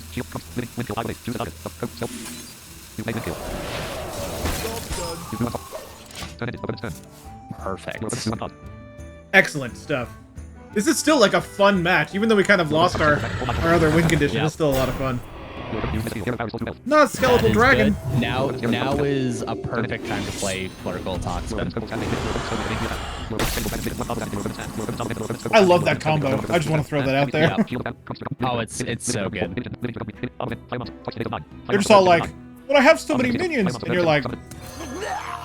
Perfect. Excellent stuff. This is still like a fun match, even though we kind of lost our other win condition. Yep. It's still a lot of fun. Not Skeletal Dragon. Good. Now is a perfect time to play Political Toxin. I love that combo. I just want to throw that out there. Yep. Oh, it's so good. They're just all like, but I have so many minions. And you're like,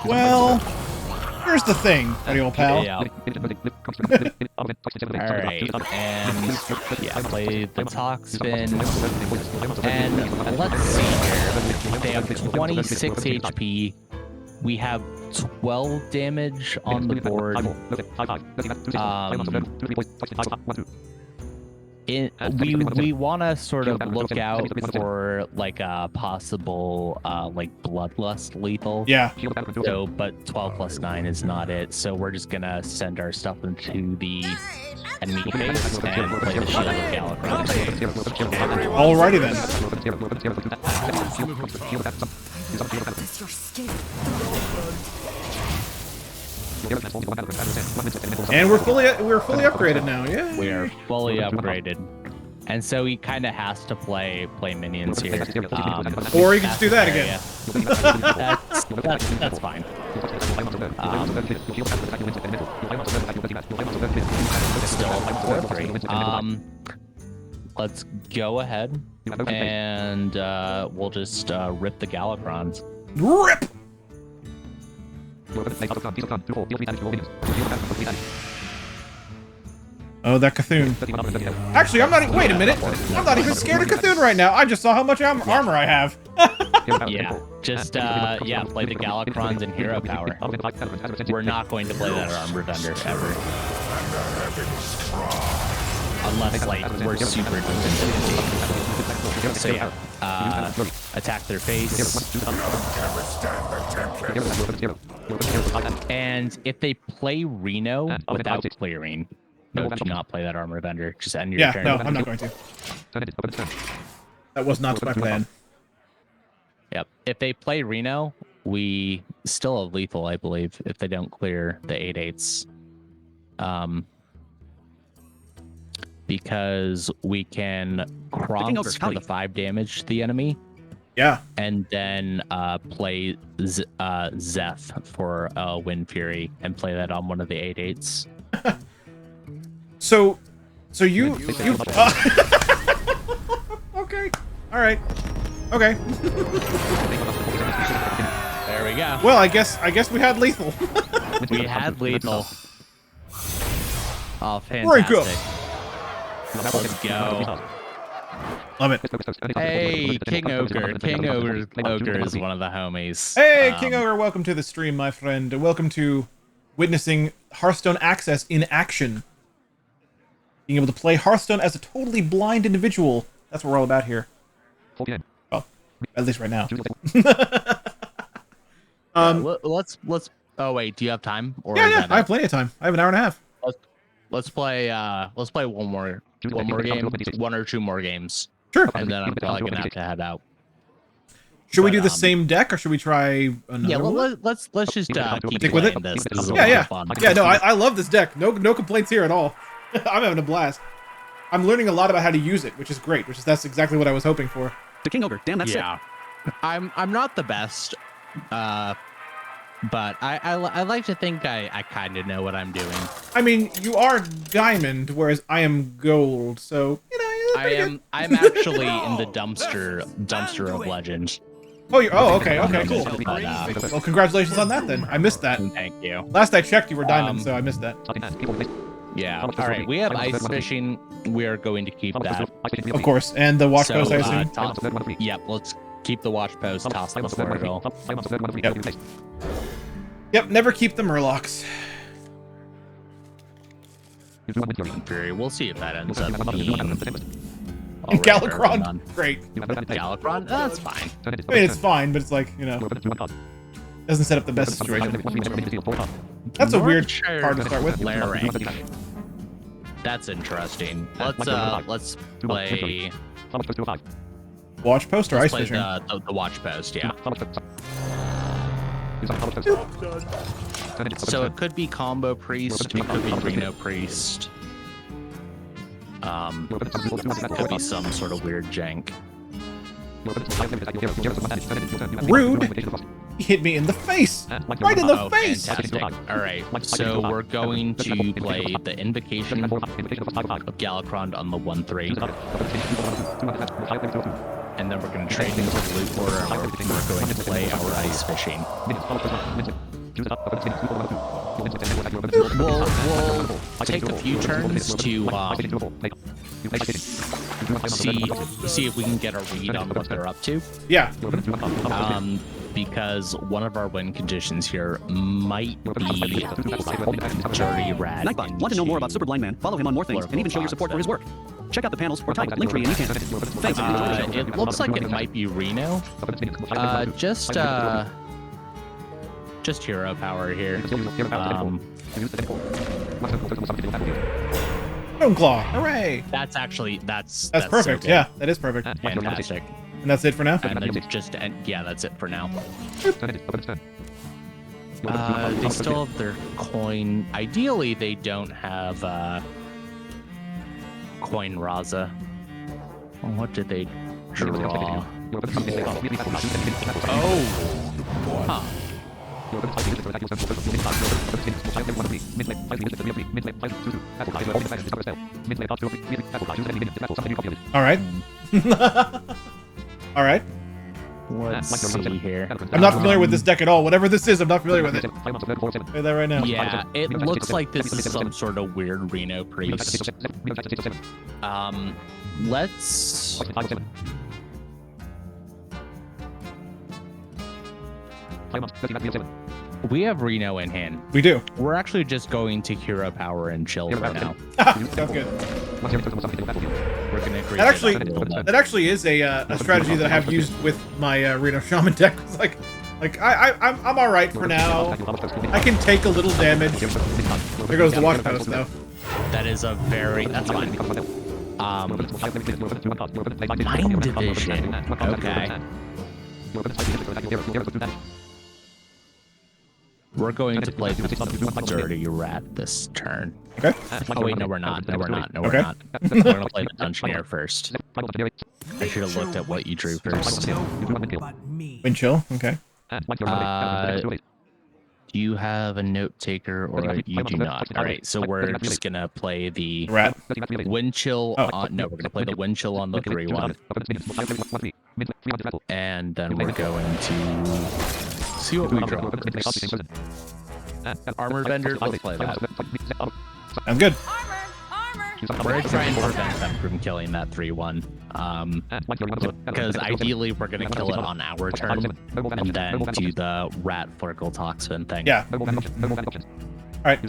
well, here's the thing, buddy old pal. Yeah. Alright, and yeah, play the Toxin. And let's see here. They have 26 HP. We have 12 damage on the board. We want to sort of look out for like a possible like Bloodlust lethal. Yeah. So, but 12 plus 9 is not it. So we're just gonna send our stuff into the enemy base and play the Shield of Galakrond. Alrighty then. And we're fully upgraded now. Yeah. We are fully upgraded. And so he kind of has to play minions here. Or he can just do that again. That's fine. Still 4-3. Let's go ahead and we'll just rip the Galakrons. Rip! Oh, that Cthulhu. Actually, I'm not. Wait a minute. I'm not even scared of Cthulhu right now. I just saw how much armor I have. Yeah, just play the Galakrons and hero power. We're not going to play that Armored Thunder ever. Unless like we're super defensive. So yeah, attack their face. And if they play Reno without clearing, no, do not play that Armor Vendor. Just end your turn. No, I'm not going to. That was not my plan. Yep. If they play Reno, we still have lethal, I believe, if they don't clear the 8/8s. Because we can Kronks for the 5 damage to the enemy. Yeah. And then play Zeph for Wind Fury and play that on one of the 8/8s. So you okay. All right. Okay. There we go. Well, I guess we had lethal. We had lethal. Oh, Very good. fantastic. Let's go. Love it. Hey, King Ogre. King Ogre is one of the homies. Hey, King Ogre, welcome to the stream, my friend. Welcome to witnessing Hearthstone Access in action. Being able to play Hearthstone as a totally blind individual. That's what we're all about here. Well, at least right now. Let's. Oh wait, do you have time? Or Yeah, I have plenty of time. I have an hour and a half. Let's play one more game, 1 or 2 more games. Sure. And then I'm probably gonna have to head out. Should we do the same deck, or should we try another Yeah, one? well, let's just keep Stick with playing it? this. This is a Yeah, lot yeah. of fun. Yeah, no, I love this deck. No complaints here at all. I'm having a blast. I'm learning a lot about how to use it, which is great. That's exactly what I was hoping for. The King Ogre. Damn, that's sick. Yeah, I'm not the best, but I like to think I kind of know what I'm doing. I mean, you are diamond, whereas I am gold, so you know I'm actually in the dumpster of legend. Oh, okay, cool. But, Well, congratulations on that then. I missed that. thank you. Last I checked, you were diamond, so I missed that. Yeah. All right. We have ice fishing. We are going to keep that. Of course, and the watch post, I assume. Yep. Let's keep the watch post. Toss the Florville. Yep. Never keep the Murlocs. Fury. We'll see if that ends up being. And Galakron, great. Galakron, that's fine. I mean, it's fine, but it's like, you know, doesn't set up the best situation. That's a weird card to start with. Larynx. That's interesting. Let's play. Watch post or ice Play fishing? the watch post, yeah. So it could be combo priest, it could be Reno priest. It could be some sort of weird jank. Rude! He hit me in the face! Right in the face! Fantastic. Alright, so we're going to play the Invocation of Galakron on the 1-3. And then we're going to trade into the loot order and we're going to play our ice fishing. We'll take a few turns to see if we can get a read on what they're up to. Yeah. Because one of our win conditions here might be Dirty Rat. Nightbot, want to know more about Super Blind Man? Follow him on more things and even show your support for his work. Check out the panels or type Linktree and you can. Thanks. It looks like it might be Reno. Just hero power here. Stoneclaw, hooray! That's actually that's perfect. So yeah, that is perfect. fantastic. And that's it for now. And then yeah, that's it for now. They still have their coin. Ideally, they don't have coin Raza. Well, what did they draw? Oh. Huh. All right. All right. Let's see here. I'm not familiar with this deck at all. Whatever this is, I'm not familiar with it. Say that right now. Yeah, it looks like this is some sort of weird Reno priest. Let's. We have Reno in hand. We do. We're actually just going to hero power and chill for now. Sounds good. We're gonna agree. That actually is a strategy that I have used with my Reno Shaman deck. It's like I'm all right for now. I can take a little damage. There goes the watch post though. That is a very. That's fine. Mind division. Okay. We're going to play Dirty Rat this turn. Okay. Oh wait, no we're not. No we're not. No we're Okay. not. We're gonna play the Dungeoneer first. I should have looked at what you drew first. Wind chill. Okay. Do you have a note taker or you do not? All right, so we're just gonna play the Rat. Wind chill. No, we're gonna play the Wind chill on the 3-1, and then we're going to see what we draw. Armor vendor. Let's play that. I'm good. We're gonna try and prevent them from killing that 3-1. Because ideally we're gonna kill it on our turn, and then do the rat Flurkle Toxin thing. Yeah. Alright.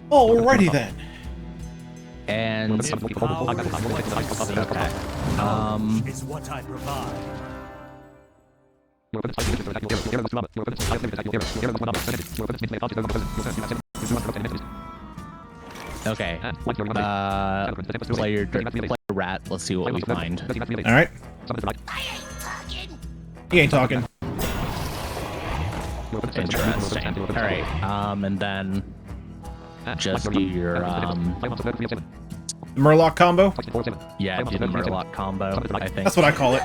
Alrighty then. And Is what I provide. okay. Player rat. Let's see what we find. Alright. He ain't talking. Interesting. Alright, and then just do your Murloc combo? yeah, do the Murloc combo, I think. That's what I call it.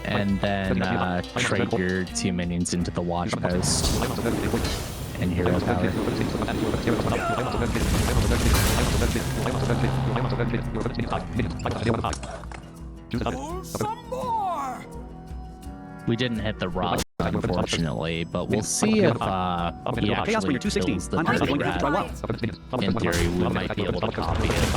And then trade your 2 minions into the watch post. And hero power. Some more! We didn't hit the Roz, unfortunately, but we'll see if he Chaos actually Bringer 216. kills the I'm honestly dirty going to have to try rat. WoW. In theory, we might be able to copy it.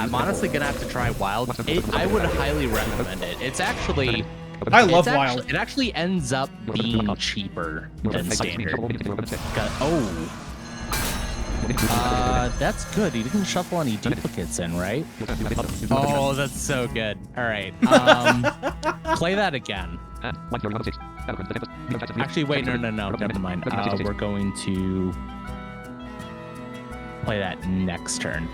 I'm honestly gonna have to try Wild. I would highly recommend it. It's actually... I love Wild. It actually ends up being cheaper than Standard. Oh. That's good. He didn't shuffle any duplicates in, right? Oh, that's so good. All right. Play that again. Actually, wait, no, never mind. We're going to play that next turn.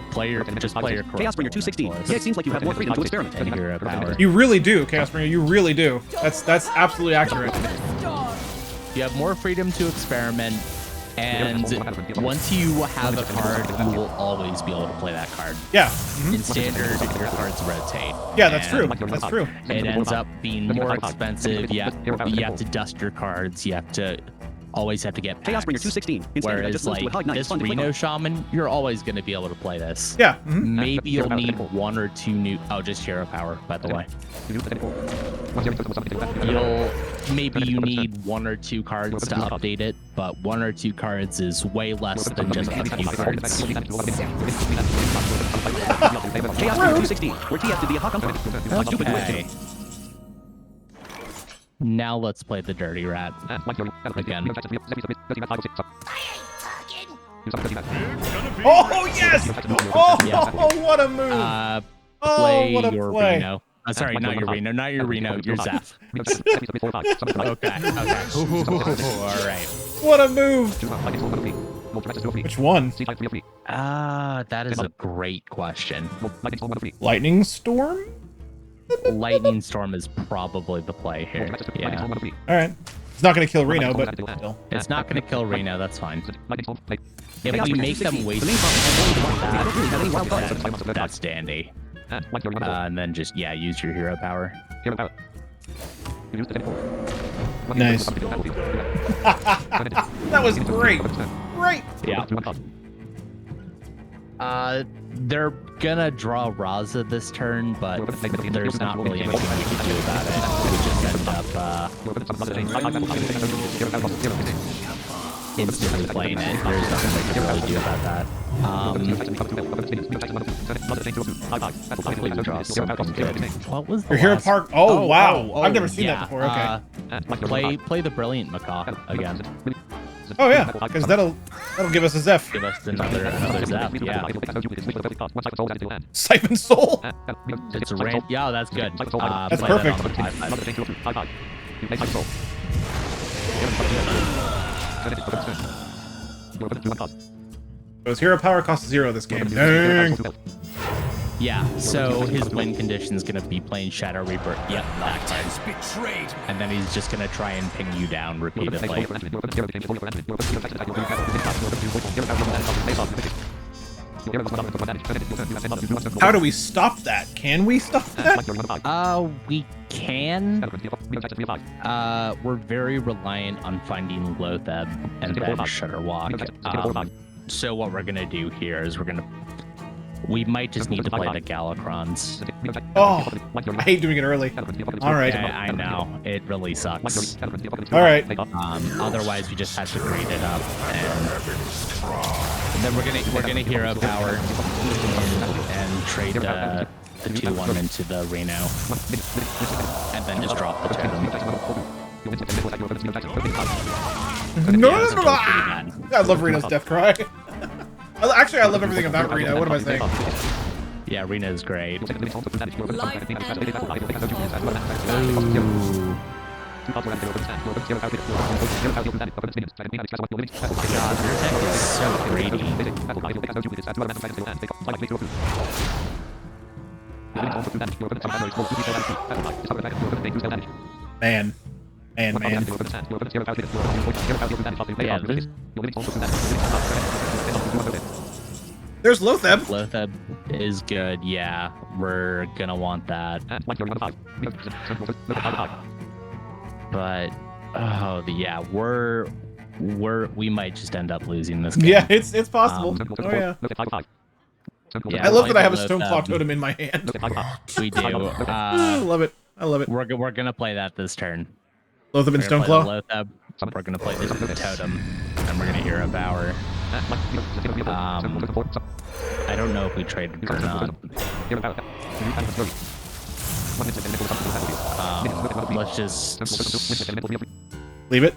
Just play your Chaos Bringer 216. Yeah, it seems like you have more freedom to experiment. And hero power. You really do, Chaos Bringer. You really do. That's absolutely accurate. You have more freedom to experiment. And once you have a card, you will always be able to play that card. Yeah. In Standard, your cards rotate. Yeah, that's true. That's true. It ends up being more expensive. You have to dust your cards. You have to always have to get packs. Chaos Bringer 216. Whereas like this Reno Shaman, you're always going to be able to play this. Yeah. Maybe you'll need 1 or 2 new... Oh, just hero power, by the way. Maybe you need 1 or 2 cards to update it, but 1 or 2 cards is way less than just a few cards. Chaos Bringer 216. Where TF did the Apoc come from? Stupid Okay. Now let's play the Dirty Rat again. Oh, yes! Oh, Yeah. what a move! Play what a your play. Reno. Sorry, not your Reno, your Zeph. Okay. All right. What a move! Which one? That is a great question. Lightning Storm? Lightning Storm is probably the play here. Yeah. Alright. It's not going to kill Reno, but still. It's not going to kill Reno, that's fine. If we make them waste that's dandy. And then just, use your hero power. Nice. That was great. Great. Yeah. They're gonna draw Raza this turn, but there's not really anything we can do about it. We just end up instantly playing it. There's nothing we can really do about that. Hopefully we draw something good. What was the Your hero last... park? Oh, wow. I've never seen that before. Okay. Play the Brilliant Macaw again. Oh yeah, because that'll give us a Zeph. Give us another Zeph, yeah. Siphon Soul? It's a rain. Yeah, that's good. That's perfect. So his hero power costs 0 this game. Dang. Yeah, so his win condition is going to be playing Shadow Rebirth. Yep, that Has betrayed. and then he's just going to try and ping you down repeatedly. How do we stop that? Can we stop that? We can. We're very reliant on finding Lotheb and then Shutterwalk. So what we're going to do here is we might just need to play the Galacrons. Oh, I hate doing it early. All right. I know. It really sucks. All right. Otherwise, we just have to grade it up, and then we're gonna hero power and trade the 2/1 into the Reno, and then just drop the totem. No, Yeah, no, no, I love Reno's death cry. Actually, I love everything about Reno. What am I saying? Yeah, Reno's great. Life Ooh. God, your deck is so greedy. Man. Yeah, There's Lotheb. Lotheb is good. Yeah, we're gonna want that. But yeah, we might just end up losing this game. Yeah, it's possible. Oh yeah. Yeah, I love that I have a Lotheb. Stoneclaw totem in my hand. We do. I love it. I love it. We're gonna play that this turn. Lotheb and We're gonna Stoneclaw. play the Lotheb. We're gonna play the totem, and we're gonna hero power. I don't know if we traded or not. Let's just Leave it.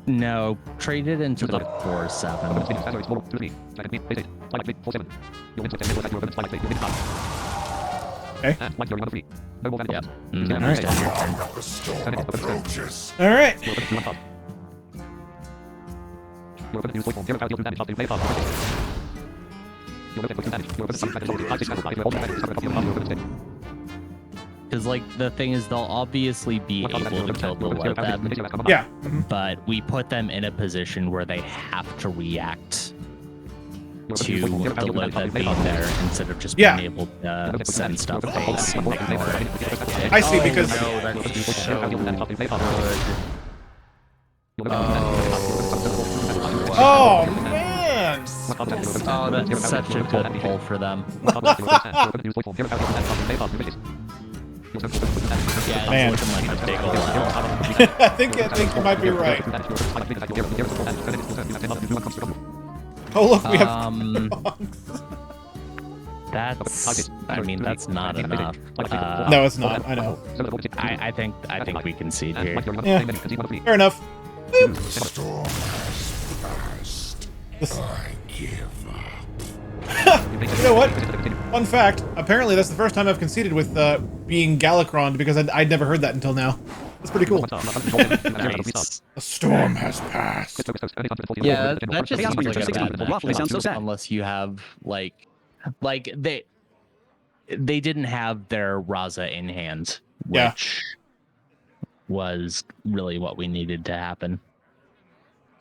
no trade it into the 4/7. Okay. Yep. All right. Because like the thing is, they'll obviously be able to kill the Lotheb, Yeah. but we put them in a position where they have to react to the Lotheb being there instead of just being able to send stuff base and ignore it. I see, because No, that's so good. oh man. Oh, that's such a good pull for them. Yeah, Man. it's looking like a big ol' L. I think you might be right. Oh look, we have. That's. I mean, that's not enough. No, it's not. I know. I think we concede here. Yeah. Fair enough. Boop. Storm has passed. I give up. You know what? Fun fact. Apparently, that's the first time I've conceded with being Galakroned, because I'd never heard that until now. That's pretty cool. Nice. A storm has passed. Yeah, that just Chaos seems like a Bringer bad 216. Waffle sounds so matchup, sad. unless you have like they didn't have their Raza in hand, Yeah. which was really what we needed to happen.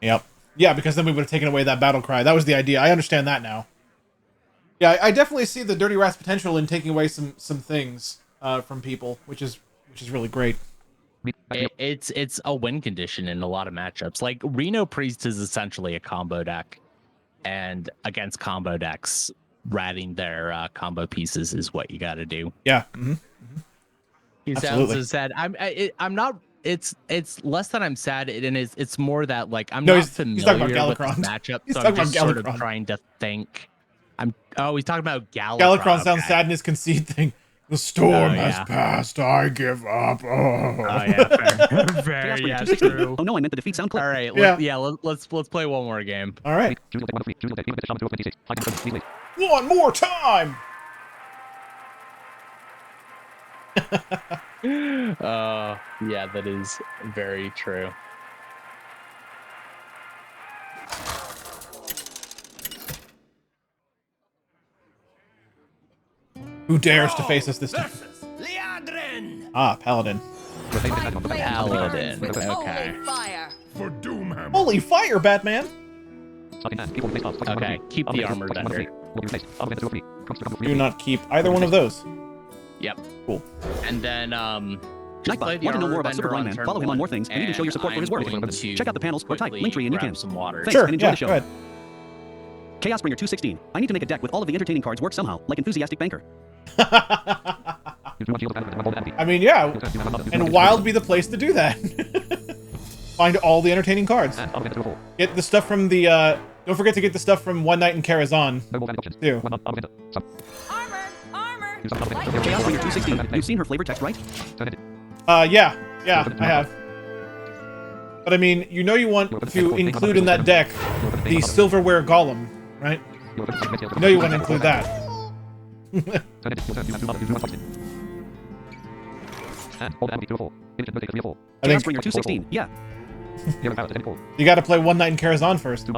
Yep. Yeah, because then we would have taken away that battle cry. That was the idea. I understand that now. Yeah, I definitely see the Dirty Rat's potential in taking away some things from people, which is really great. It's a win condition in a lot of matchups. Like Reno Priest is essentially a combo deck, and against combo decks, ratting their combo pieces is what you got to do. Yeah. He sounds Absolutely. so sad. I'm not. It's less than I'm sad. It's more that like I'm No, not he's familiar talking about with this Galakron. matchup, He's so talking I'm just about sort of Galakron. trying to think. He's talking about Galakron. Galakron sounds okay. sad in his concede thing. The storm has yeah. passed. I give up. Oh yeah, fair. Chaos Very Bringer yeah, 216. true. Oh no, I meant the defeat sound clip. All right, Yeah. let's play one more game. All right. One more time. Yeah, that is very true. Who dares to face us this time? Versus Leandrin! Ah, Paladin. Paladin. Okay. Fire. For Doomhammer. Holy fire, Batman! Okay, keep the armor vendor. Do not keep either one of those. Yep. Cool. And then just play Nightbot, the want to know armor more about Super vendor Blind Man? turn Follow him on one, more things, and even show your support for his work. I'm going to Check out the panels or type quickly Linktree in grab UCAN. some water. Thanks, Sure. and enjoy Yeah. the show. Go ahead. Chaos Bringer 216. I need to make a deck with all of the entertaining cards work somehow, like Enthusiastic Banker. I mean, yeah. And Wild be the place to do that. Find all the entertaining cards. Get the stuff from the. Don't forget to get the stuff from One Night in Karazhan too. Armor. Chaos Bringer 216. You've seen her flavor text, right? Yeah, I have. But I mean, you know, you want to include in that deck the Silverware Golem, right? You know, you want to include that. I Chaos think Bringer 216. Yeah. you got to play One Night in Karazhan first.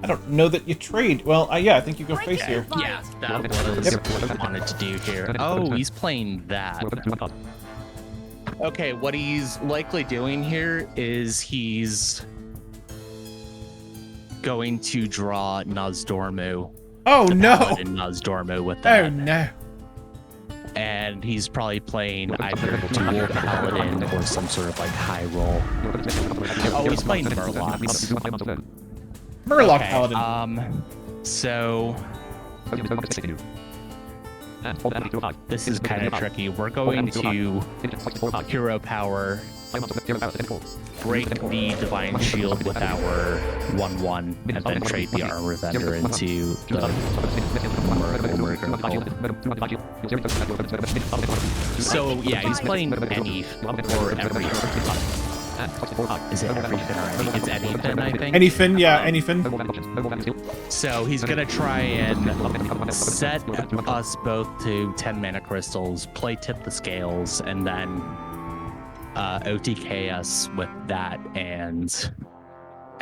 I don't know that you trade. Well, yeah, I think you go face here. Yeah, that was what I wanted to do here. Oh, he's playing that. Okay, what he's likely doing here is he's going to draw Nozdormu. Oh no! And Nozdormu with that. Oh no! And he's probably playing either dual paladin or some sort of like high roll. Oh, he's playing Murlocs. Murloc Okay, paladin. So this is kind of tricky. We're going to hero power, break the divine shield with our 1/1, and then trade the armor vendor into the So yeah, he's playing any or every. Is it everything or any? It's anything, I think. Anything, yeah, anything. So he's gonna try and set us both to 10 mana crystals, play tip the scales, and then OTK us with that and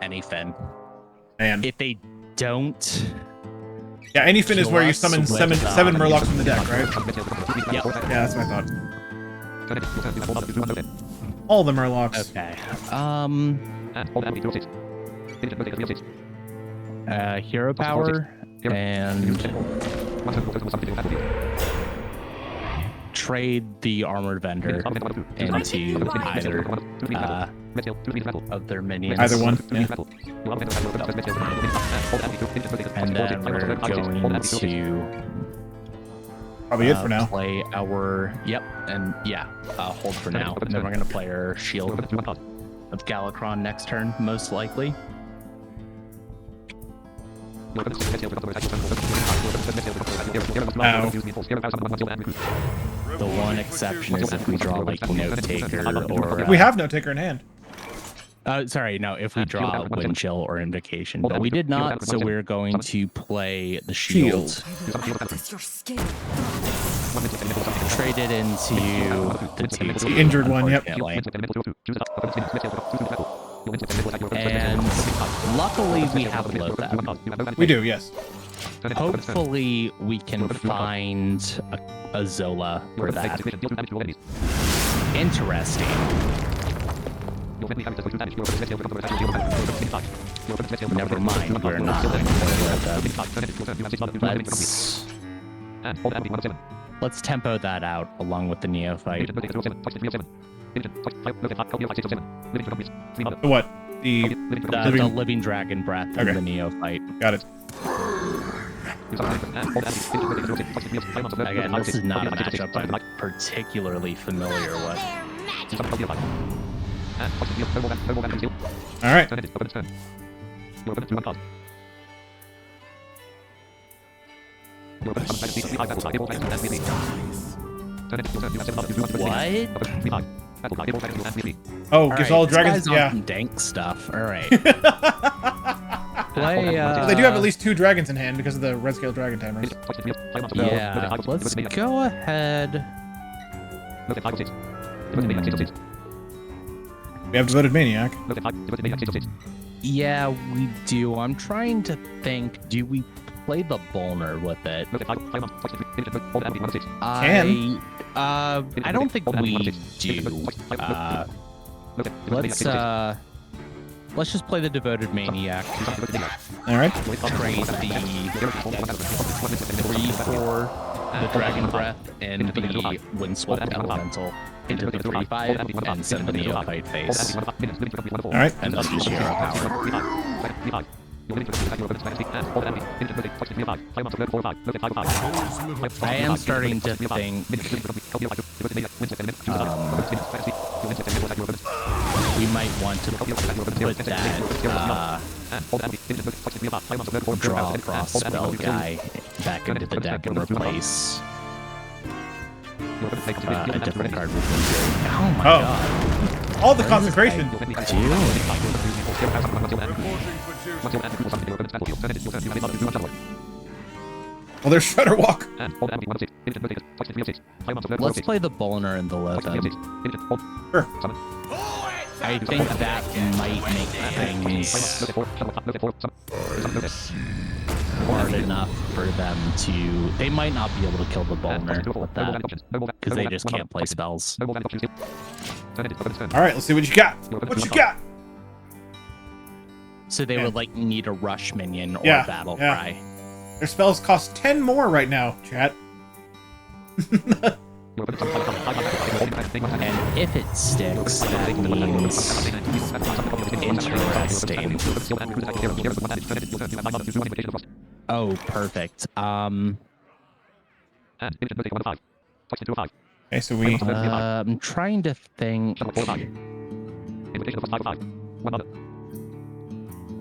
anything. Man. If they don't, Yeah, anything is where you us summon with, seven Murlocs from the deck, right? Yep. Yeah, that's what I thought. All the Murlocs. Okay. Hero power and trade the armored vendor into either of their minions. Either one. Yeah. And then we're going to Probably it for now. play our hold for now. And then we're gonna play our Shield of Galakron next turn, most likely. The one exception is if we draw like Note Taker or We have no taker in hand. sorry, no, if we draw Wind Chill or Invocation, but we did not, so we're going to play the Shield. Trade it into the 2/2. The injured one, yep. And luckily we have Lothar. We do, yes. Hopefully we can find a Zola for that. Interesting. Never mind, we're not going to play Lothar. Let's tempo that out along with the Neophyte. What? The The living dragon breath and the Neophyte. Got it. Again, this is not a matchup I'm particularly familiar with. All right. What? Oh, gives all this dragons. guy's on Yeah. some dank stuff. All right. They do have at least 2 dragons in hand because of the red scale dragon timers. Yeah. Let's go ahead. We have Devoted Maniac. Yeah, we do. I'm trying to think. Do we play the Bolner with it? I don't think we do. Let's just play the Devoted Maniac. All right. Trade the 3/4, the Dragon Breath, and the Windswept Elemental into the 3/5 and send the Neophyte face. All right. And then use Hero Power. I am starting to think we might want to put that draw cross spell guy back into the deck and replace a different card with Windswept. Oh my god. All the consecration. Well, there's Shredder Walk. Let's play the Bolner and the Lothar. Sure. I think that might make things hard enough for them to... They might not be able to kill the Bolner with that, because they just can't play spells. Alright, let's see what you got. What you got? So they would like need a rush minion or Yeah, a battle yeah. cry. Their spells cost 10 more right now, chat. And if it sticks, that means interesting. Oh, perfect. Okay, so we... I'm trying to think.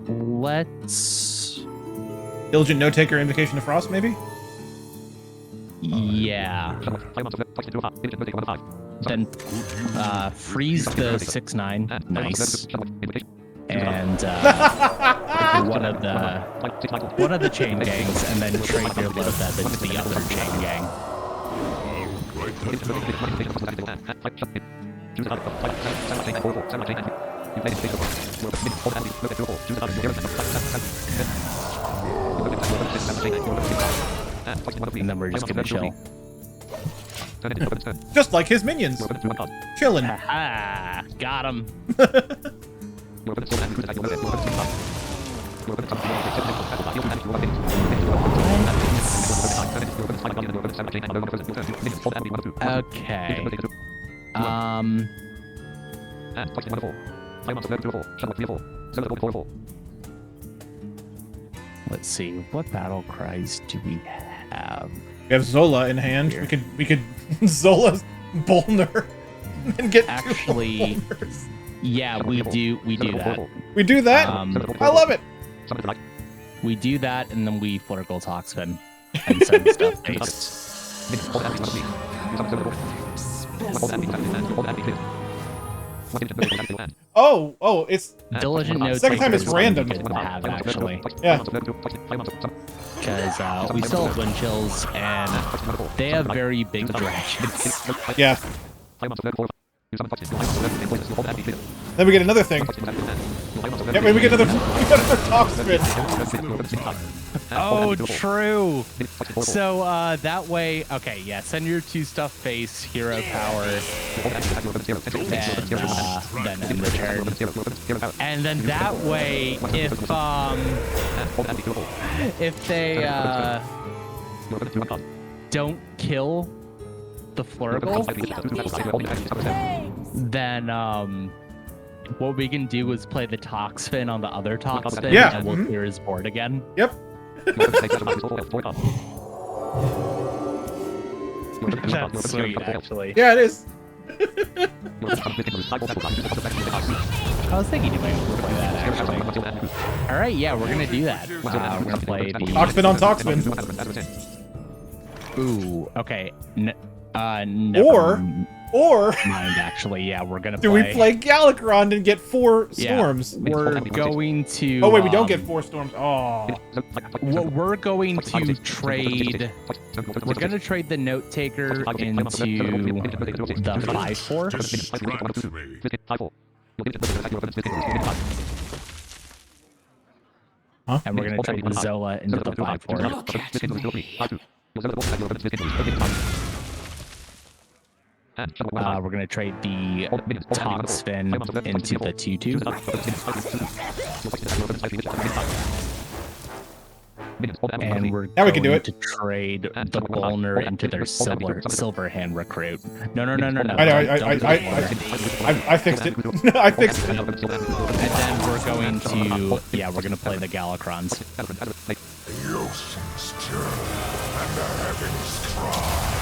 Let's... Diligent Note Taker, Invocation of Frost, maybe? Yeah. Then freeze the 6/9. Nice. And one of the chain gangs, and then trade your Loatheb into the other chain gang. And then we're just gonna chill. Just like his minions. Chillin'. Ah, got him. Okay. Let's see. What battle cries do we have? We have Zola in hand. Here. We could Zola's Bolner and get Actually, two Bolners. yeah, we do that. We do that? I love it. We do that, and then we Flurgle Toxfin and send stuff based. Oh, it's Diligent Note second time Taker it's is random. good to have, actually. Yeah. Because we still have wind chills, and they have very big dragons. Yeah. Then we get another thing. Yeah, we get another Toxfin. Oh, true. So that way, okay, yeah, send your 2-stuff face, hero power, then end the turn. And then that way, if they don't kill the Flurgle, then what we can do is play the Toxfin on the other Toxfin, Yeah. and we'll clear his board again. Yep. That's sweet, actually. Yeah, it is. I was thinking you might play that, actually. Alright, yeah, we're gonna do that. We're gonna play the... Toxfin on Toxfin. Ooh, okay. Or mind, actually, yeah, we're gonna do we play Galakron and get 4 storms? We're going to... Oh wait, we don't get 4 storms. Oh. What we're going to trade... We're gonna trade the Note Taker into the 5/4. Huh? And we're gonna trade the Zola into the 5/4. We're gonna trade the Toxfin into the 2/2. And we're Now we can do going it. to trade the Bolner into their silver hand recruit. No. I know. I fixed it. I fixed it. And then we're going to we're gonna play the Galakrons. The oceans turn and the heavens cry.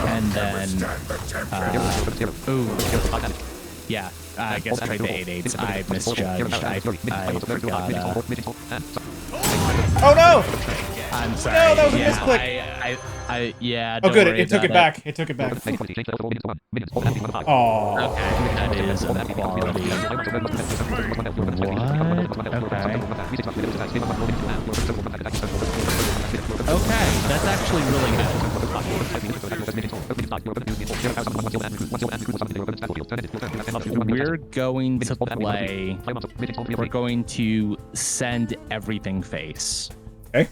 And then I guess trade the 8/8s. I misjudged. I forgot. Oh no! I'm sorry. No, that was a yeah, misclick. Yeah. Oh Don't good, worry it took it about back. It took it back. Oh. Okay, that is inequality. What? Okay, that's actually really good. We're going to play. We're going to send everything face. Okay.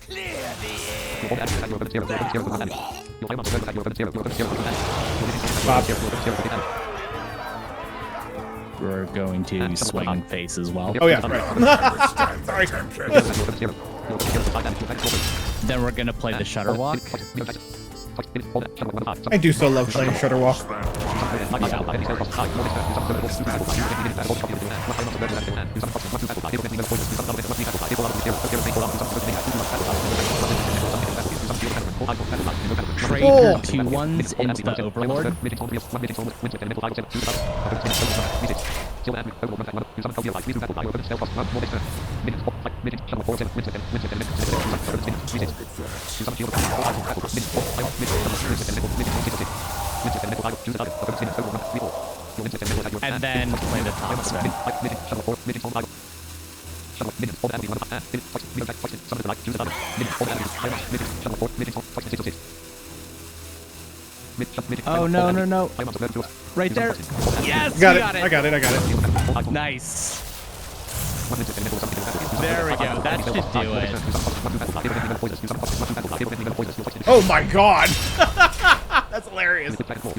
We're going to swing face as well. Oh yeah, right. Sorry. Then we're gonna play the Shutter Walk. I do so love playing Shutter Walk. Trade your 2/1s into the Overlord. And then play the Thompson. Oh no no no! Right there. Yes, Got we it. I got it. Nice. There we go. That should do it. Oh my god! That's hilarious. That's so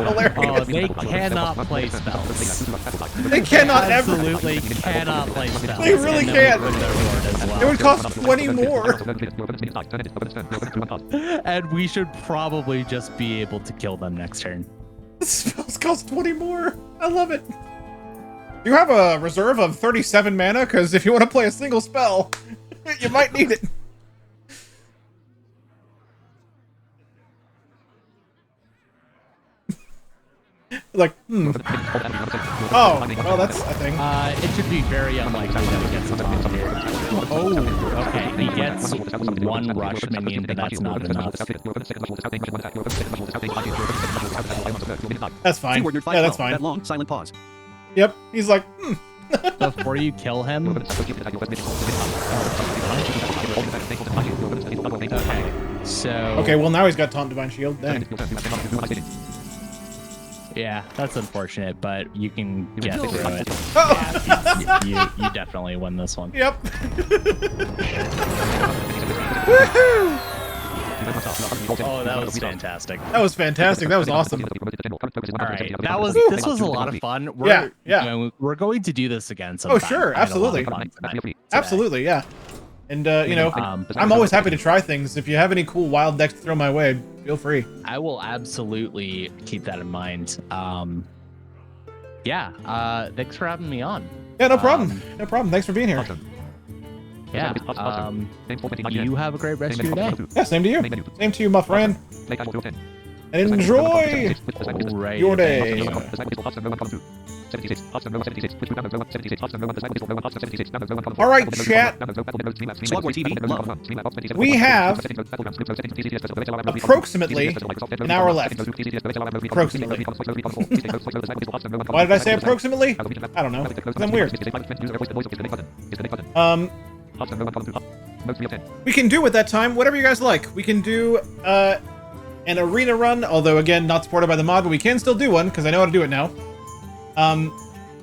hilarious. Oh, they cannot play spells. They cannot ever. Absolutely cannot play spells. They really And can't. then we'll win their board as well. It would cost 20 more. And we should probably just be able to kill them next turn. The spells cost 20 more. I love it. You have a reserve of 37 mana, because if you want to play a single spell, you might need it. Like, Oh, well, that's a thing. It should be very unlikely that he gets a top tier. Oh, okay. He gets one rush minion, but that's not enough. That's fine. Keyword nerd Yeah, that's 512. fine. That long, silent pause. Yep. He's like, Before you kill him. Okay. So. Okay, well, now he's got Taunt Divine Shield. Dang. Yeah, that's unfortunate, but you can get through it. Oh. Yeah, you definitely win this one. Yep. Woohoo! Oh, that was fantastic. That was fantastic. That was awesome. All right, this was a lot of fun. Yeah. You know, we're going to do this again sometime. Oh, sure, I had a lot of absolutely. fun today. Absolutely, yeah. And, you know, I'm always happy to try things. If you have any cool wild decks to throw my way, feel free. I will absolutely keep that in mind. Yeah, thanks for having me on. Yeah, no problem. No problem. Thanks for being here. Yeah, you have a great rest of your day. Yeah, same to you. Same to you, my friend. And enjoy your day. All right, chat. SwaguarTV, love. We have approximately an hour left. Approximately. Why did I say approximately? I don't know. 'Cause I'm weird. We can do at that time whatever you guys like. We can do an arena run, although again not supported by the mod, but we can still do one because I know how to do it now.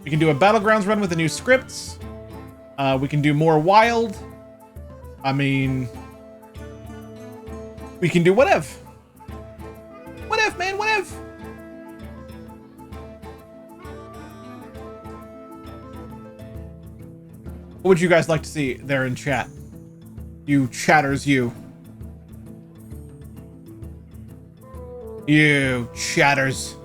We can do a battlegrounds run with the new scripts. We can do more wild. I mean, we can do whatever. Whatever, man, whatever. What would you guys like to see there in chat? You chatters, you. You chatters.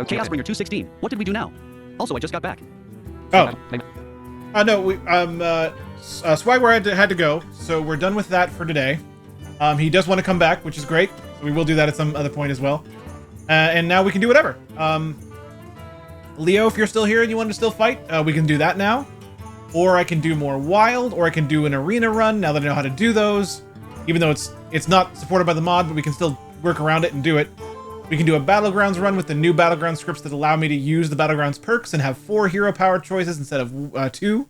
Chaos Bringer 216. What did we do now? Also, I just got back. Oh. No, we Swagwar had to go, so we're done with that for today. He does want to come back, which is great. So we will do that at some other point as well. And now we can do whatever. Leo, if you're still here and you want to still fight, we can do that now. Or I can do more wild, or I can do an arena run now that I know how to do those. Even though it's not supported by the mod, but we can still work around it and do it. We can do a Battlegrounds run with the new Battlegrounds scripts that allow me to use the Battlegrounds perks and have 4 hero power choices instead of 2,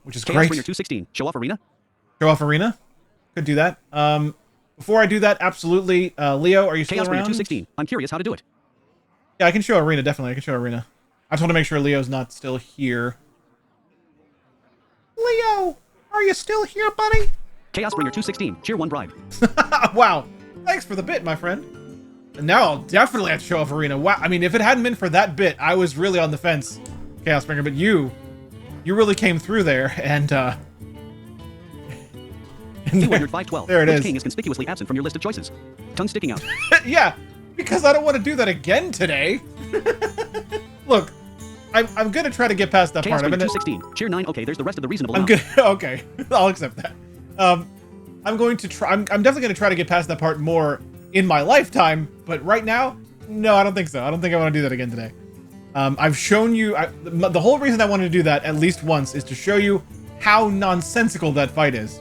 which is Chaos great. Bringer 216. Show off arena. Show off arena. Could do that. Before I do that, absolutely. Leo, are you still Chaos Bringer around? 216. I'm curious how to do it. Yeah, I can show arena, definitely. I can show arena. I just want to make sure Leo's not still here. Leo, are you still here, buddy? Chaos Bringer 216. Cheer 1 bribe. Wow. Thanks for the bit, my friend. And now I'll definitely have to show off arena. Wow. I mean, if it hadn't been for that bit, I was really on the fence, Chaos Bringer, but you really came through there, and Keyword 512. there it Which is. king is conspicuously absent from your list of choices? Tongue sticking out. Yeah, because I don't want to do that again today. Look, I'm gonna try to get past that Chaos part. Bringer 216. Cheer 9. Okay, there's the rest of the reasonable I'm amount. good. Okay, I'll accept that. I'm going to try. I'm definitely going to try to get past that part more in my lifetime. But right now, no, I don't think so. I don't think I want to do that again today. I've shown you. The whole reason I wanted to do that at least once is to show you how nonsensical that fight is.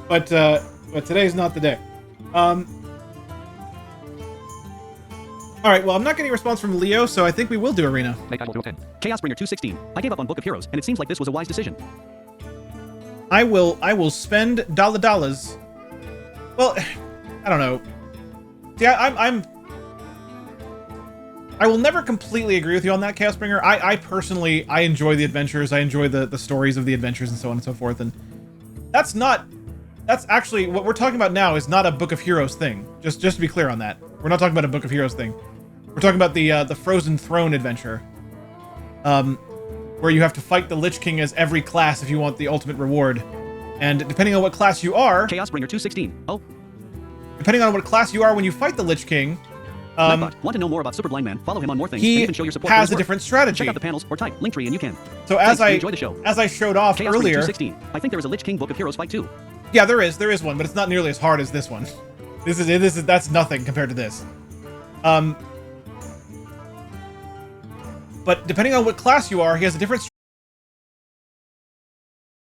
But today's not the day. All right, well, I'm not getting a response from Leo, so I think we will do arena. Make I will do 10. Chaos Bringer 216. I gave up on Book of Heroes, and it seems like this was a wise decision. I will spend dollars. Well, I don't know. See, I will never completely agree with you on that, Chaos Bringer. I personally, I enjoy the adventures. I enjoy the stories of the adventures and so on and so forth. And that's actually, what we're talking about now is not a Book of Heroes thing. Just to be clear on that. We're not talking about a Book of Heroes thing. We're talking about the Frozen Throne adventure. Where you have to fight the Lich King as every class if you want the ultimate reward. And depending on what class you are... Chaos Bringer 216. Oh. Depending on what class you are when you fight the Lich King... Nightbot. Want to know more about Super Blind Man? Follow him on more things. He and even show your support has for a his work. different strategy. Check out the panels or type Linktree and you can. So as Thanks, enjoy the show. as I showed off Chaos Bringer earlier... 216. I think there is a Lich King Book of Heroes fight too. Yeah, there is one, but it's not nearly as hard as this one. That's nothing compared to this. But depending on what class you are, he has a different